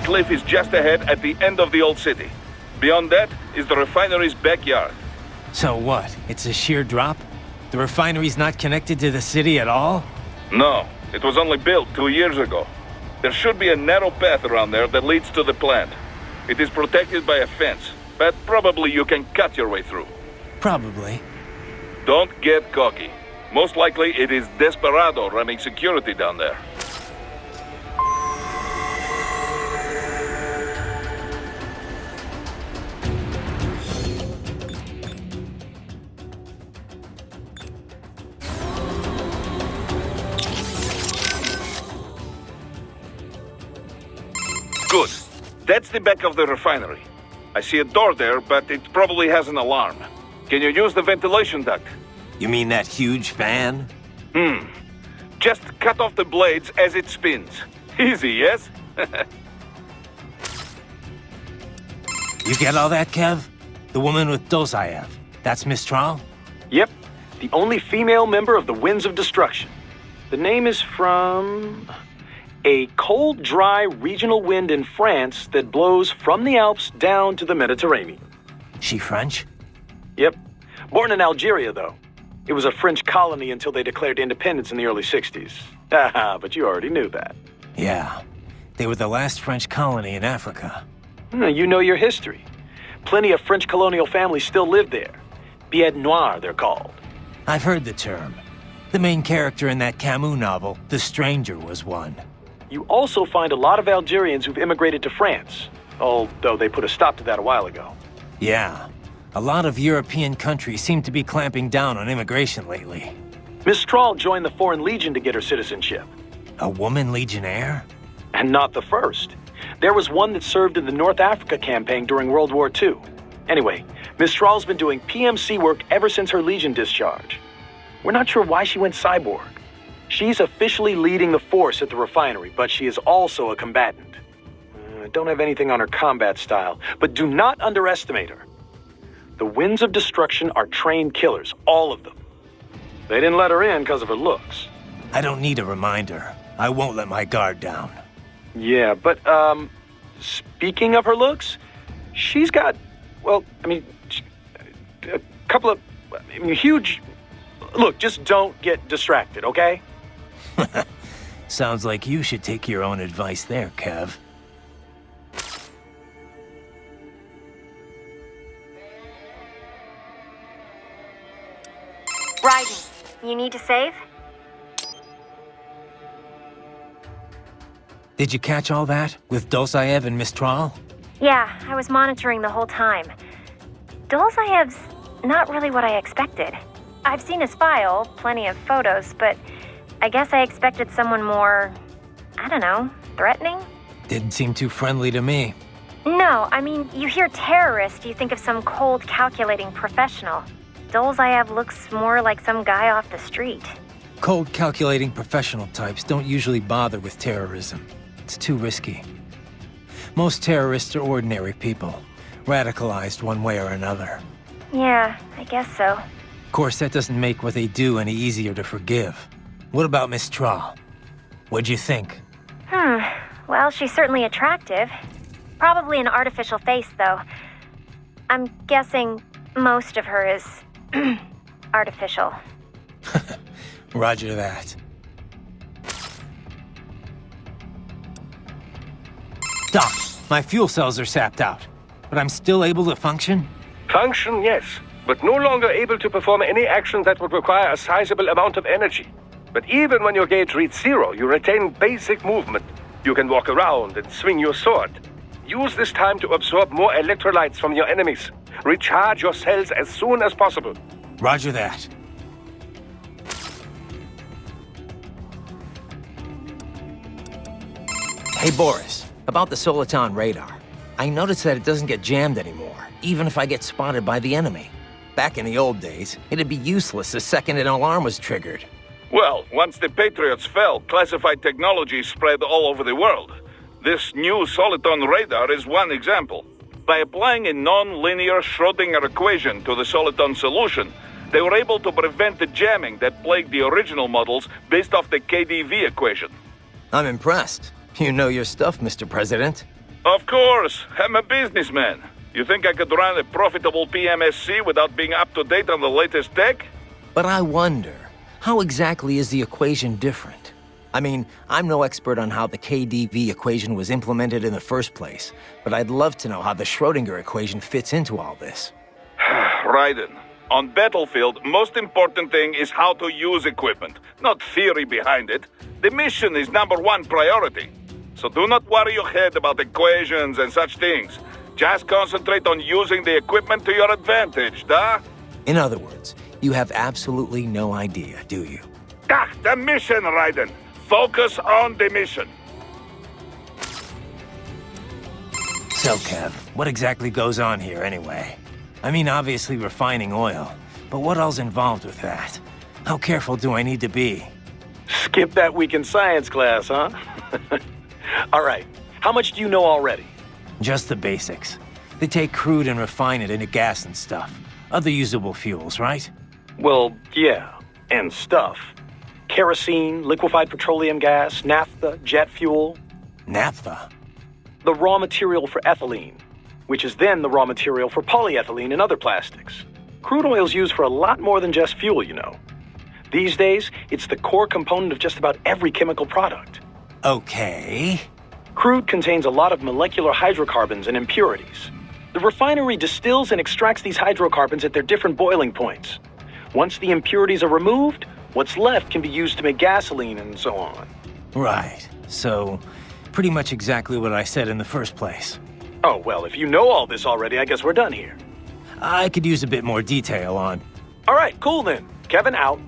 cliff is just ahead at the end of the old city. Beyond that is the refinery's backyard. So what? It's a sheer drop? The refinery's not connected to the city at all? No, it was only built 2 years ago. There should be a narrow path around there that leads to the plant. It is protected by a fence, but probably you can cut your way through. Probably. Don't get cocky. Most likely it is Desperado running security down there. Good. That's the back of the refinery. I see a door there, but it probably has an alarm. Can you use the ventilation duct? You mean that huge fan? Just cut off the blades as it spins. Easy, yes? You get all that, Kev? The woman with Dozayev. That's Mistral? Yep. The only female member of the Winds of Destruction. The name is from a cold, dry regional wind in France that blows from the Alps down to the Mediterranean. She French? Yep. Born in Algeria, though. It was a French colony until they declared independence in the early 60s. Haha, but you already knew that. Yeah. They were the last French colony in Africa. You know your history. Plenty of French colonial families still live there. Pied Noir, they're called. I've heard the term. The main character in that Camus novel, The Stranger, was one. You also find a lot of Algerians who've immigrated to France, although they put a stop to that a while ago. Yeah. A lot of European countries seem to be clamping down on immigration lately. Mistral joined the Foreign Legion to get her citizenship. A woman legionnaire? And not the first. There was one that served in the North Africa campaign during World War II. Anyway, Mistral's been doing PMC work ever since her Legion discharge. We're not sure why she went cyborg. She's officially leading the force at the refinery, but she is also a combatant. I don't have anything on her combat style, but do not underestimate her. The Winds of Destruction are trained killers, all of them. They didn't let her in because of her looks. I don't need a reminder. I won't let my guard down. Yeah, but, speaking of her looks, she's got, well, a couple of, huge... Look, just don't get distracted, okay? Sounds like you should take your own advice there, Kev. Raiden, you need to save? Did you catch all that? With Dozayev and Mistral? Yeah, I was monitoring the whole time. Dolzayev's not really what I expected. I've seen his file, plenty of photos, but I guess I expected someone more, I don't know, threatening? Didn't seem too friendly to me. No, I mean, you hear terrorist, you think of some cold, calculating professional. Dolzayev looks more like some guy off the street. Cold, calculating professional types don't usually bother with terrorism. It's too risky. Most terrorists are ordinary people, radicalized one way or another. Yeah, I guess so. Of course, that doesn't make what they do any easier to forgive. What about Mistral? What'd you think? Well, she's certainly attractive. Probably an artificial face, though. I'm guessing most of her is artificial. Roger that. Doc, my fuel cells are sapped out, but I'm still able to function? Function, yes, but no longer able to perform any action that would require a sizable amount of energy. But even when your gauge reads 0, you retain basic movement. You can walk around and swing your sword. Use this time to absorb more electrolytes from your enemies. Recharge your cells as soon as possible. Roger that. Hey, Boris, about the Soliton radar. I noticed that it doesn't get jammed anymore, even if I get spotted by the enemy. Back in the old days, it'd be useless the second an alarm was triggered. Well, once the Patriots fell, classified technology spread all over the world. This new Soliton radar is one example. By applying a non-linear Schrödinger equation to the Soliton solution, they were able to prevent the jamming that plagued the original models based off the KDV equation. I'm impressed. You know your stuff, Mr. President. Of course. I'm a businessman. You think I could run a profitable PMSC without being up to date on the latest tech? But I wonder, how exactly is the equation different? I mean, I'm no expert on how the KDV equation was implemented in the first place, but I'd love to know how the Schrödinger equation fits into all this. Raiden, on battlefield, most important thing is how to use equipment, not theory behind it. The mission is #1 priority. So do not worry your head about equations and such things. Just concentrate on using the equipment to your advantage, da? In other words, you have absolutely no idea, do you? The mission, Raiden. Focus on the mission. So, Kev, what exactly goes on here anyway? I mean, obviously refining oil, but what else involved with that? How careful do I need to be? Skip that week in science class, huh? All right, how much do you know already? Just the basics. They take crude and refine it into gas and stuff. Other usable fuels, right? Well, yeah, and stuff. Kerosene, liquefied petroleum gas, naphtha, jet fuel. Naphtha? The raw material for ethylene, which is then the raw material for polyethylene and other plastics. Crude oil's used for a lot more than just fuel, you know. These days, it's the core component of just about every chemical product. Okay. Crude contains a lot of molecular hydrocarbons and impurities. The refinery distills and extracts these hydrocarbons at their different boiling points. Once the impurities are removed, what's left can be used to make gasoline and so on. Right. So, pretty much exactly what I said in the first place. Oh, well, if you know all this already, I guess we're done here. I could use a bit more detail on... All right, cool then. Kevin out.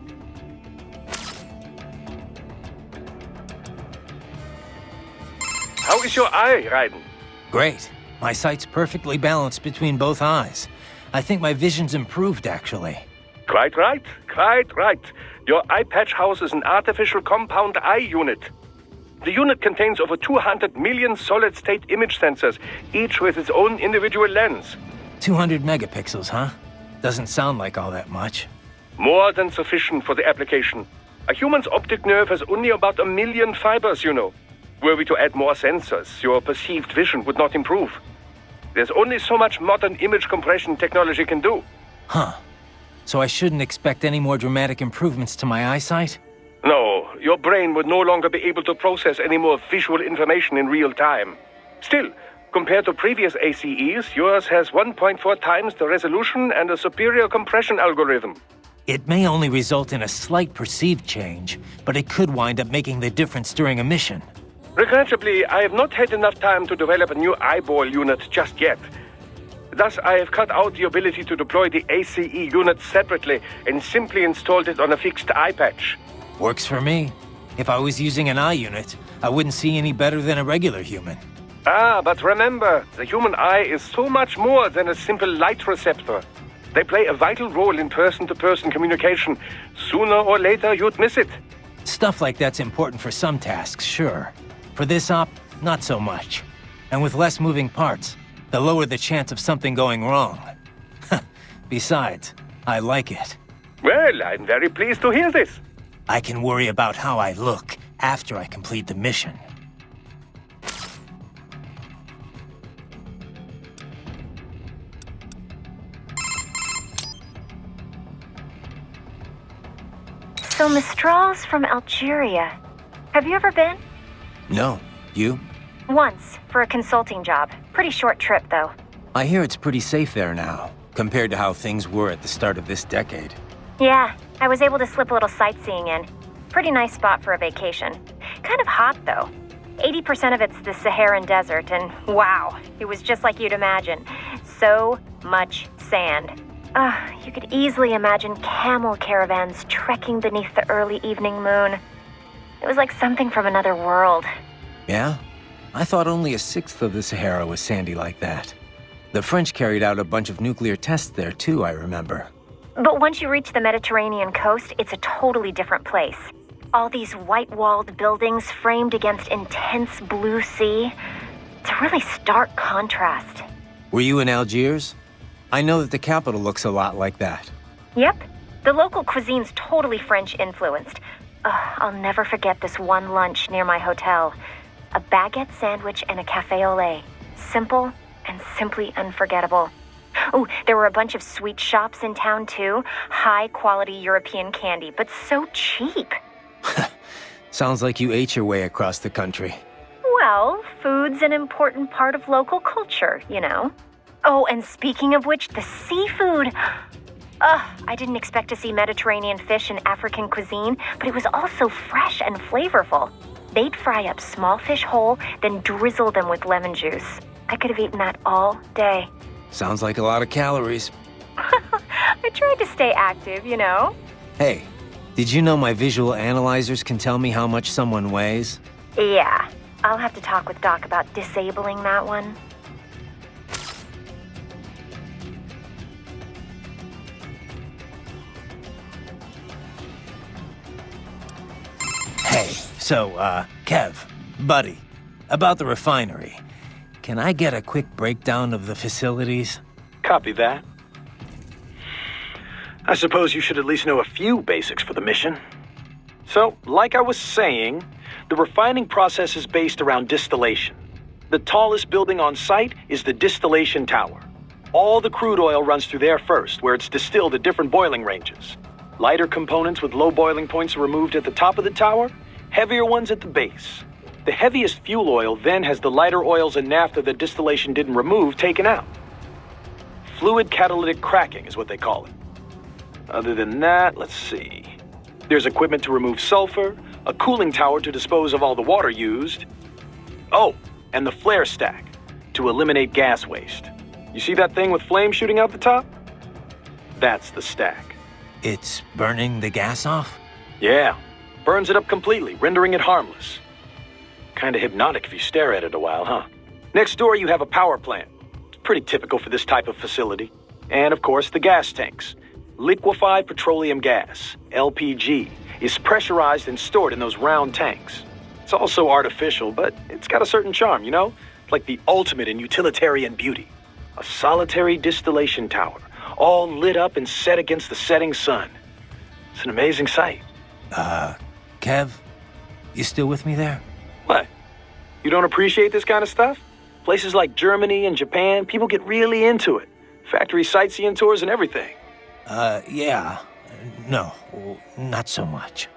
How is your eye, Raiden? Great. My sight's perfectly balanced between both eyes. I think my vision's improved, actually. Quite right, quite right. Your eye patch houses an artificial compound eye unit. The unit contains over 200 million solid-state image sensors, each with its own individual lens. 200 megapixels, huh? Doesn't sound like all that much. More than sufficient for the application. A human's optic nerve has only about 1 million fibers, you know. Were we to add more sensors, your perceived vision would not improve. There's only so much modern image compression technology can do. Huh. So I shouldn't expect any more dramatic improvements to my eyesight? No, your brain would no longer be able to process any more visual information in real time. Still, compared to previous ACEs, yours has 1.4 times the resolution and a superior compression algorithm. It may only result in a slight perceived change, but it could wind up making the difference during a mission. Regrettably, I have not had enough time to develop a new eyeball unit just yet. Thus, I have cut out the ability to deploy the ACE unit separately and simply installed it on a fixed eye patch. Works for me. If I was using an eye unit, I wouldn't see any better than a regular human. Ah, but remember, the human eye is so much more than a simple light receptor. They play a vital role in person-to-person communication. Sooner or later, you'd miss it. Stuff like that's important for some tasks, sure. For this op, not so much. And with less moving parts, the lower the chance of something going wrong. Besides, I like it. Well, I'm very pleased to hear this. I can worry about how I look after I complete the mission. So Mistral's from Algeria. Have you ever been? No. You? Once, for a consulting job. Pretty short trip, though. I hear it's pretty safe there now, compared to how things were at the start of this decade. Yeah, I was able to slip a little sightseeing in. Pretty nice spot for a vacation. Kind of hot, though. 80% of it's the Saharan desert, and wow, it was just like you'd imagine. So much sand. You could easily imagine camel caravans trekking beneath the early evening moon. It was like something from another world. Yeah? I thought only 1/6 of the Sahara was sandy like that. The French carried out a bunch of nuclear tests there too, I remember. But once you reach the Mediterranean coast, it's a totally different place. All these white-walled buildings framed against intense blue sea. It's a really stark contrast. Were you in Algiers? I know that the capital looks a lot like that. Yep. The local cuisine's totally French-influenced. I'll never forget this one lunch near my hotel. A baguette sandwich and a café au lait. Simple and simply unforgettable. Oh, there were a bunch of sweet shops in town too. High-quality European candy, but so cheap. Sounds like you ate your way across the country. Well, food's an important part of local culture, you know. Oh, and speaking of which, the seafood. I didn't expect to see Mediterranean fish in African cuisine, but it was also fresh and flavorful. They'd fry up small fish whole, then drizzle them with lemon juice. I could have eaten that all day. Sounds like a lot of calories. I tried to stay active, you know. Hey, did you know my visual analyzers can tell me how much someone weighs? Yeah, I'll have to talk with Doc about disabling that one. Hey, so, Kev, buddy, about the refinery. Can I get a quick breakdown of the facilities? Copy that. I suppose you should at least know a few basics for the mission. So, like I was saying, the refining process is based around distillation. The tallest building on site is the distillation tower. All the crude oil runs through there first, where it's distilled at different boiling ranges. Lighter components with low boiling points are removed at the top of the tower, heavier ones at the base. The heaviest fuel oil then has the lighter oils and naphtha that distillation didn't remove taken out. Fluid catalytic cracking is what they call it. Other than that, let's see. There's equipment to remove sulfur, a cooling tower to dispose of all the water used. Oh, and the flare stack to eliminate gas waste. You see that thing with flames shooting out the top? That's the stack. It's burning the gas off? Yeah, burns it up completely, rendering it harmless. Kinda hypnotic if you stare at it a while, huh? Next door you have a power plant. It's pretty typical for this type of facility. And of course, the gas tanks. Liquefied petroleum gas, LPG, is pressurized and stored in those round tanks. It's also artificial, but it's got a certain charm, you know? Like the ultimate in utilitarian beauty. A solitary distillation tower, all lit up and set against the setting sun. It's an amazing sight. Kev, you still with me there? What? You don't appreciate this kind of stuff? Places like Germany and Japan, people get really into it. Factory sightseeing tours and everything. Yeah. No, not so much.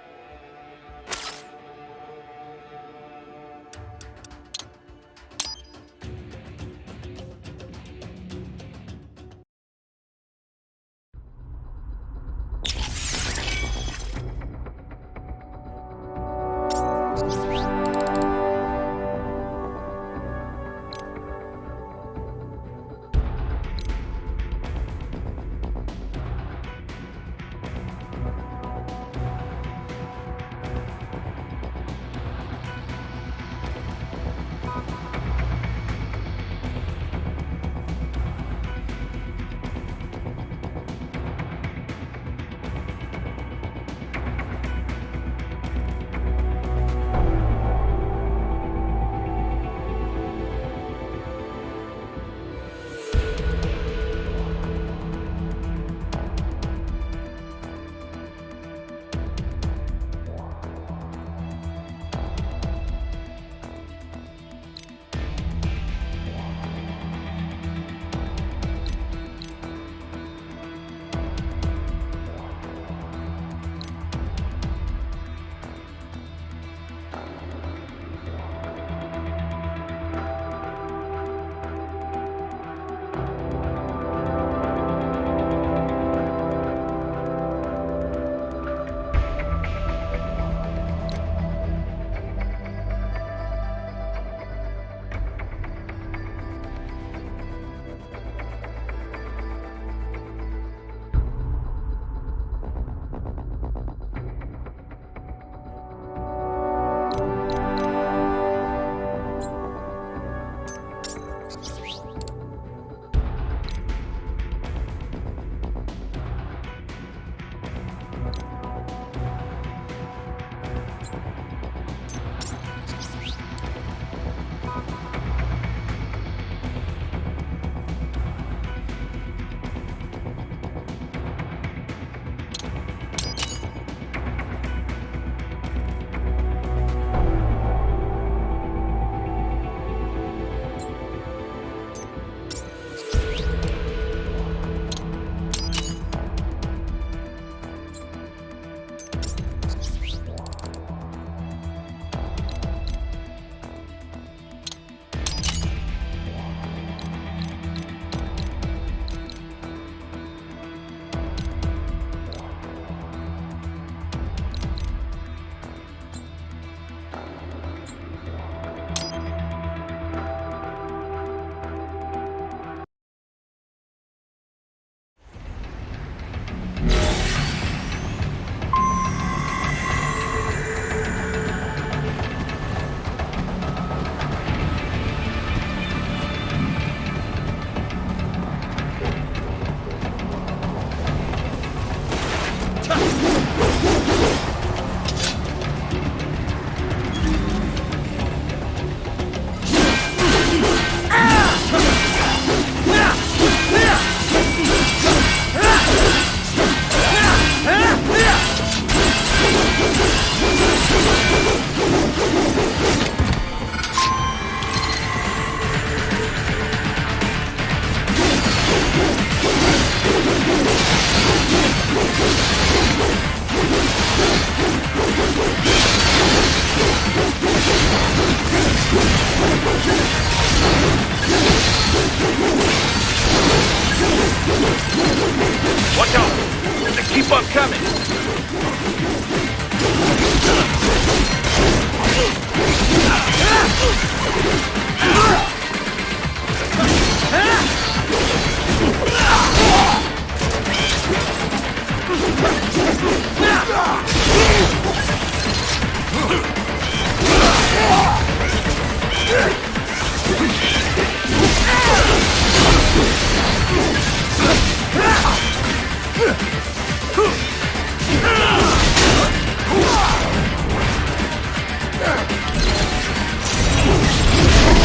one coming!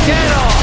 Get off!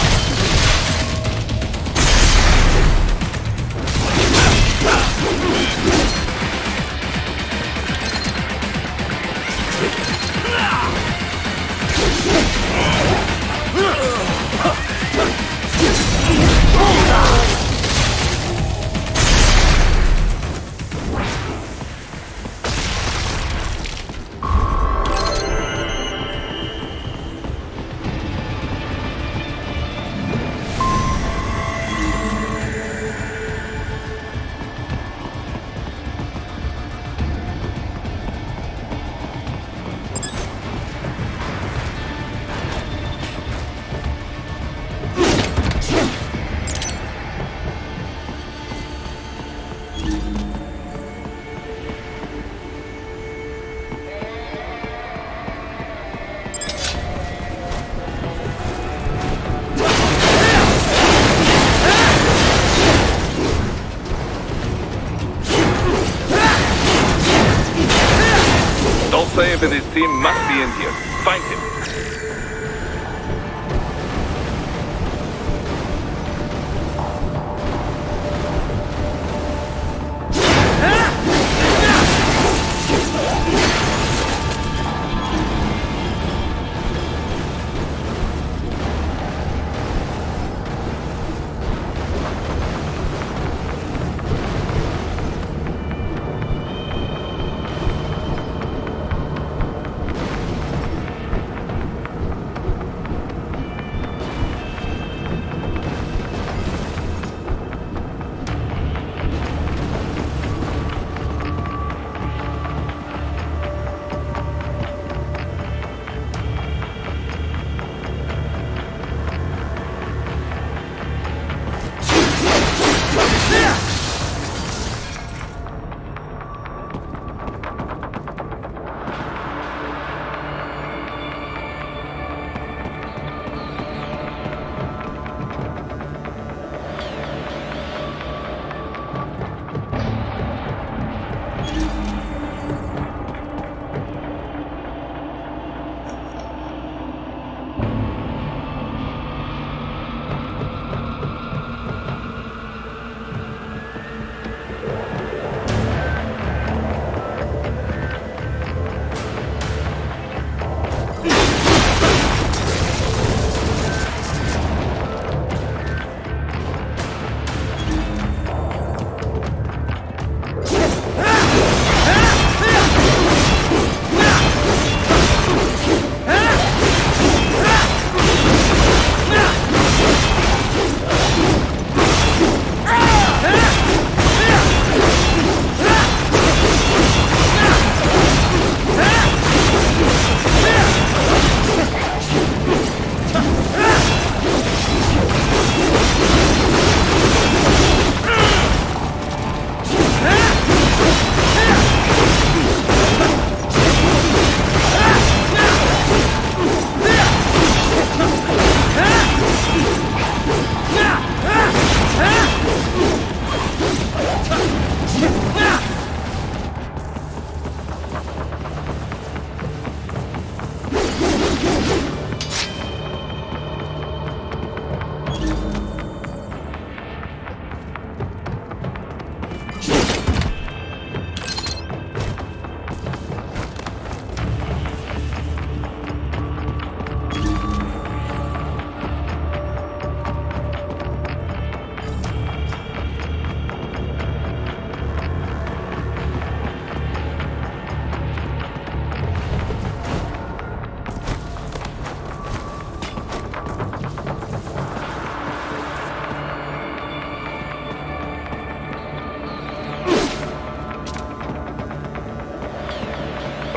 Dolzaev and his team must be in here. Find him.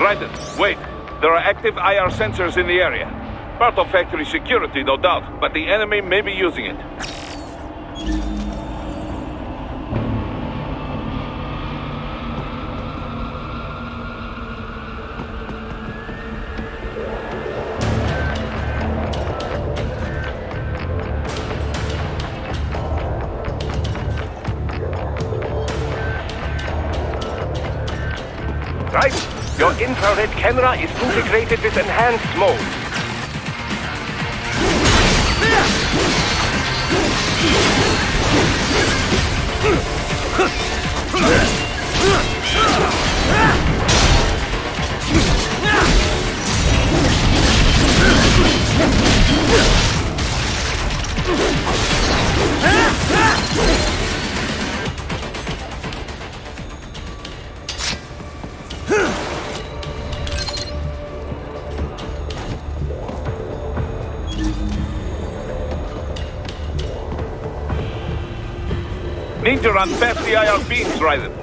Raiden, wait. There are active IR sensors in the area. Part of factory security, no doubt, but the enemy may be using it. Right. Your infrared camera is integrated with enhanced mode. Need to run past the IR beams, Raiden.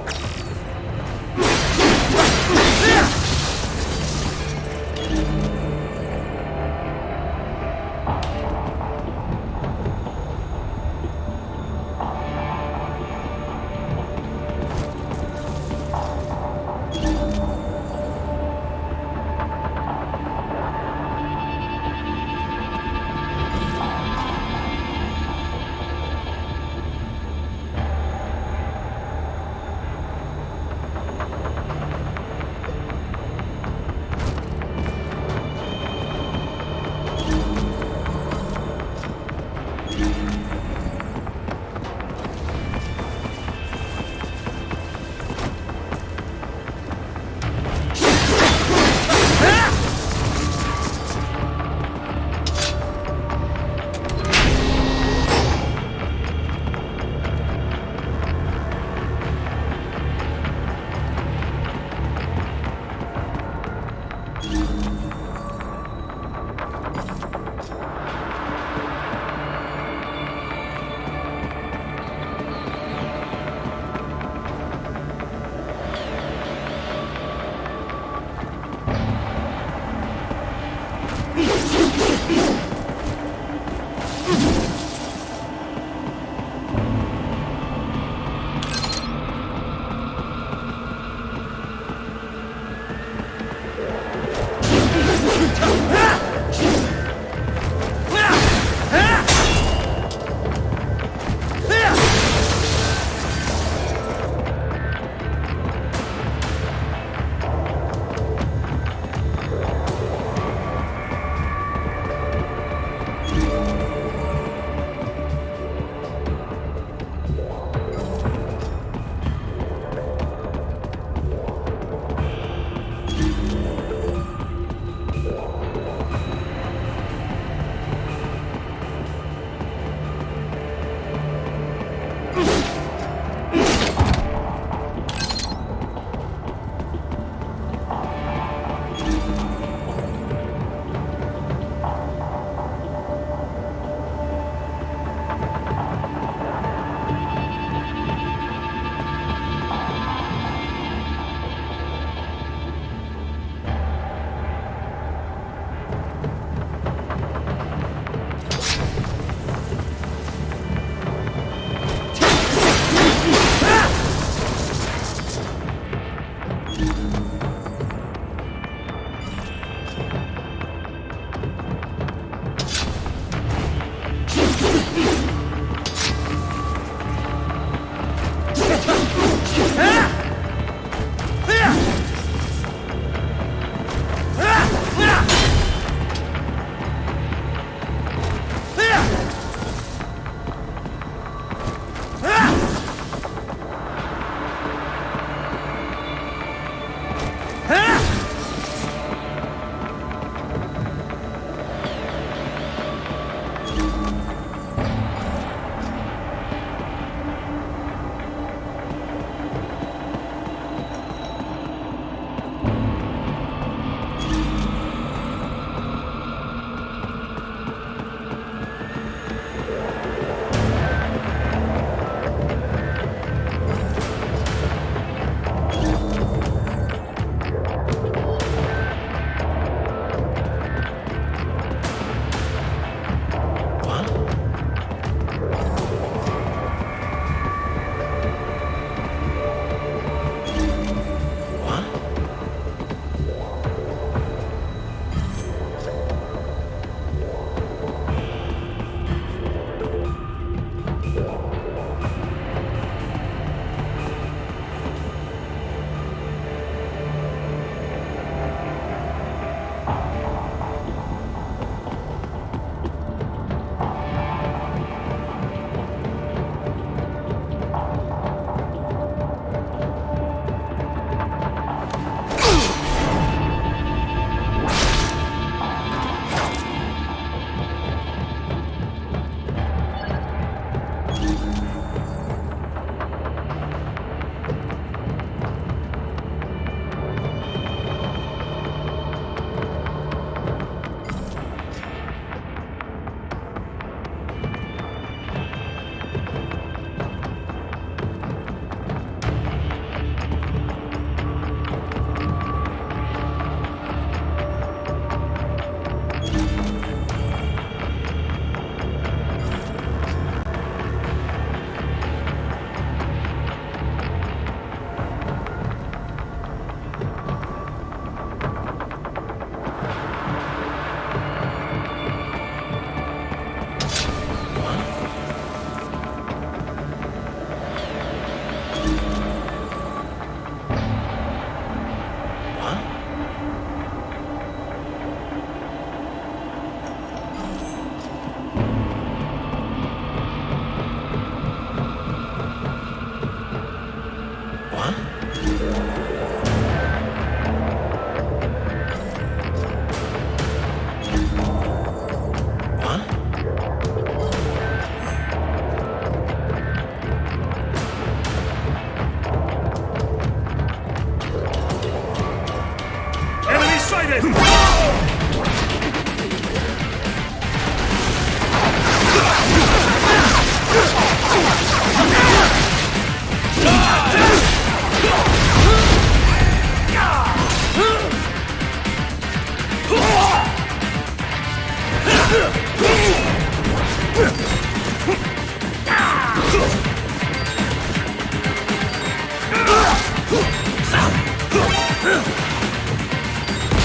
sighted!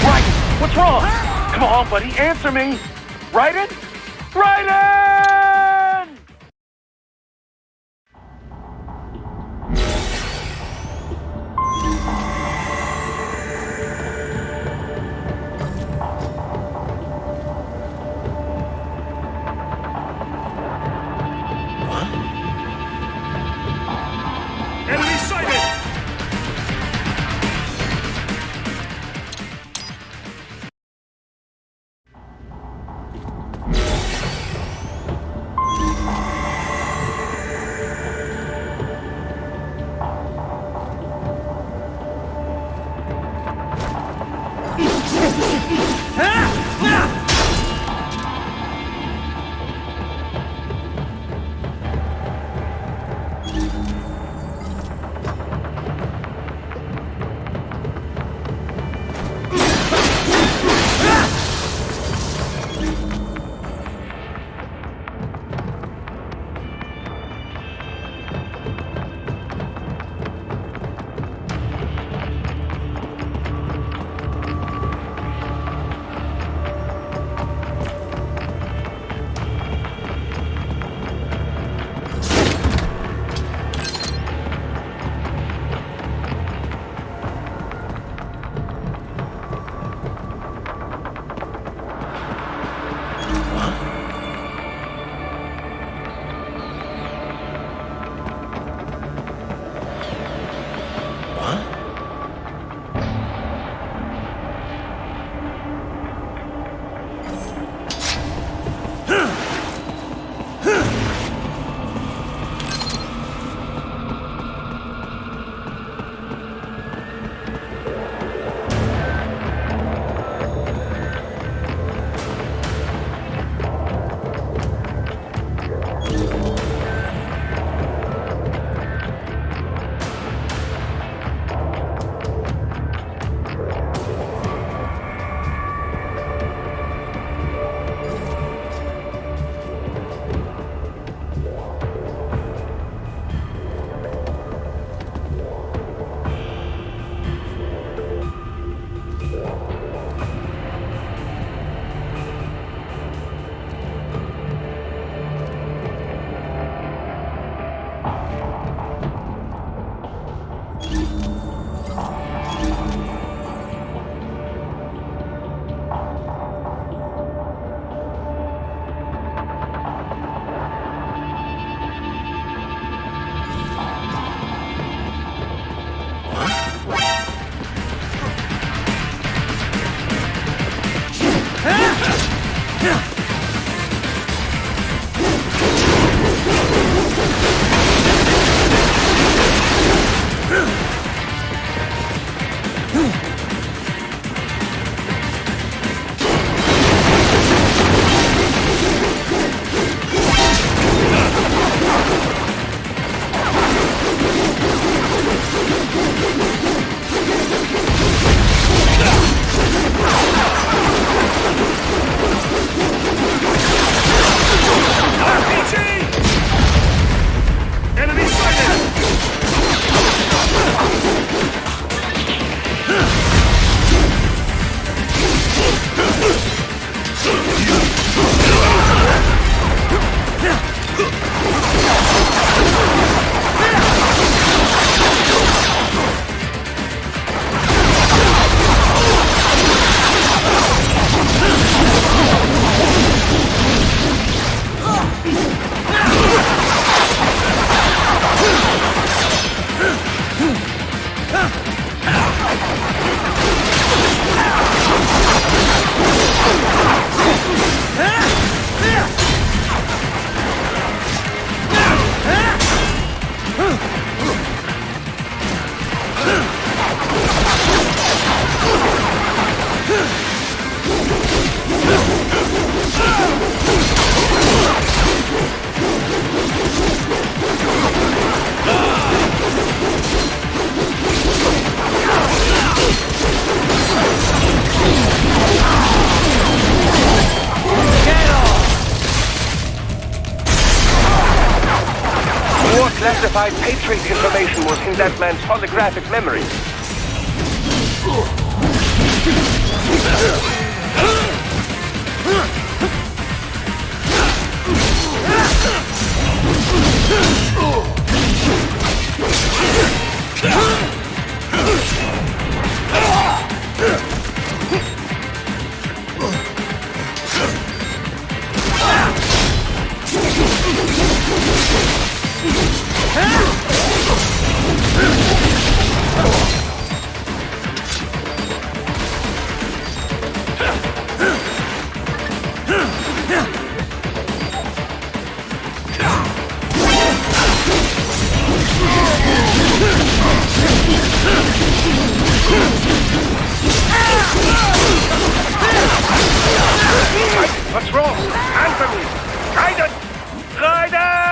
Raiden, what's wrong? Come on, buddy, answer me. Raiden? Raiden! Enemy sighted! classified Patriot information was in that man's holographic memory. What's wrong? Answer me! Raiden! Raiden!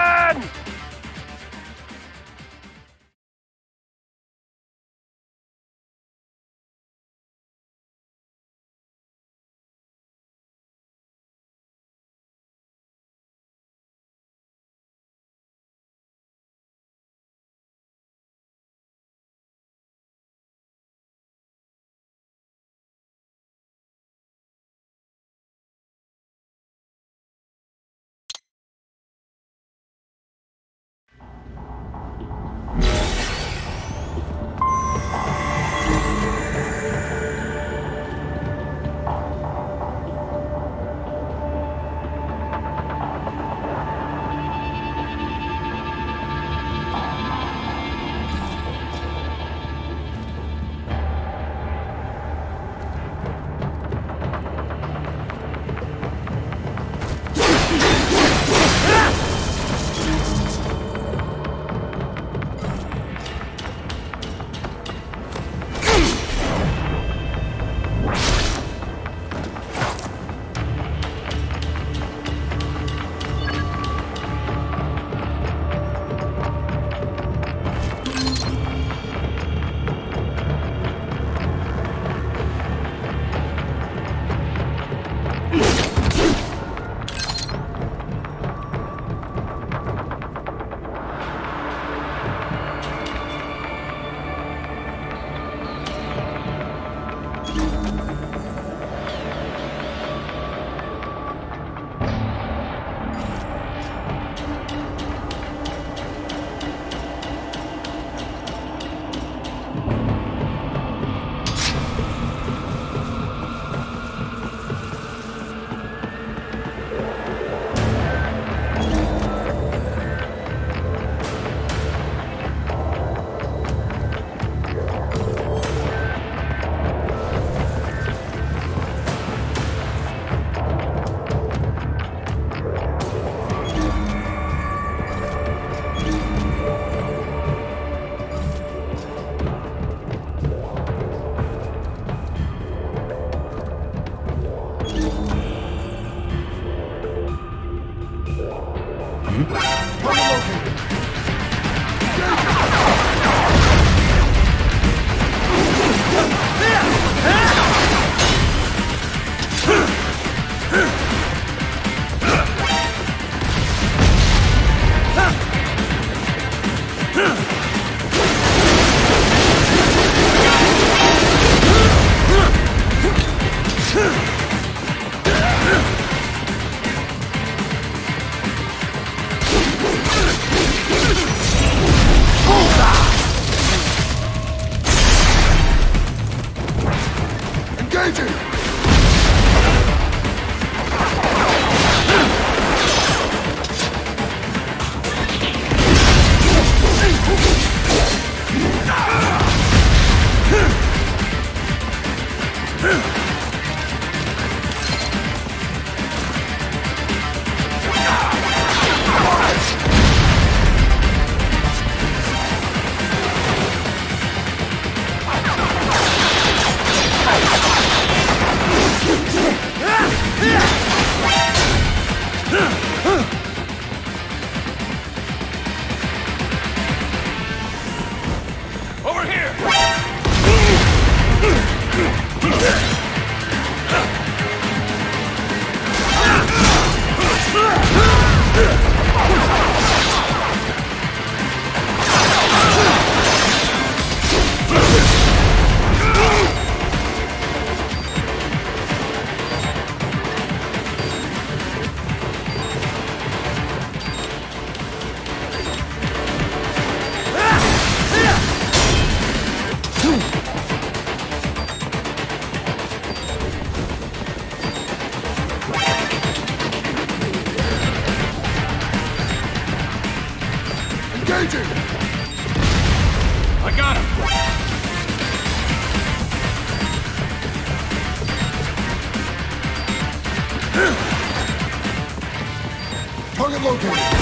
Target located!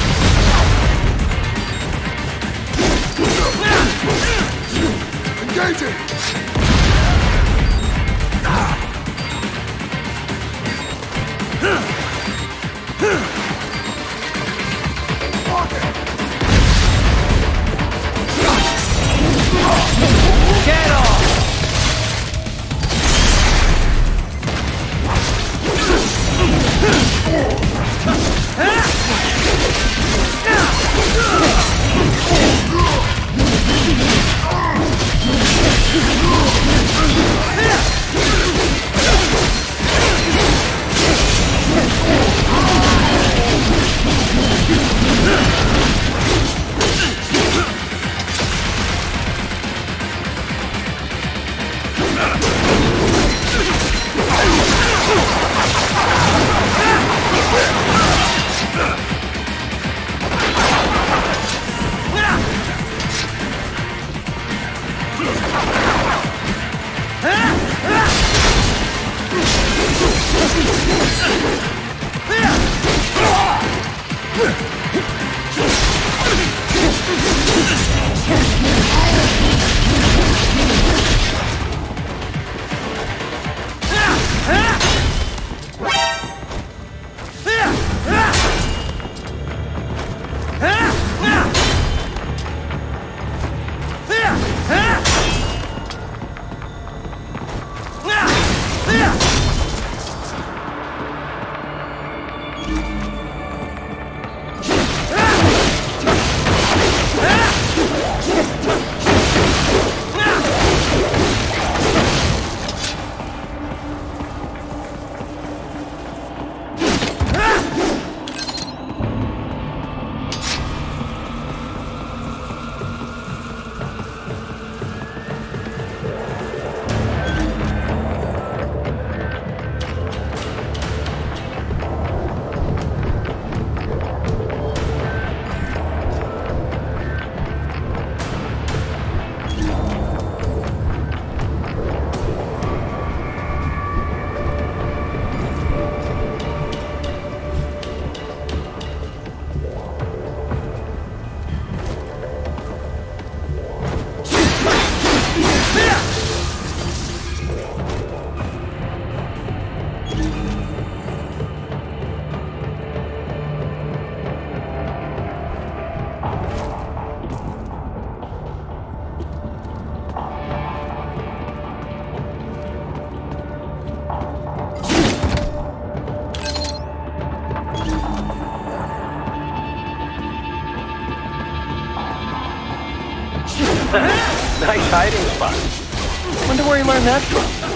Engaging! Get off! Nice hiding spot. Wonder where you learned that from.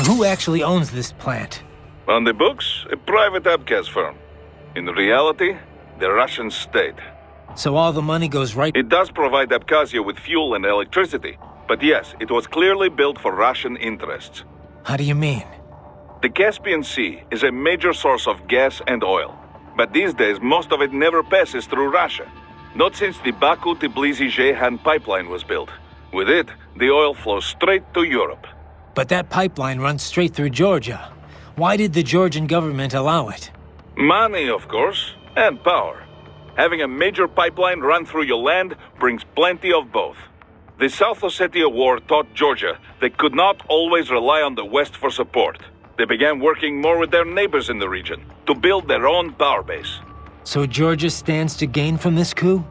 Who actually owns this plant? On the books, a private Abkhaz firm. In reality, the Russian state. So all the money goes right... It does provide Abkhazia with fuel and electricity. But yes, it was clearly built for Russian interests. How do you mean? The Caspian Sea is a major source of gas and oil. But these days, most of it never passes through Russia. Not since the Baku-Tbilisi-Ceyhan pipeline was built. With it, the oil flows straight to Europe. But that pipeline runs straight through Georgia. Why did the Georgian government allow it? Money, of course, and power. Having a major pipeline run through your land brings plenty of both. The South Ossetia War taught Georgia they could not always rely on the West for support. They began working more with their neighbors in the region to build their own power base. So Georgia stands to gain from this coup?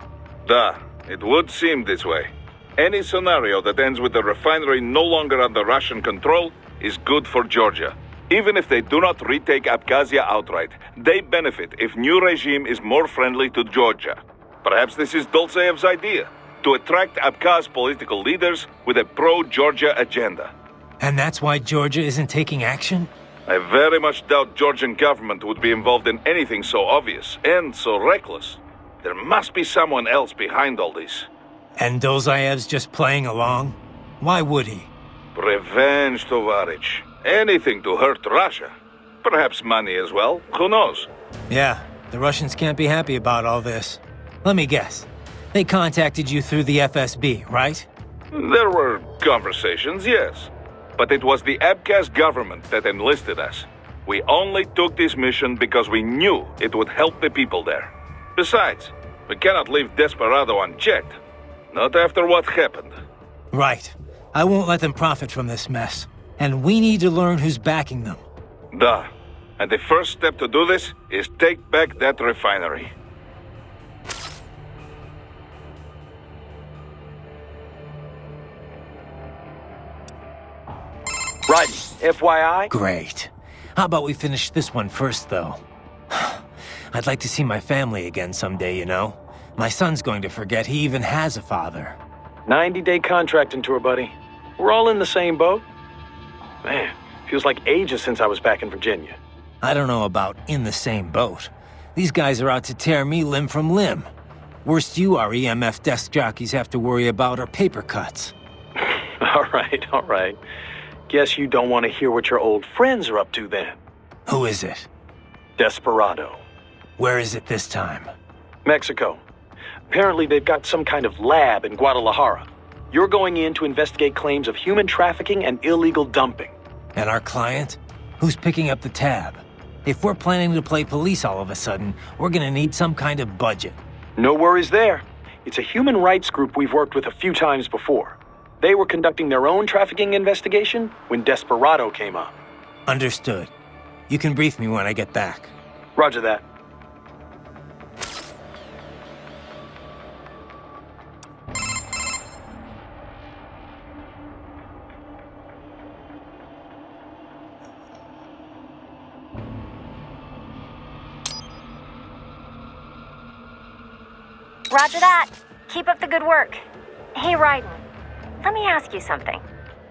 Duh, it would seem this way. Any scenario that ends with the refinery no longer under Russian control is good for Georgia. Even if they do not retake Abkhazia outright, they benefit if new regime is more friendly to Georgia. Perhaps this is Dolzaev's idea, to attract Abkhaz political leaders with a pro-Georgia agenda. And that's why Georgia isn't taking action? I very much doubt Georgian government would be involved in anything so obvious and so reckless. There must be someone else behind all this. And Dolzaev's just playing along? Why would he? Revenge, Tovarich. Anything to hurt Russia. Perhaps money as well. Who knows? Yeah, the Russians can't be happy about all this. Let me guess. They contacted you through the FSB, right? There were conversations, yes. But it was the Abkhaz government that enlisted us. We only took this mission because we knew it would help the people there. Besides, we cannot leave Desperado unchecked. Not after what happened. Right. I won't let them profit from this mess. And we need to learn who's backing them. Duh. And the first step to do this is take back that refinery. Right. FYI? Great. How about we finish this one first, though? I'd like to see my family again someday, you know? My son's going to forget he even has a father. 90-day contracting tour, buddy. We're all in the same boat. Man, feels like ages since I was back in Virginia. I don't know about in the same boat. These guys are out to tear me limb from limb. Worst you our EMF desk jockeys have to worry about are paper cuts. All right. Guess you don't want to hear what your old friends are up to then. Who is it? Desperado. Where is it this time? Mexico. Apparently they've got some kind of lab in Guadalajara. You're going in to investigate claims of human trafficking and illegal dumping. And our client? Who's picking up the tab? If we're planning to play police all of a sudden, we're gonna need some kind of budget. No worries there. It's a human rights group we've worked with a few times before. They were conducting their own trafficking investigation when Desperado came up. Understood. You can brief me when I get back. Roger that. Roger that. Keep up the good work. Hey, Raiden, let me ask you something.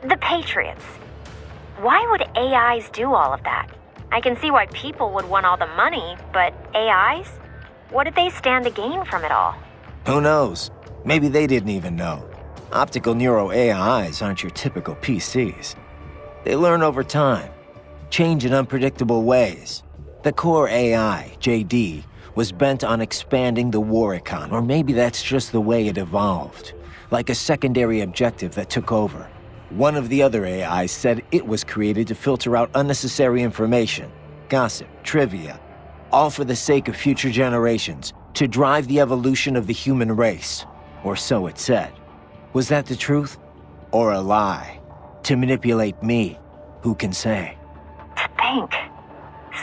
The Patriots. Why would AIs do all of that? I can see why people would want all the money, but AIs? What did they stand to gain from it all? Who knows? Maybe they didn't even know. Optical Neuro AIs aren't your typical PCs. They learn over time, change in unpredictable ways. The core AI, JD, was bent on expanding the war econ, or maybe that's just the way it evolved. Like a secondary objective that took over. One of the other AIs said it was created to filter out unnecessary information, gossip, trivia, all for the sake of future generations, to drive the evolution of the human race. Or so it said. Was that the truth? Or a lie? To manipulate me? Who can say? To think.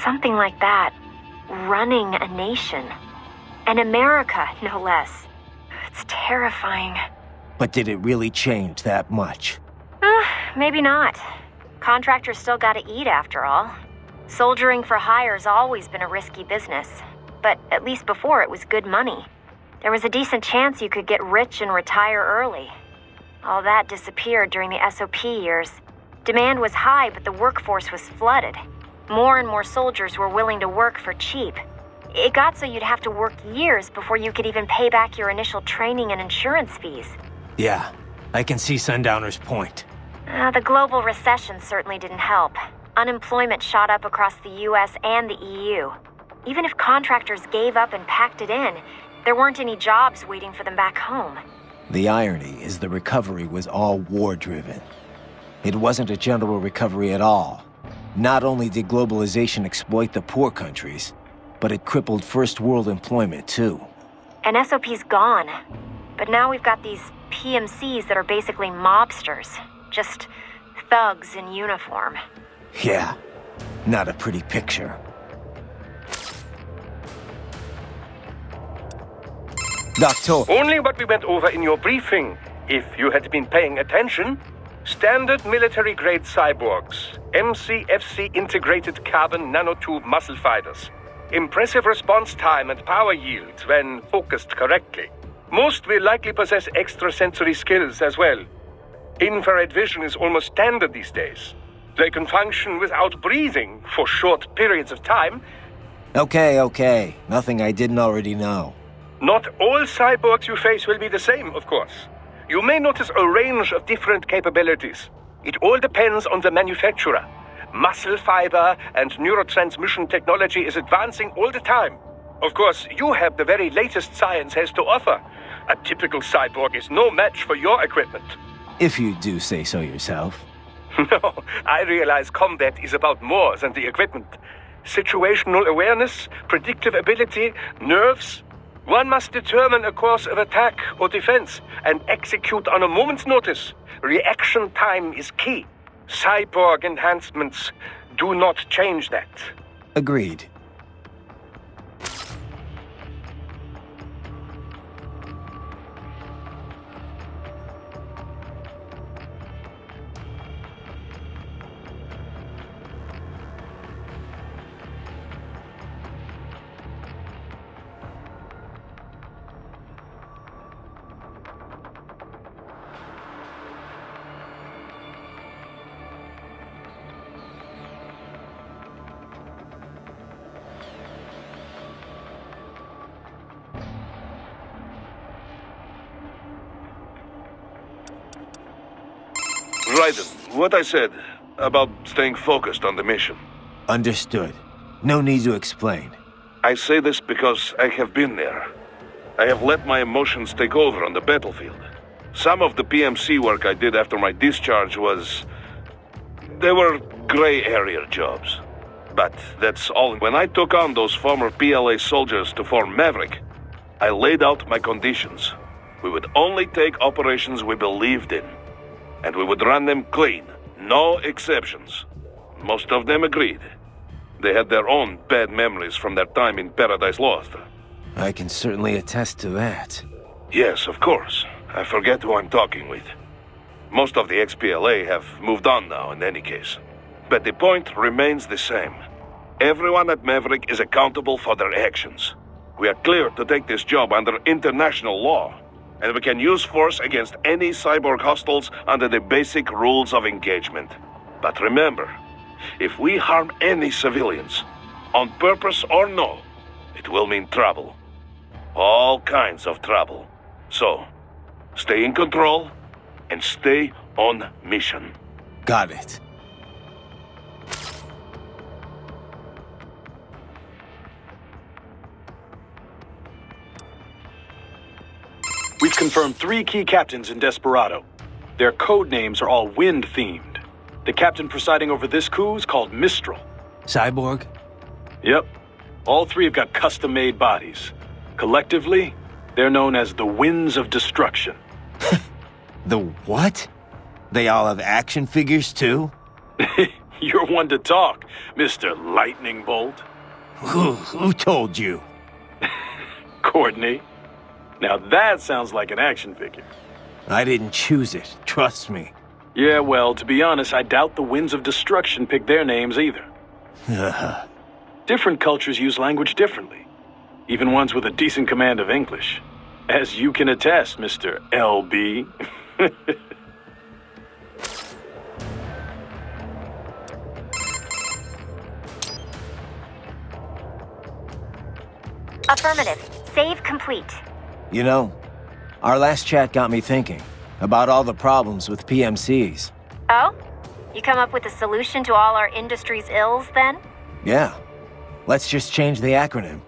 Something like that. Running a nation. And America, no less. It's terrifying. But did it really change that much? Maybe not. Contractors still gotta eat after all. Soldiering for hire's always been a risky business. But at least before it was good money. There was a decent chance you could get rich and retire early. All that disappeared during the SOP years. Demand was high, but the workforce was flooded. More and more soldiers were willing to work for cheap. It got so you'd have to work years before you could even pay back your initial training and insurance fees. Yeah, I can see Sundowner's point. The global recession certainly didn't help. Unemployment shot up across the US and the EU. Even if contractors gave up and packed it in, there weren't any jobs waiting for them back home. The irony is the recovery was all war-driven. It wasn't a general recovery at all. Not only did globalization exploit the poor countries, but it crippled first-world employment too. And SOP's gone. But now we've got these PMCs that are basically mobsters. Just thugs in uniform. Yeah, not a pretty picture. Doctor. Only what we went over in your briefing, if you had been paying attention. Standard military-grade cyborgs, MCFC integrated carbon nanotube muscle fighters. Impressive response time and power yield when focused correctly. Most will likely possess extrasensory skills as well. Infrared vision is almost standard these days. They can function without breathing for short periods of time. Okay. Nothing I didn't already know. Not all cyborgs you face will be the same, of course. You may notice a range of different capabilities. It all depends on the manufacturer. Muscle fiber and neurotransmission technology is advancing all the time. Of course, you have the very latest science has to offer. A typical cyborg is no match for your equipment. If you do say so yourself. No, I realize combat is about more than the equipment. Situational awareness, predictive ability, nerves. One must determine a course of attack or defense and execute on a moment's notice. Reaction time is key. Cyborg enhancements do not change that. Agreed. Raiden, what I said about staying focused on the mission. Understood. No need to explain. I say this because I have been there. I have let my emotions take over on the battlefield. Some of the PMC work I did after my discharge was... They were gray area jobs. But that's all. When I took on those former PLA soldiers to form Maverick, I laid out my conditions. We would only take operations we believed in. And we would run them clean. No exceptions. Most of them agreed. They had their own bad memories from their time in Paradise Lost. I can certainly attest to that. Yes, of course. I forget who I'm talking with. Most of the ex-PLA have moved on now in any case. But the point remains the same. Everyone at Maverick is accountable for their actions. We are clear to take this job under international law. And we can use force against any cyborg hostiles under the basic rules of engagement. But remember, if we harm any civilians, on purpose or no, it will mean trouble. All kinds of trouble. So, stay in control and stay on mission. Got it. We've confirmed 3 key captains in Desperado. Their code names are all wind-themed. The captain presiding over this coup is called Mistral. Cyborg? Yep. All 3 have got custom-made bodies. Collectively, they're known as the Winds of Destruction. The what? They all have action figures, too? You're one to talk, Mr. Lightning Bolt. Who told you? Courtney. Now that sounds like an action figure. I didn't choose it, trust me. Yeah, well, to be honest, I doubt the Winds of Destruction picked their names either. Different cultures use language differently. Even ones with a decent command of English. As you can attest, Mr. LB. Affirmative. Save complete. You know, our last chat got me thinking about all the problems with PMCs. Oh? You come up with a solution to all our industry's ills, then? Yeah. Let's just change the acronym.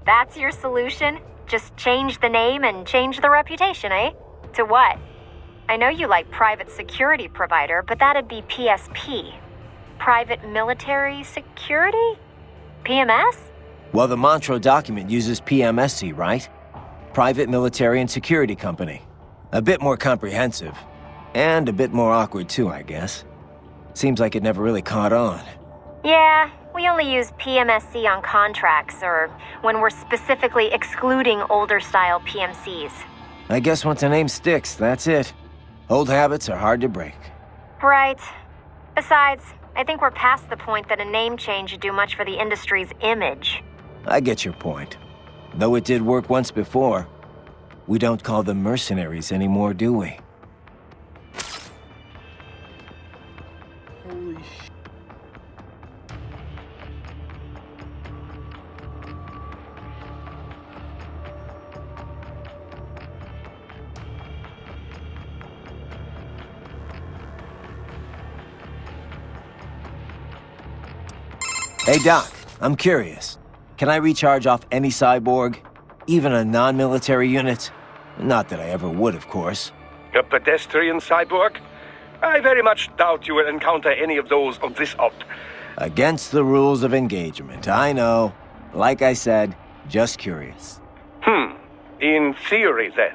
That's your solution? Just change the name and change the reputation, eh? To what? I know you like private security provider, but that'd be PSP. Private military security? PMS? Well, the Montreux document uses PMSC, right? Private Military and Security Company. A bit more comprehensive. And a bit more awkward too, I guess. Seems like it never really caught on. Yeah, we only use PMSC on contracts, or when we're specifically excluding older-style PMCs. I guess once a name sticks, that's it. Old habits are hard to break. Right. Besides, I think we're past the point that a name change would do much for the industry's image. I get your point. Though it did work once before. We don't call them mercenaries anymore, do we? Holy shit. Hey Doc, I'm curious. Can I recharge off any cyborg? Even a non-military unit? Not that I ever would, of course. A pedestrian cyborg? I very much doubt you will encounter any of those on this op. Against the rules of engagement, I know. Like I said, just curious. In theory, then.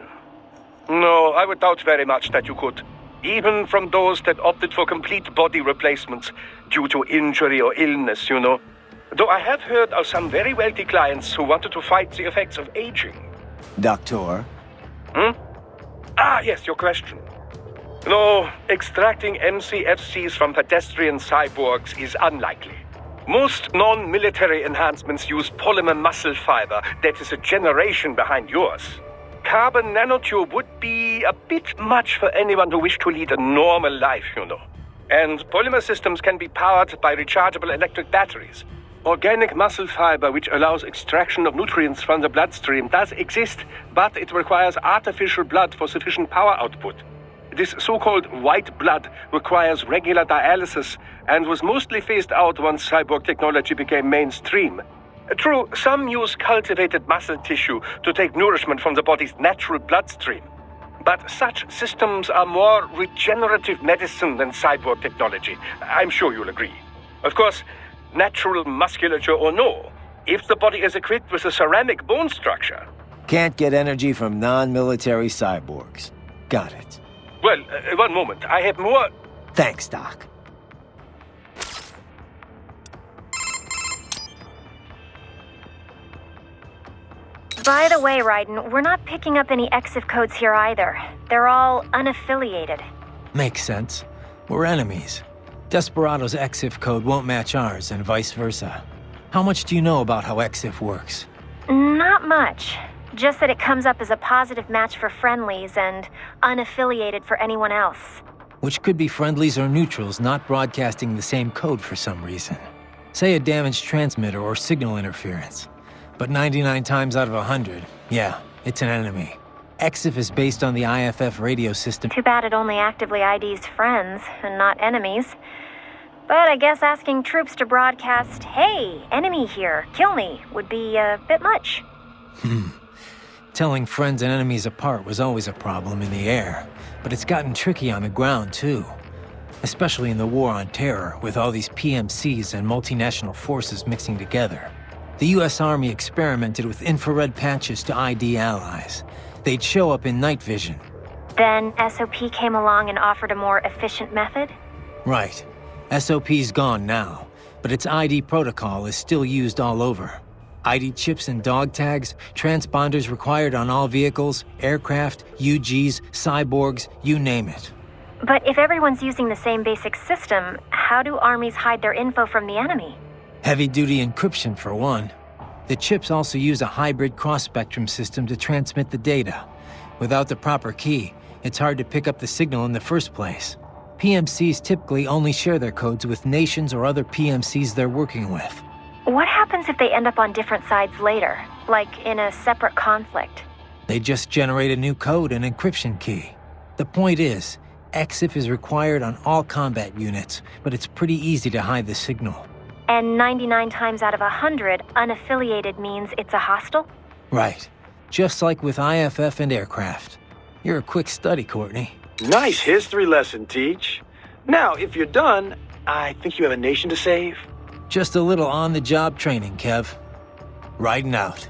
No, I would doubt very much that you could. Even from those that opted for complete body replacements due to injury or illness, you know. Though I have heard of some very wealthy clients who wanted to fight the effects of aging. Doctor? Ah, yes, your question. No, extracting MCFCs from pedestrian cyborgs is unlikely. Most non-military enhancements use polymer muscle fiber that is a generation behind yours. Carbon nanotube would be a bit much for anyone who wished to lead a normal life, you know. And polymer systems can be powered by rechargeable electric batteries. Organic muscle fiber, which allows extraction of nutrients from the bloodstream, does exist, but it requires artificial blood for sufficient power output. This so-called white blood requires regular dialysis and was mostly phased out once cyborg technology became mainstream. True, some use cultivated muscle tissue to take nourishment from the body's natural bloodstream. But such systems are more regenerative medicine than cyborg technology. I'm sure you'll agree. Of course, natural musculature or no, if the body is equipped with a ceramic bone structure... Can't get energy from non-military cyborgs. Got it. Well, one moment. I have more... Thanks, Doc. By the way, Raiden, we're not picking up any EXIF codes here either. They're all unaffiliated. Makes sense. We're enemies. Desperado's EXIF code won't match ours, and vice versa. How much do you know about how EXIF works? Not much. Just that it comes up as a positive match for friendlies and unaffiliated for anyone else. Which could be friendlies or neutrals not broadcasting the same code for some reason. Say a damaged transmitter or signal interference. But 99 times out of 100, yeah, it's an enemy. EXIF is based on the IFF radio system. Too bad it only actively IDs friends and not enemies. But I guess asking troops to broadcast, "Hey, enemy here, kill me," would be a bit much. Telling friends and enemies apart was always a problem in the air, but it's gotten tricky on the ground too. Especially in the war on terror, with all these PMCs and multinational forces mixing together. The US Army experimented with infrared patches to ID allies. They'd show up in night vision. Then SOP came along and offered a more efficient method? Right. SOP's gone now, but its ID protocol is still used all over. ID chips and dog tags, transponders required on all vehicles, aircraft, UGs, cyborgs, you name it. But if everyone's using the same basic system, how do armies hide their info from the enemy? Heavy-duty encryption, for one. The chips also use a hybrid cross-spectrum system to transmit the data. Without the proper key, it's hard to pick up the signal in the first place. PMCs typically only share their codes with nations or other PMCs they're working with. What happens if they end up on different sides later, like in a separate conflict? They just generate a new code and encryption key. The point is, EXIF is required on all combat units, but it's pretty easy to hide the signal. And 99 times out of 100, unaffiliated means it's a hostile? Right. Just like with IFF and aircraft. You're a quick study, Courtney. Nice history lesson, Teach. Now, if you're done, I think you have a nation to save. Just a little on-the-job training, Kev. Riding out.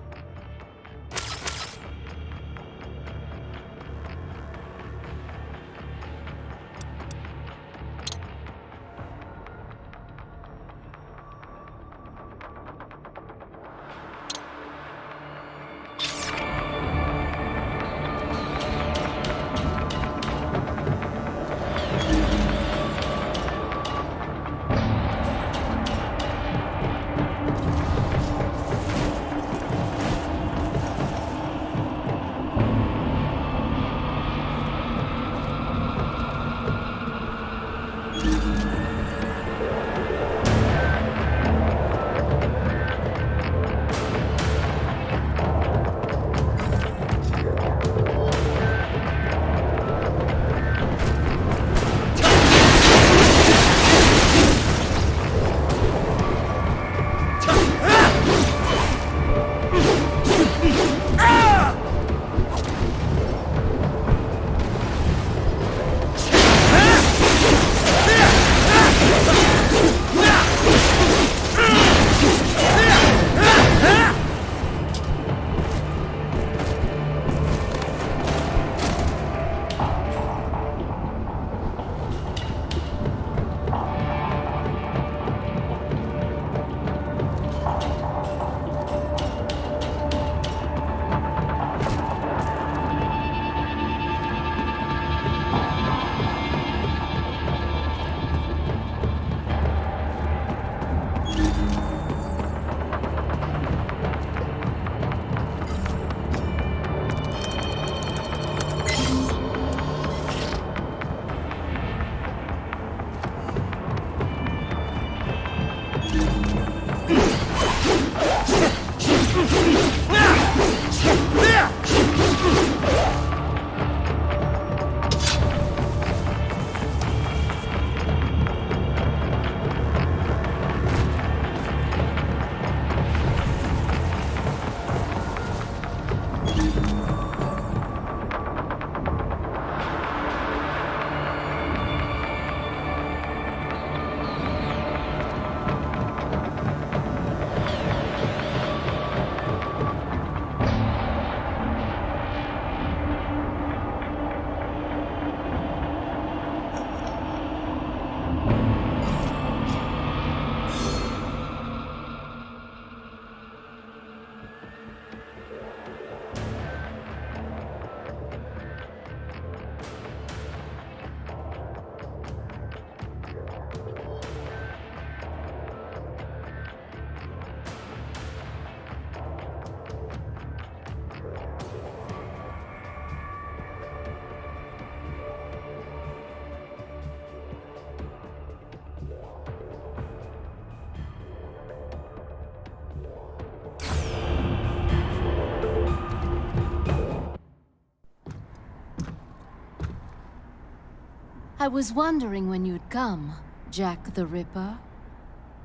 I was wondering when you'd come, Jack the Ripper.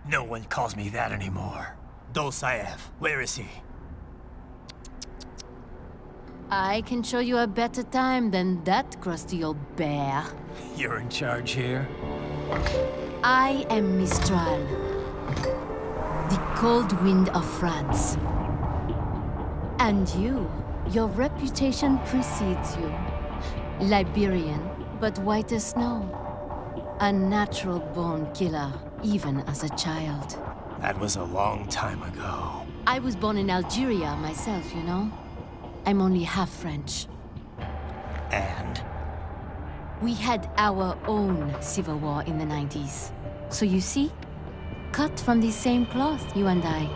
No one calls me that anymore. Dolzaev, where is he? I can show you a better time than that crusty old bear. You're in charge here? I am Mistral, the cold wind of France. And your reputation precedes you. Liberian, but white as snow. A natural-born killer, even as a child. That was a long time ago. I was born in Algeria myself, you know? I'm only half French. And? We had our own civil war in the 90s. So you see? Cut from the same cloth, you and I.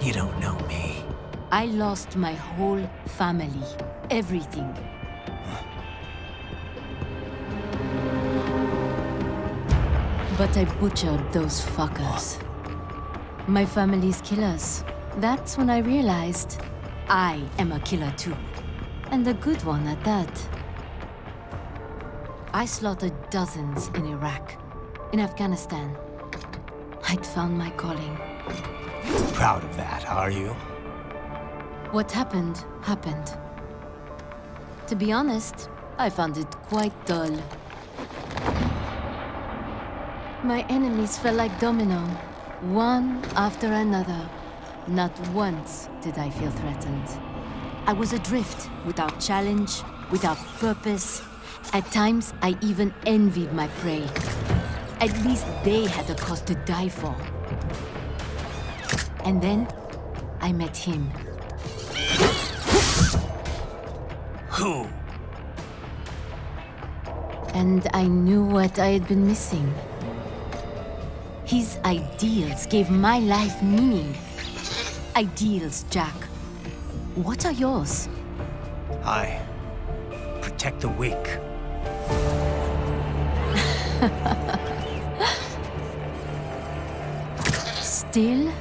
You don't know me. I lost my whole family. Everything. But I butchered those fuckers. My family's killers. That's when I realized I am a killer too. And a good one at that. I slaughtered dozens in Iraq, in Afghanistan. I'd found my calling. Proud of that, are you? What happened, happened. To be honest, I found it quite dull. My enemies fell like domino, one after another. Not once did I feel threatened. I was adrift, without challenge, without purpose. At times, I even envied my prey. At least they had a cause to die for. And then, I met him. Who? And I knew what I had been missing. His ideals gave my life meaning. Ideals, Jack. What are yours? I protect the weak. Still?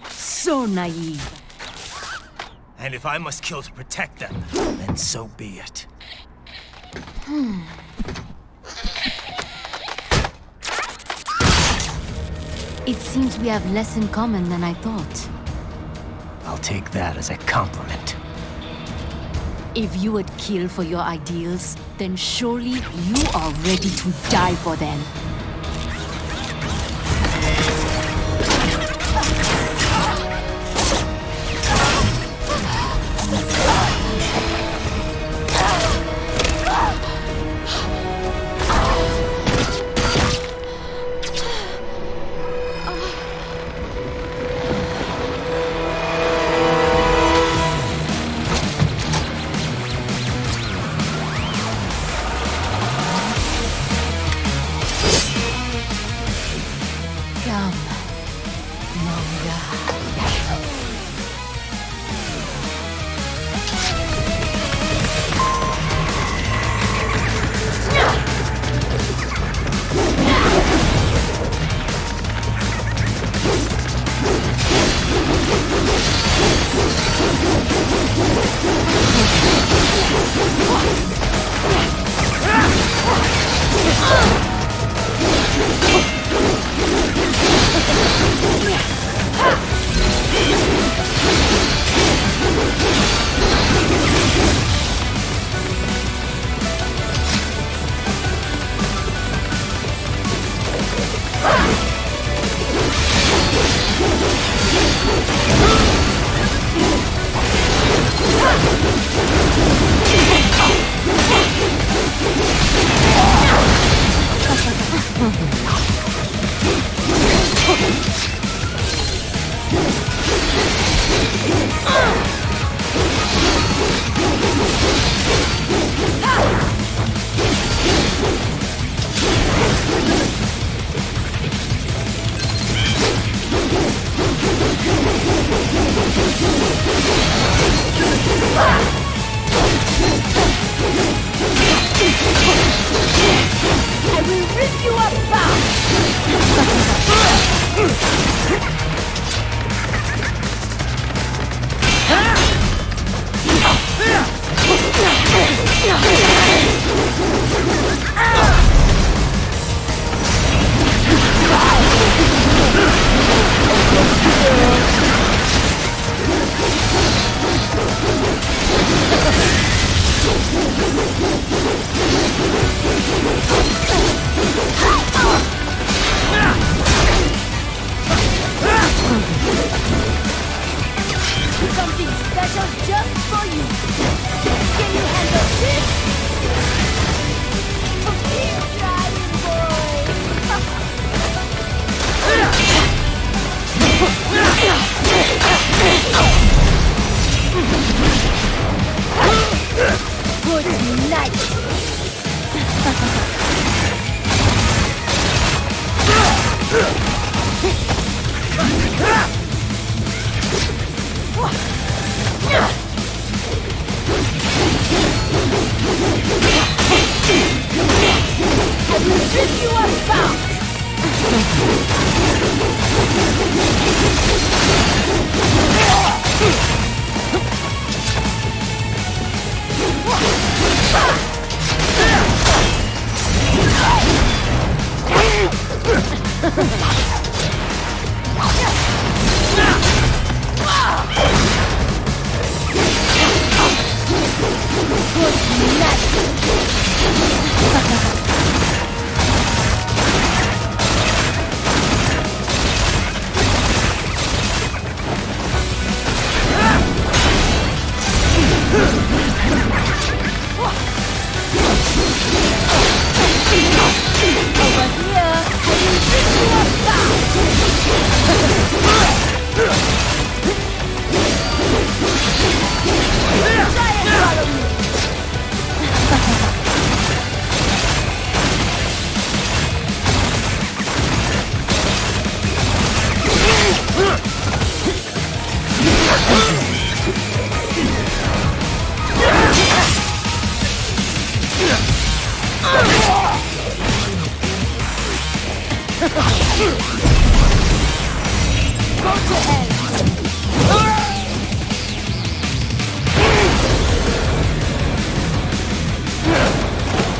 So naive. And if I must kill to protect them, then so be it. It seems we have less in common than I thought. I'll take that as a compliment. If you would kill for your ideals, then surely you are ready to die for them.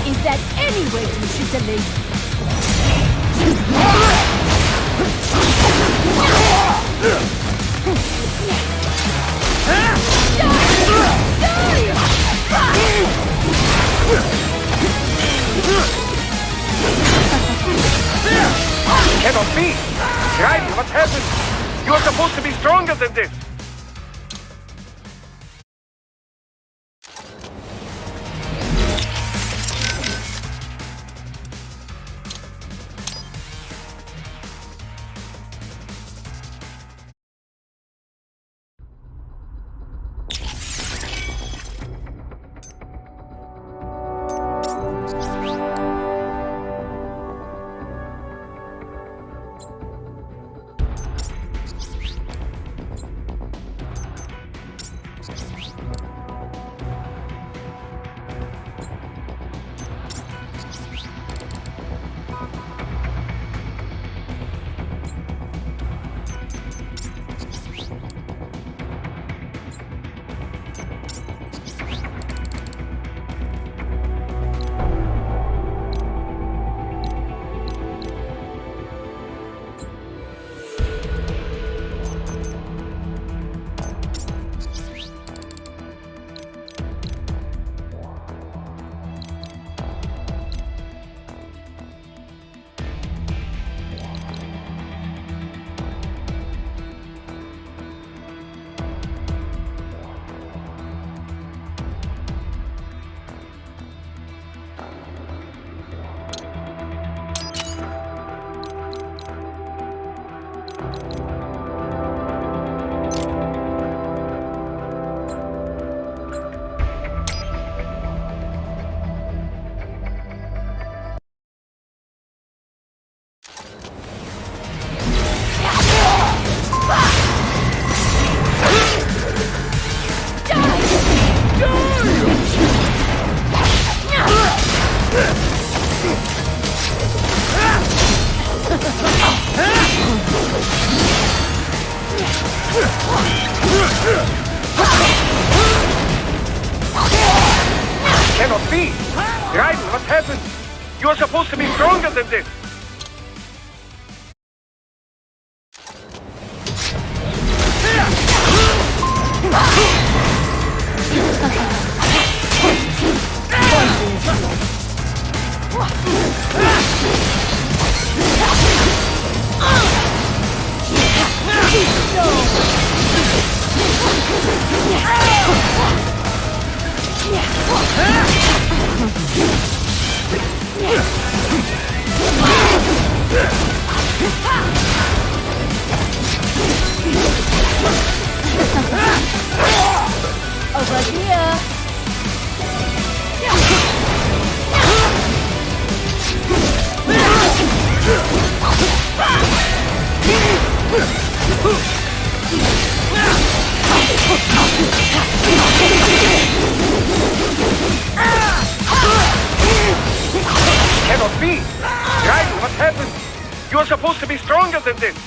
Is that any way to shoot a lady? Cannot be! Riley, what happened? You are supposed to be stronger than this! Cannot be! Raiden, what happened? You are supposed to be stronger than this! Over here! Cannot be! Raiden, what happened? You are supposed to be stronger than this!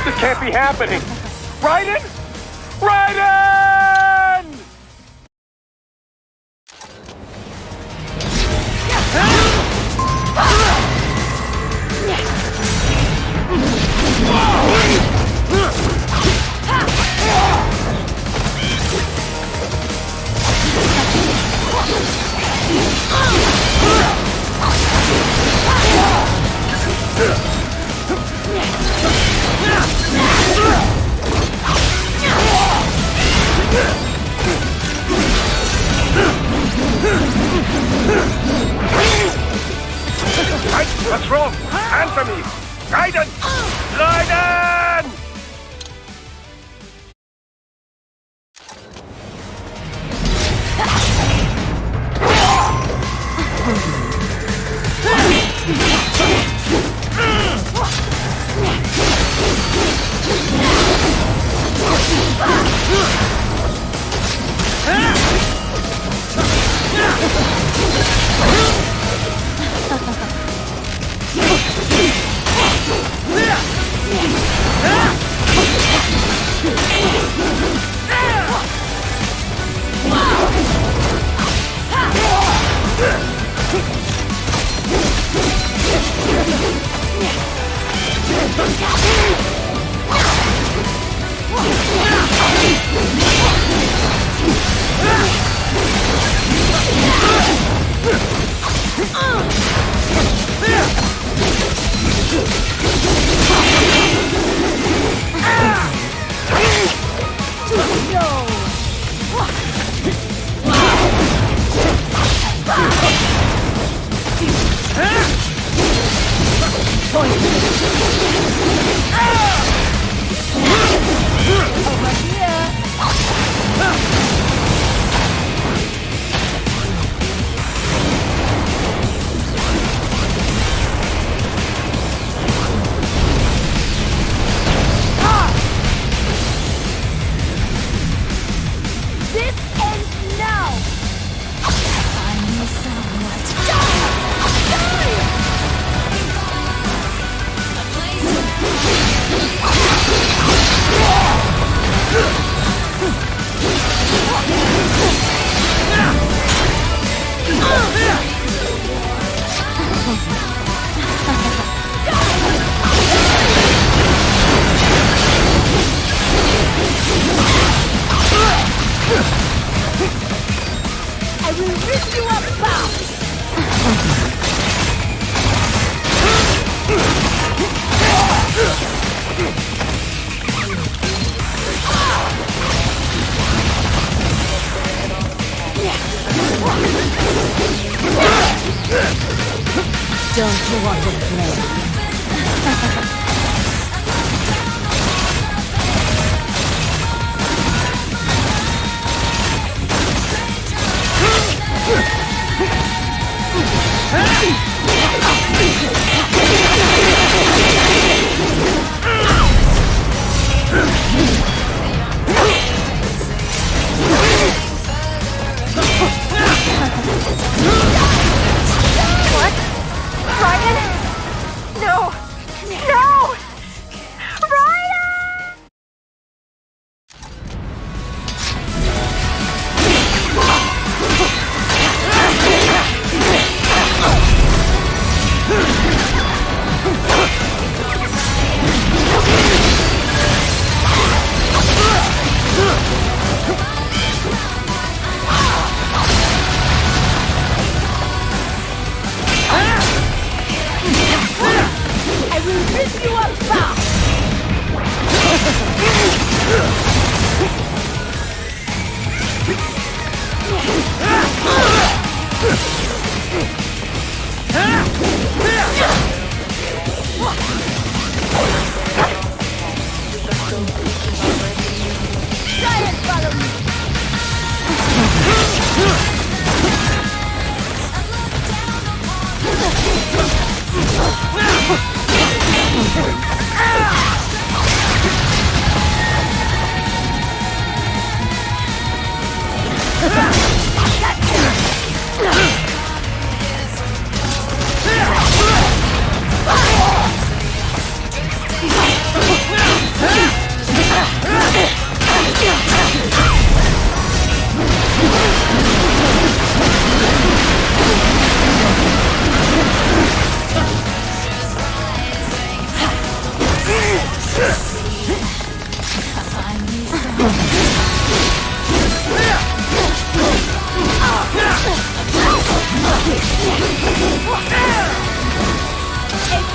This can't be happening! Raiden? Raiden! What's wrong? Answer me! Raiden! Raiden! Don't you want to play?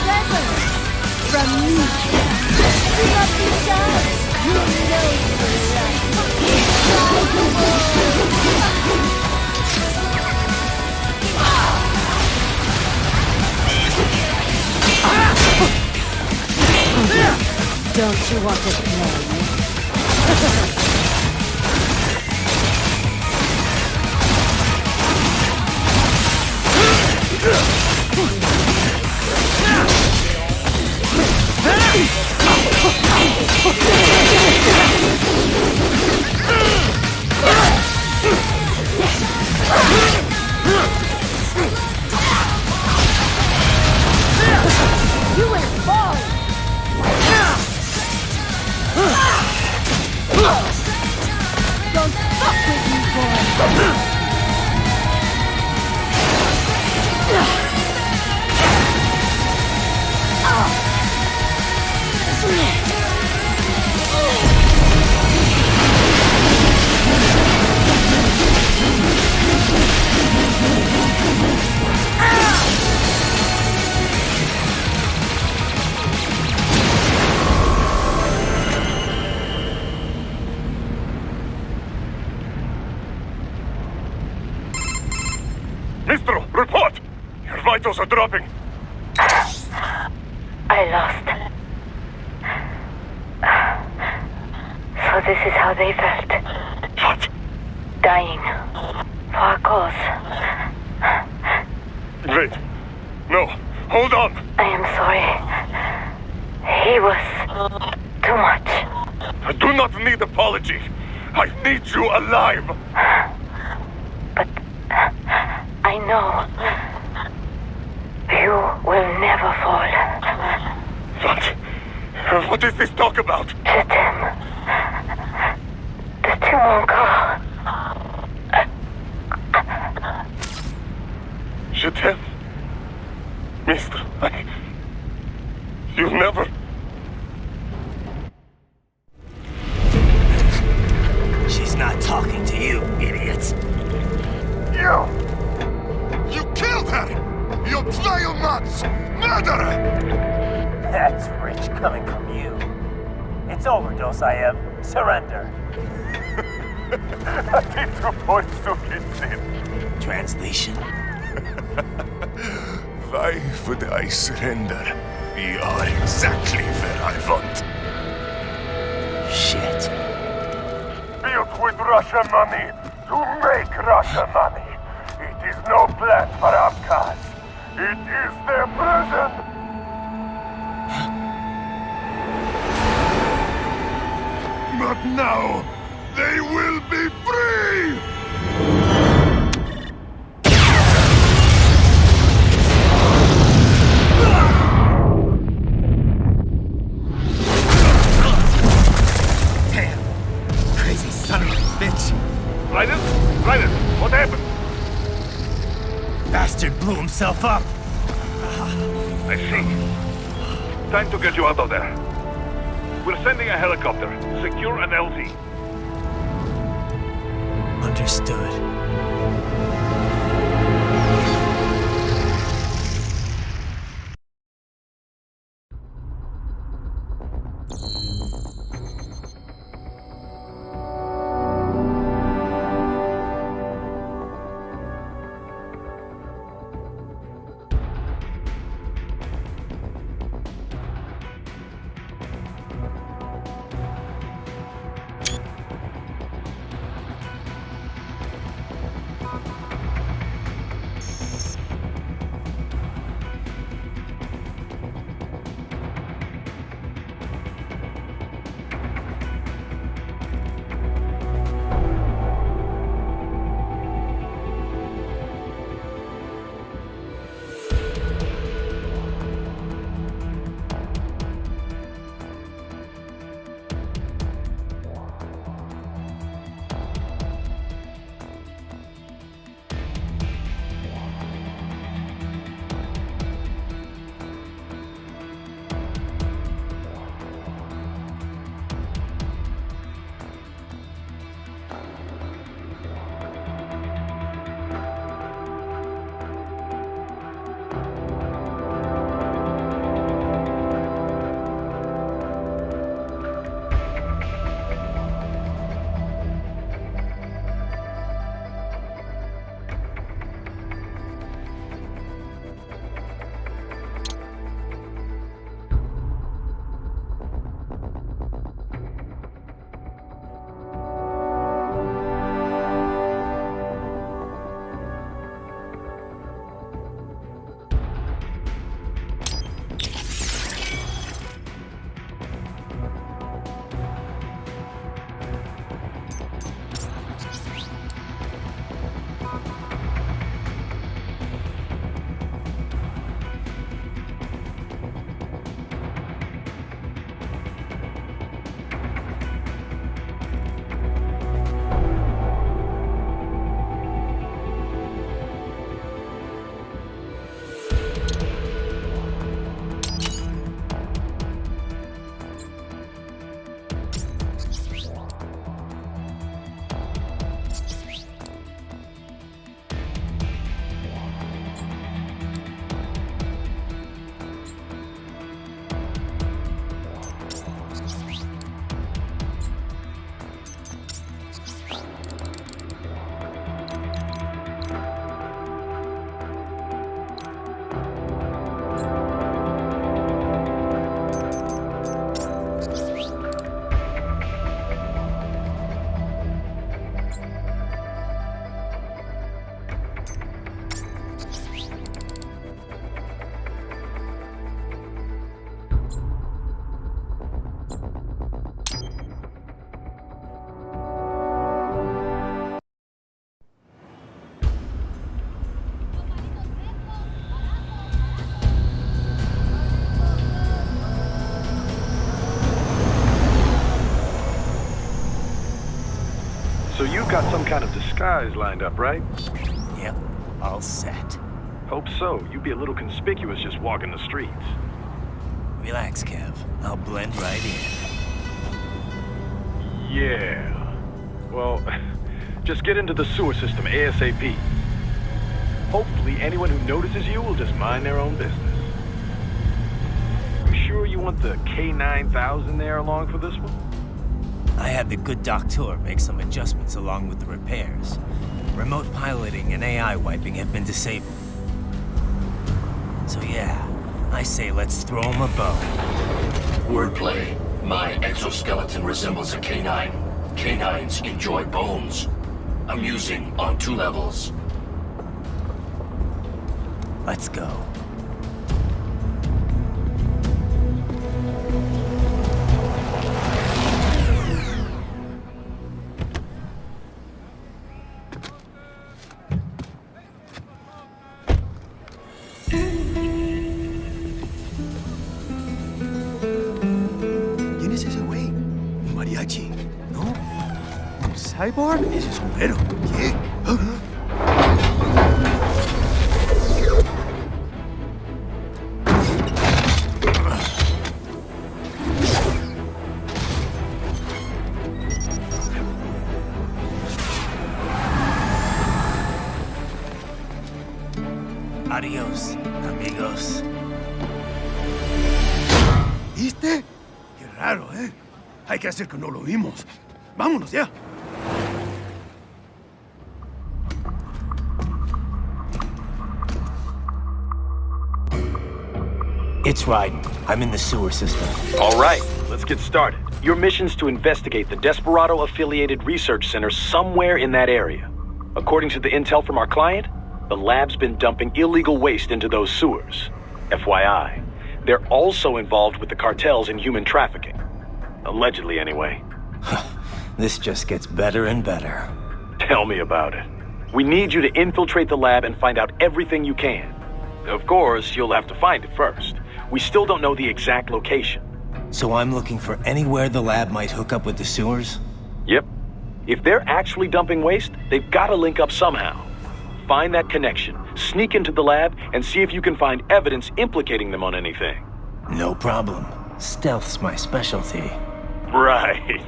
present from me. Do not be shy. You know Don't you want to play? You will fall! Don't fuck with me, boy! Mistro, report! Your vitals are dropping. I lost. So this is how they felt. What? Dying. For a cause. Wait. No. Hold on. I am sorry. He was too much. I do not need apology. I need you alive. But I know you will never fall. What? What is this talk about? Je t'aime. De tout mon corps. Je t'aime. Mister, you'll never... She's not talking to you, idiot. You killed her! You vile nuts! Murderer! That's rich coming from you. It's overdose, I am. Surrender. Translation. Why would I surrender? We are exactly where I want. Shit. Built with Russian money to make Russian money. It is no plan for Abkhaz. It is their prison. But now, they will be free! Damn. Crazy son of a bitch. Raiden? Raiden, what happened? Bastard blew himself up. I see. Time to get you out of there. We're sending a helicopter. Secure an LZ. Understood. So you've got some kind of disguise lined up, right? Yep, all set. Hope so. You'd be a little conspicuous just walking the streets. Relax, Kev. I'll blend right in. Yeah. Well, just get into the sewer system ASAP. Hopefully anyone who notices you will just mind their own business. You sure you want the K9000 there along for this one? I had the good doctor make some adjustments along with the repairs. Remote piloting and AI wiping have been disabled. So yeah, I say let's throw him a bone. Wordplay. My exoskeleton resembles a canine. Canines enjoy bones. Amusing on 2 levels. Let's go. ¿Quién es ese güey? ¿Un mariachi? ¿No? ¿Un cyborg? Ese sombrero. ¿Qué? Adiós, amigos. ¿Viste? Qué raro, ¿eh? Hay que hacer que no lo vimos. Vámonos ya. It's Raiden. I'm in the sewer system. All right, let's get started. Your mission's to investigate the Desperado-affiliated research center somewhere in that area. According to the intel from our client, the lab's been dumping illegal waste into those sewers. FYI, they're also involved with the cartels in human trafficking. Allegedly, anyway. This just gets better and better. Tell me about it. We need you to infiltrate the lab and find out everything you can. Of course, you'll have to find it first. We still don't know the exact location. So I'm looking for anywhere the lab might hook up with the sewers? Yep. If they're actually dumping waste, they've got to link up somehow. Find that connection, sneak into the lab, and see if you can find evidence implicating them on anything. No problem. Stealth's my specialty. Right.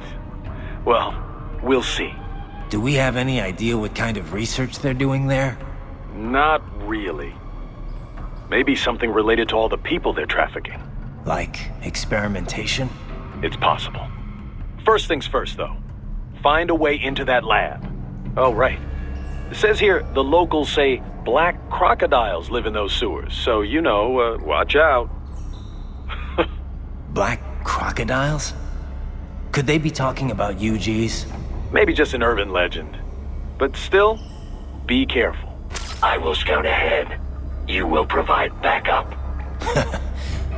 Well, we'll see. Do we have any idea what kind of research they're doing there? Not really. Maybe something related to all the people they're trafficking. Like experimentation? It's possible. First things first, though. Find a way into that lab. Oh, right. It says here the locals say black crocodiles live in those sewers, so, you know, watch out. Black crocodiles? Could they be talking about UGs? Maybe just an urban legend. But still, be careful. I will scout ahead. You will provide backup.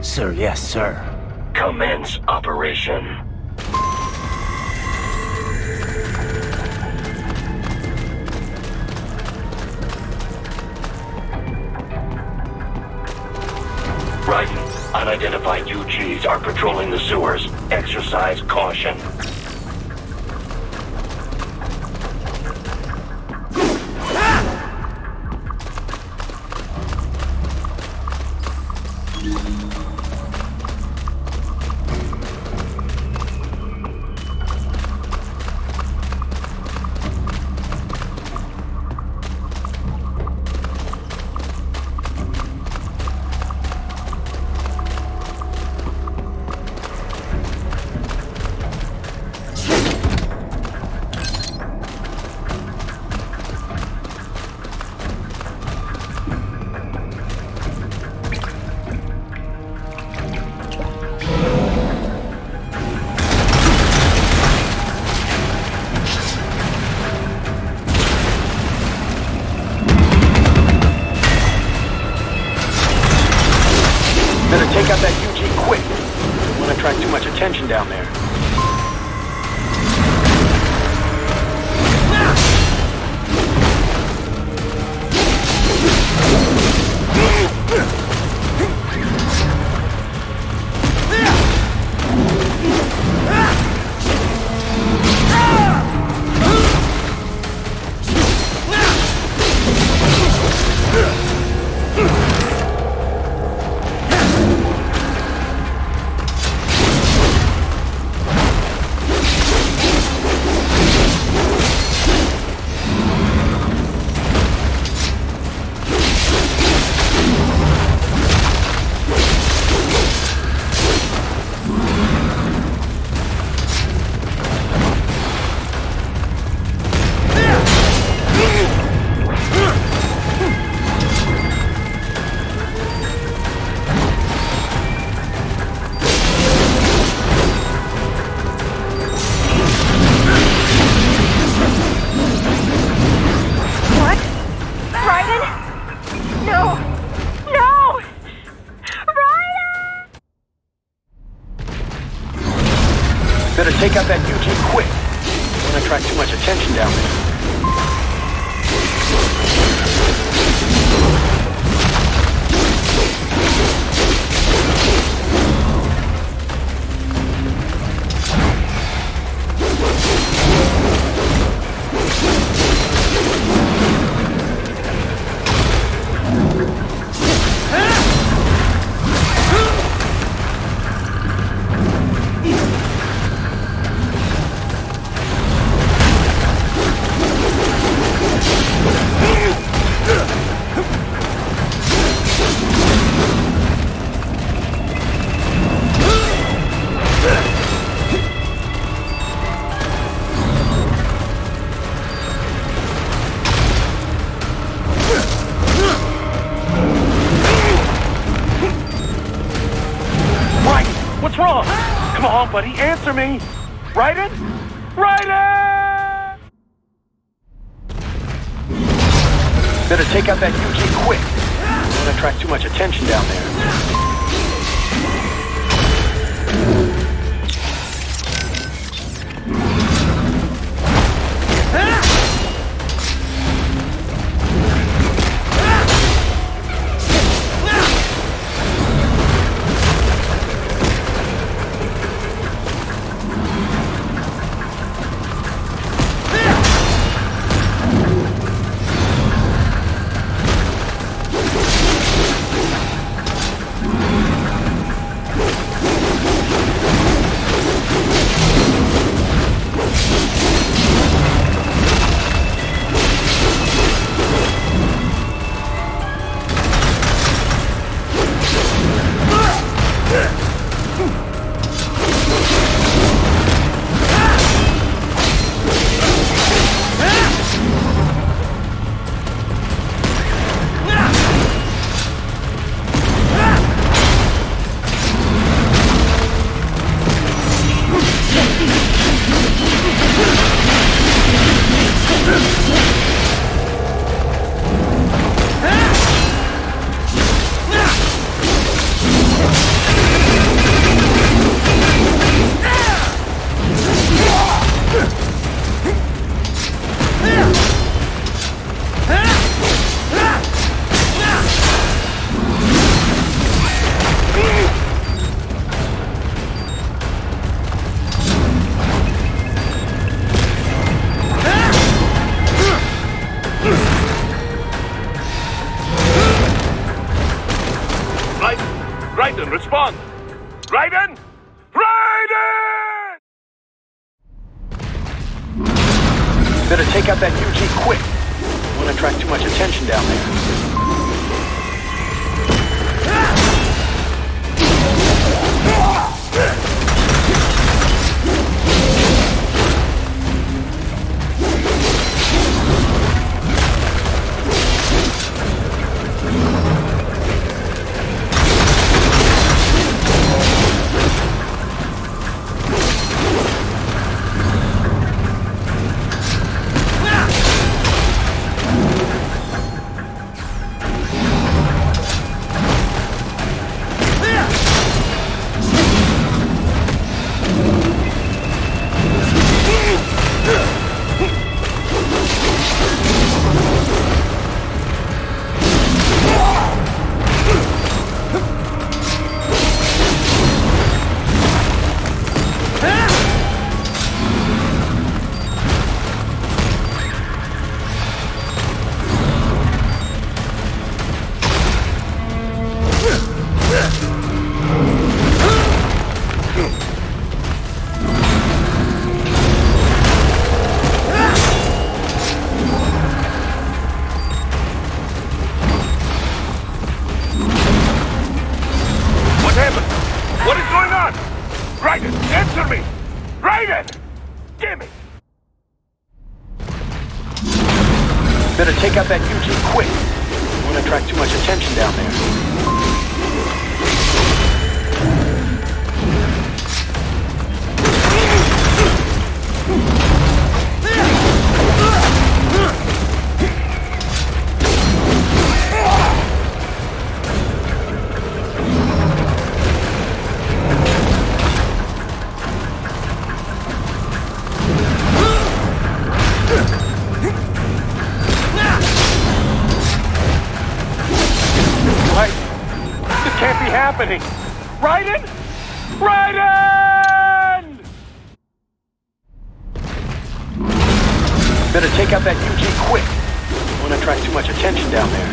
Sir, yes, sir. Commence operation. Right. Unidentified UGs are patrolling the sewers. Exercise caution. attract too much attention down there. Better take out that UG quick. Don't attract too much attention down there. What's wrong? Come on, buddy, answer me! Raiden? Raiden! Better take out that UG quick. Don't attract too much attention down there. Raiden, respond! Raiden! Raiden! Better take out that UG quick. Don't attract too much attention down there. Better take out that UG quick. Don't want to attract too much attention down there. Happening! Raiden! Raiden! Better take out that UG quick. Don't want to attract too much attention down there.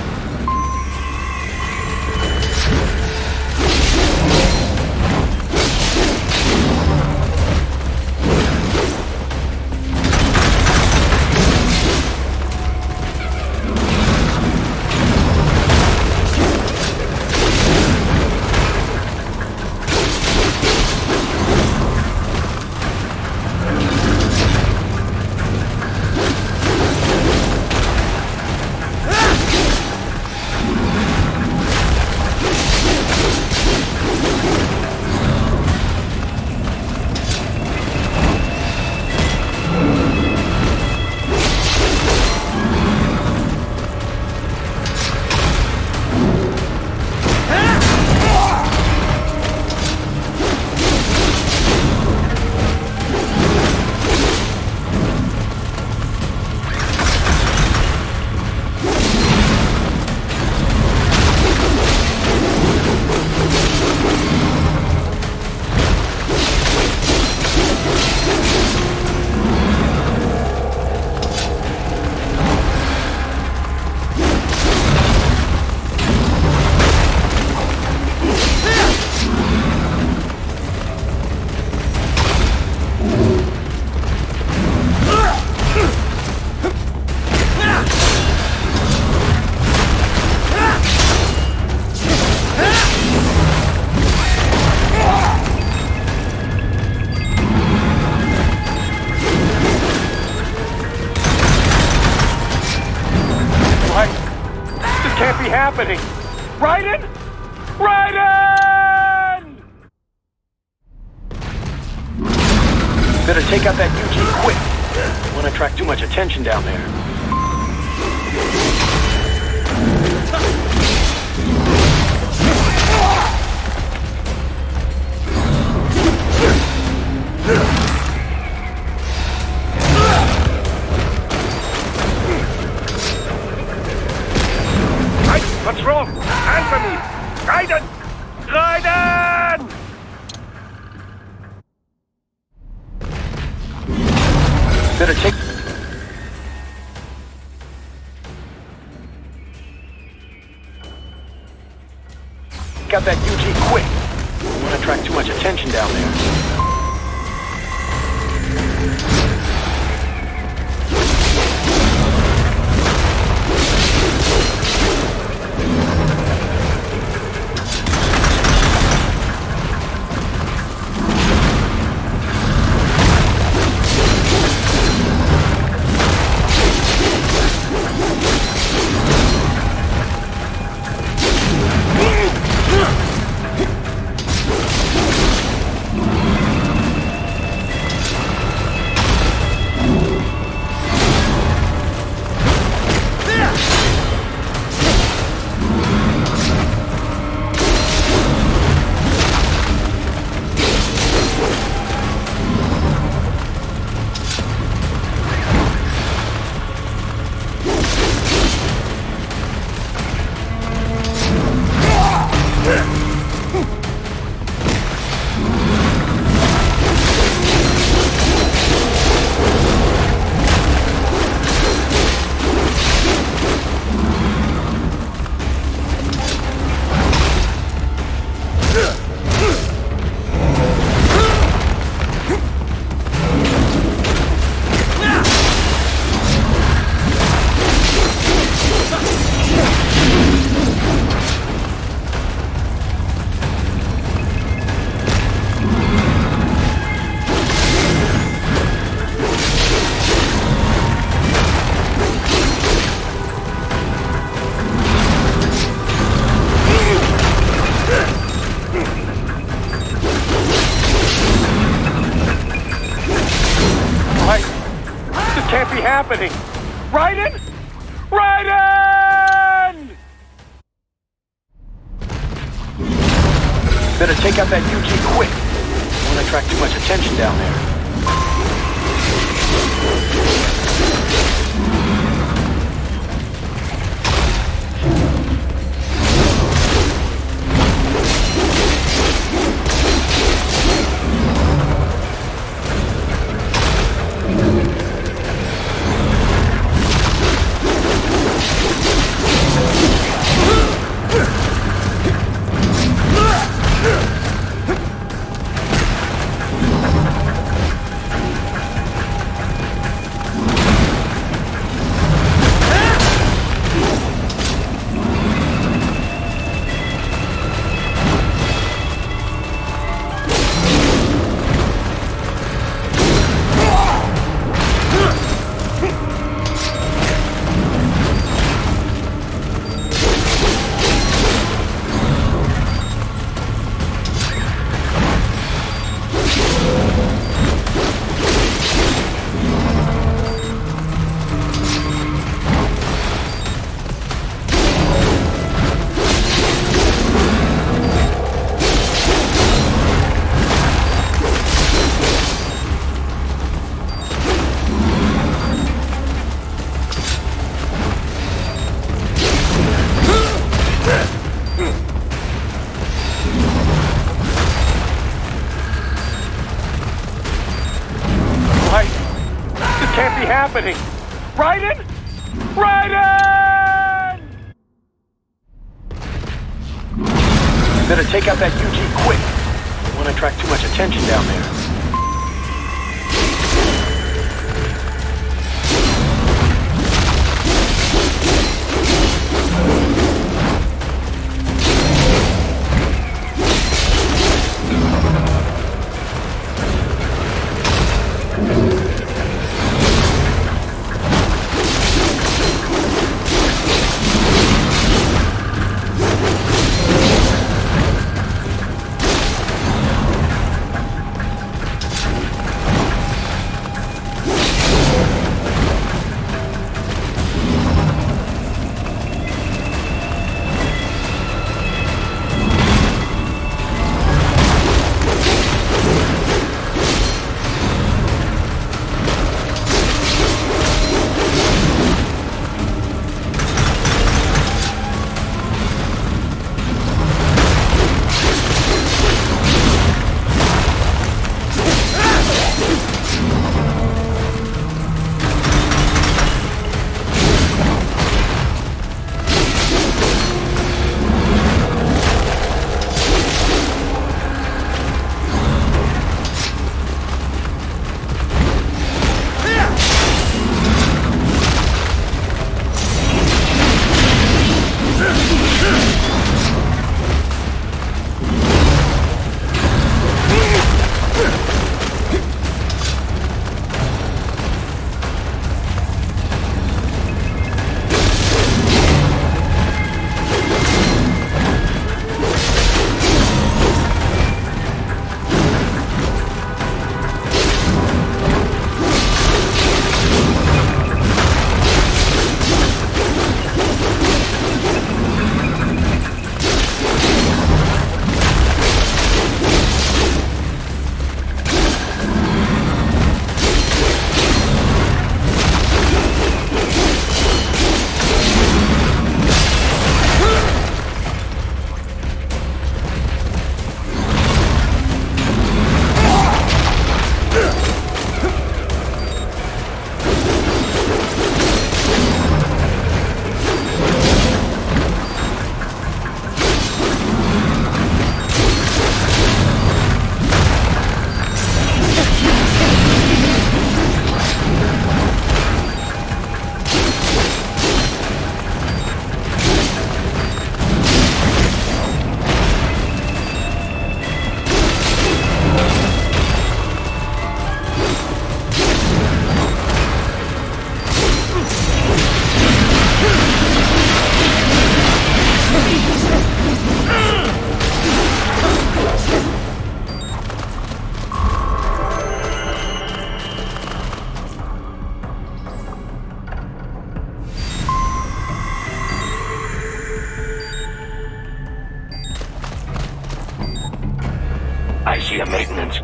Happening! Raiden! Raiden! Better take out that UG quick. Don't want to attract too much attention down there. What's wrong? Answer me! Raiden! Raiden! Better take... Got that UG quick. Don't want to attract too much attention down there. can't be happening! Raiden? Raiden! Better take out that UG quick. Don't want to attract too much attention down there. Happening! Raiden? Raiden! Better take out that UG quick. Don't want to attract too much attention down there.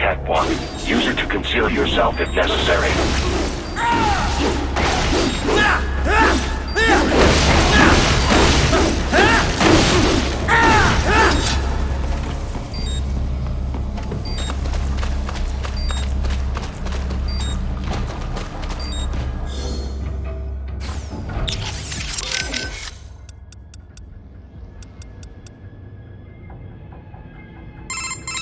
catwalk. Use it to conceal yourself if necessary.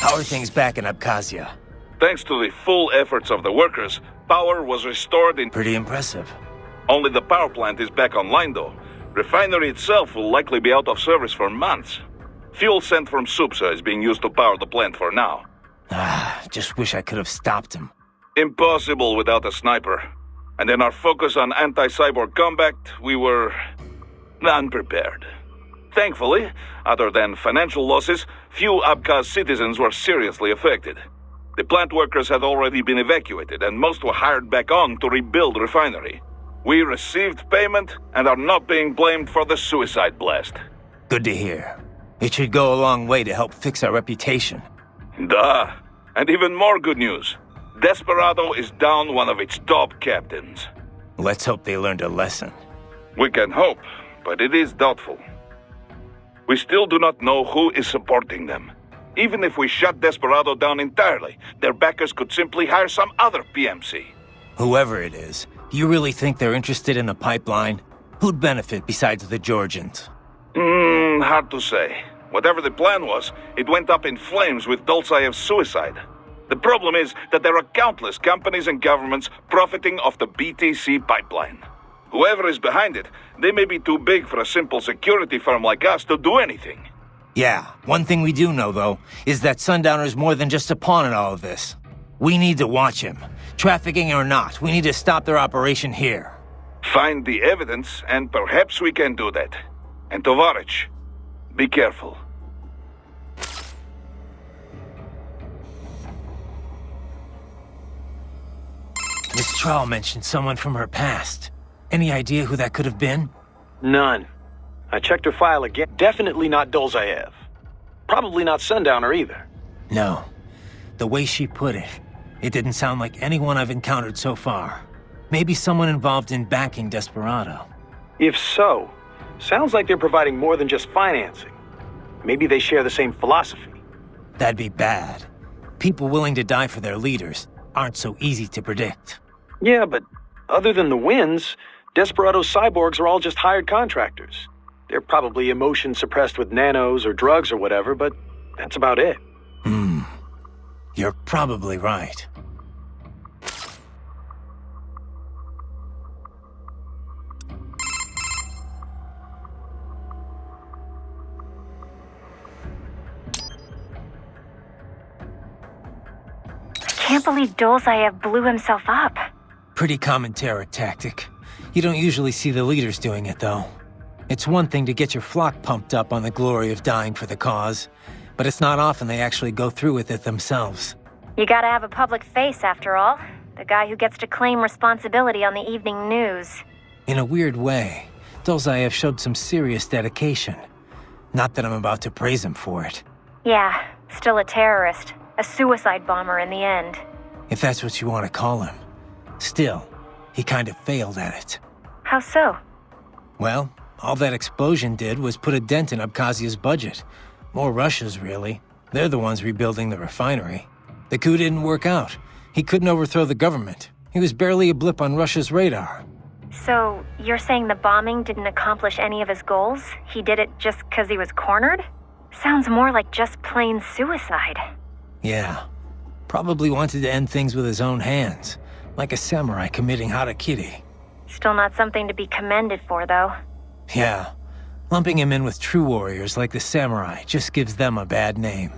How are things back in Abkhazia? Thanks to the full efforts of the workers, power was restored in... Pretty impressive. Only the power plant is back online, though. Refinery itself will likely be out of service for months. Fuel sent from Supsa is being used to power the plant for now. Just wish I could have stopped him. Impossible without a sniper. And in our focus on anti-cyborg combat, we were... unprepared. Thankfully, other than financial losses, few Abkhaz citizens were seriously affected. The plant workers had already been evacuated, and most were hired back on to rebuild refinery. We received payment and are not being blamed for the suicide blast. Good to hear. It should go a long way to help fix our reputation. Duh. And even more good news. Desperado is down one of its top captains. Let's hope they learned a lesson. We can hope, but it is doubtful. We still do not know who is supporting them. Even if we shut Desperado down entirely, their backers could simply hire some other PMC. Whoever it is, you really think they're interested in the pipeline? Who'd benefit besides the Georgians? Hard to say. Whatever the plan was, it went up in flames with Dolzaev's suicide. The problem is that there are countless companies and governments profiting off the BTC pipeline. Whoever is behind it, they may be too big for a simple security firm like us to do anything. Yeah, one thing we do know, though, is that Sundowner's more than just a pawn in all of this. We need to watch him. Trafficking or not, we need to stop their operation here. Find the evidence, and perhaps we can do that. And Tovarich, be careful. Miss Trawl mentioned someone from her past. Any idea who that could have been? None. I checked her file again. Definitely not Dolzaev. Probably not Sundowner either. No. The way she put it, it didn't sound like anyone I've encountered so far. Maybe someone involved in backing Desperado. If so, sounds like they're providing more than just financing. Maybe they share the same philosophy. That'd be bad. People willing to die for their leaders aren't so easy to predict. Yeah, but other than the wins, Desperado's cyborgs are all just hired contractors. They're probably emotion suppressed with nanos or drugs or whatever, but that's about it. You're probably right. Can't believe Dolzaev blew himself up. Pretty common terror tactic. You don't usually see the leaders doing it, though. It's one thing to get your flock pumped up on the glory of dying for the cause, but it's not often they actually go through with it themselves. You gotta have a public face, after all. The guy who gets to claim responsibility on the evening news. In a weird way, Dolzaev showed some serious dedication. Not that I'm about to praise him for it. Yeah, still a terrorist. A suicide bomber in the end. If that's what you want to call him. Still, he kind of failed at it. How so? Well, all that explosion did was put a dent in Abkhazia's budget. More Russia's, really. They're the ones rebuilding the refinery. The coup didn't work out. He couldn't overthrow the government. He was barely a blip on Russia's radar. So, you're saying the bombing didn't accomplish any of his goals? He did it just because he was cornered? Sounds more like just plain suicide. Yeah. Probably wanted to end things with his own hands. Like a samurai committing harakiri. Still not something to be commended for, though. Yeah. Lumping him in with true warriors like the samurai just gives them a bad name.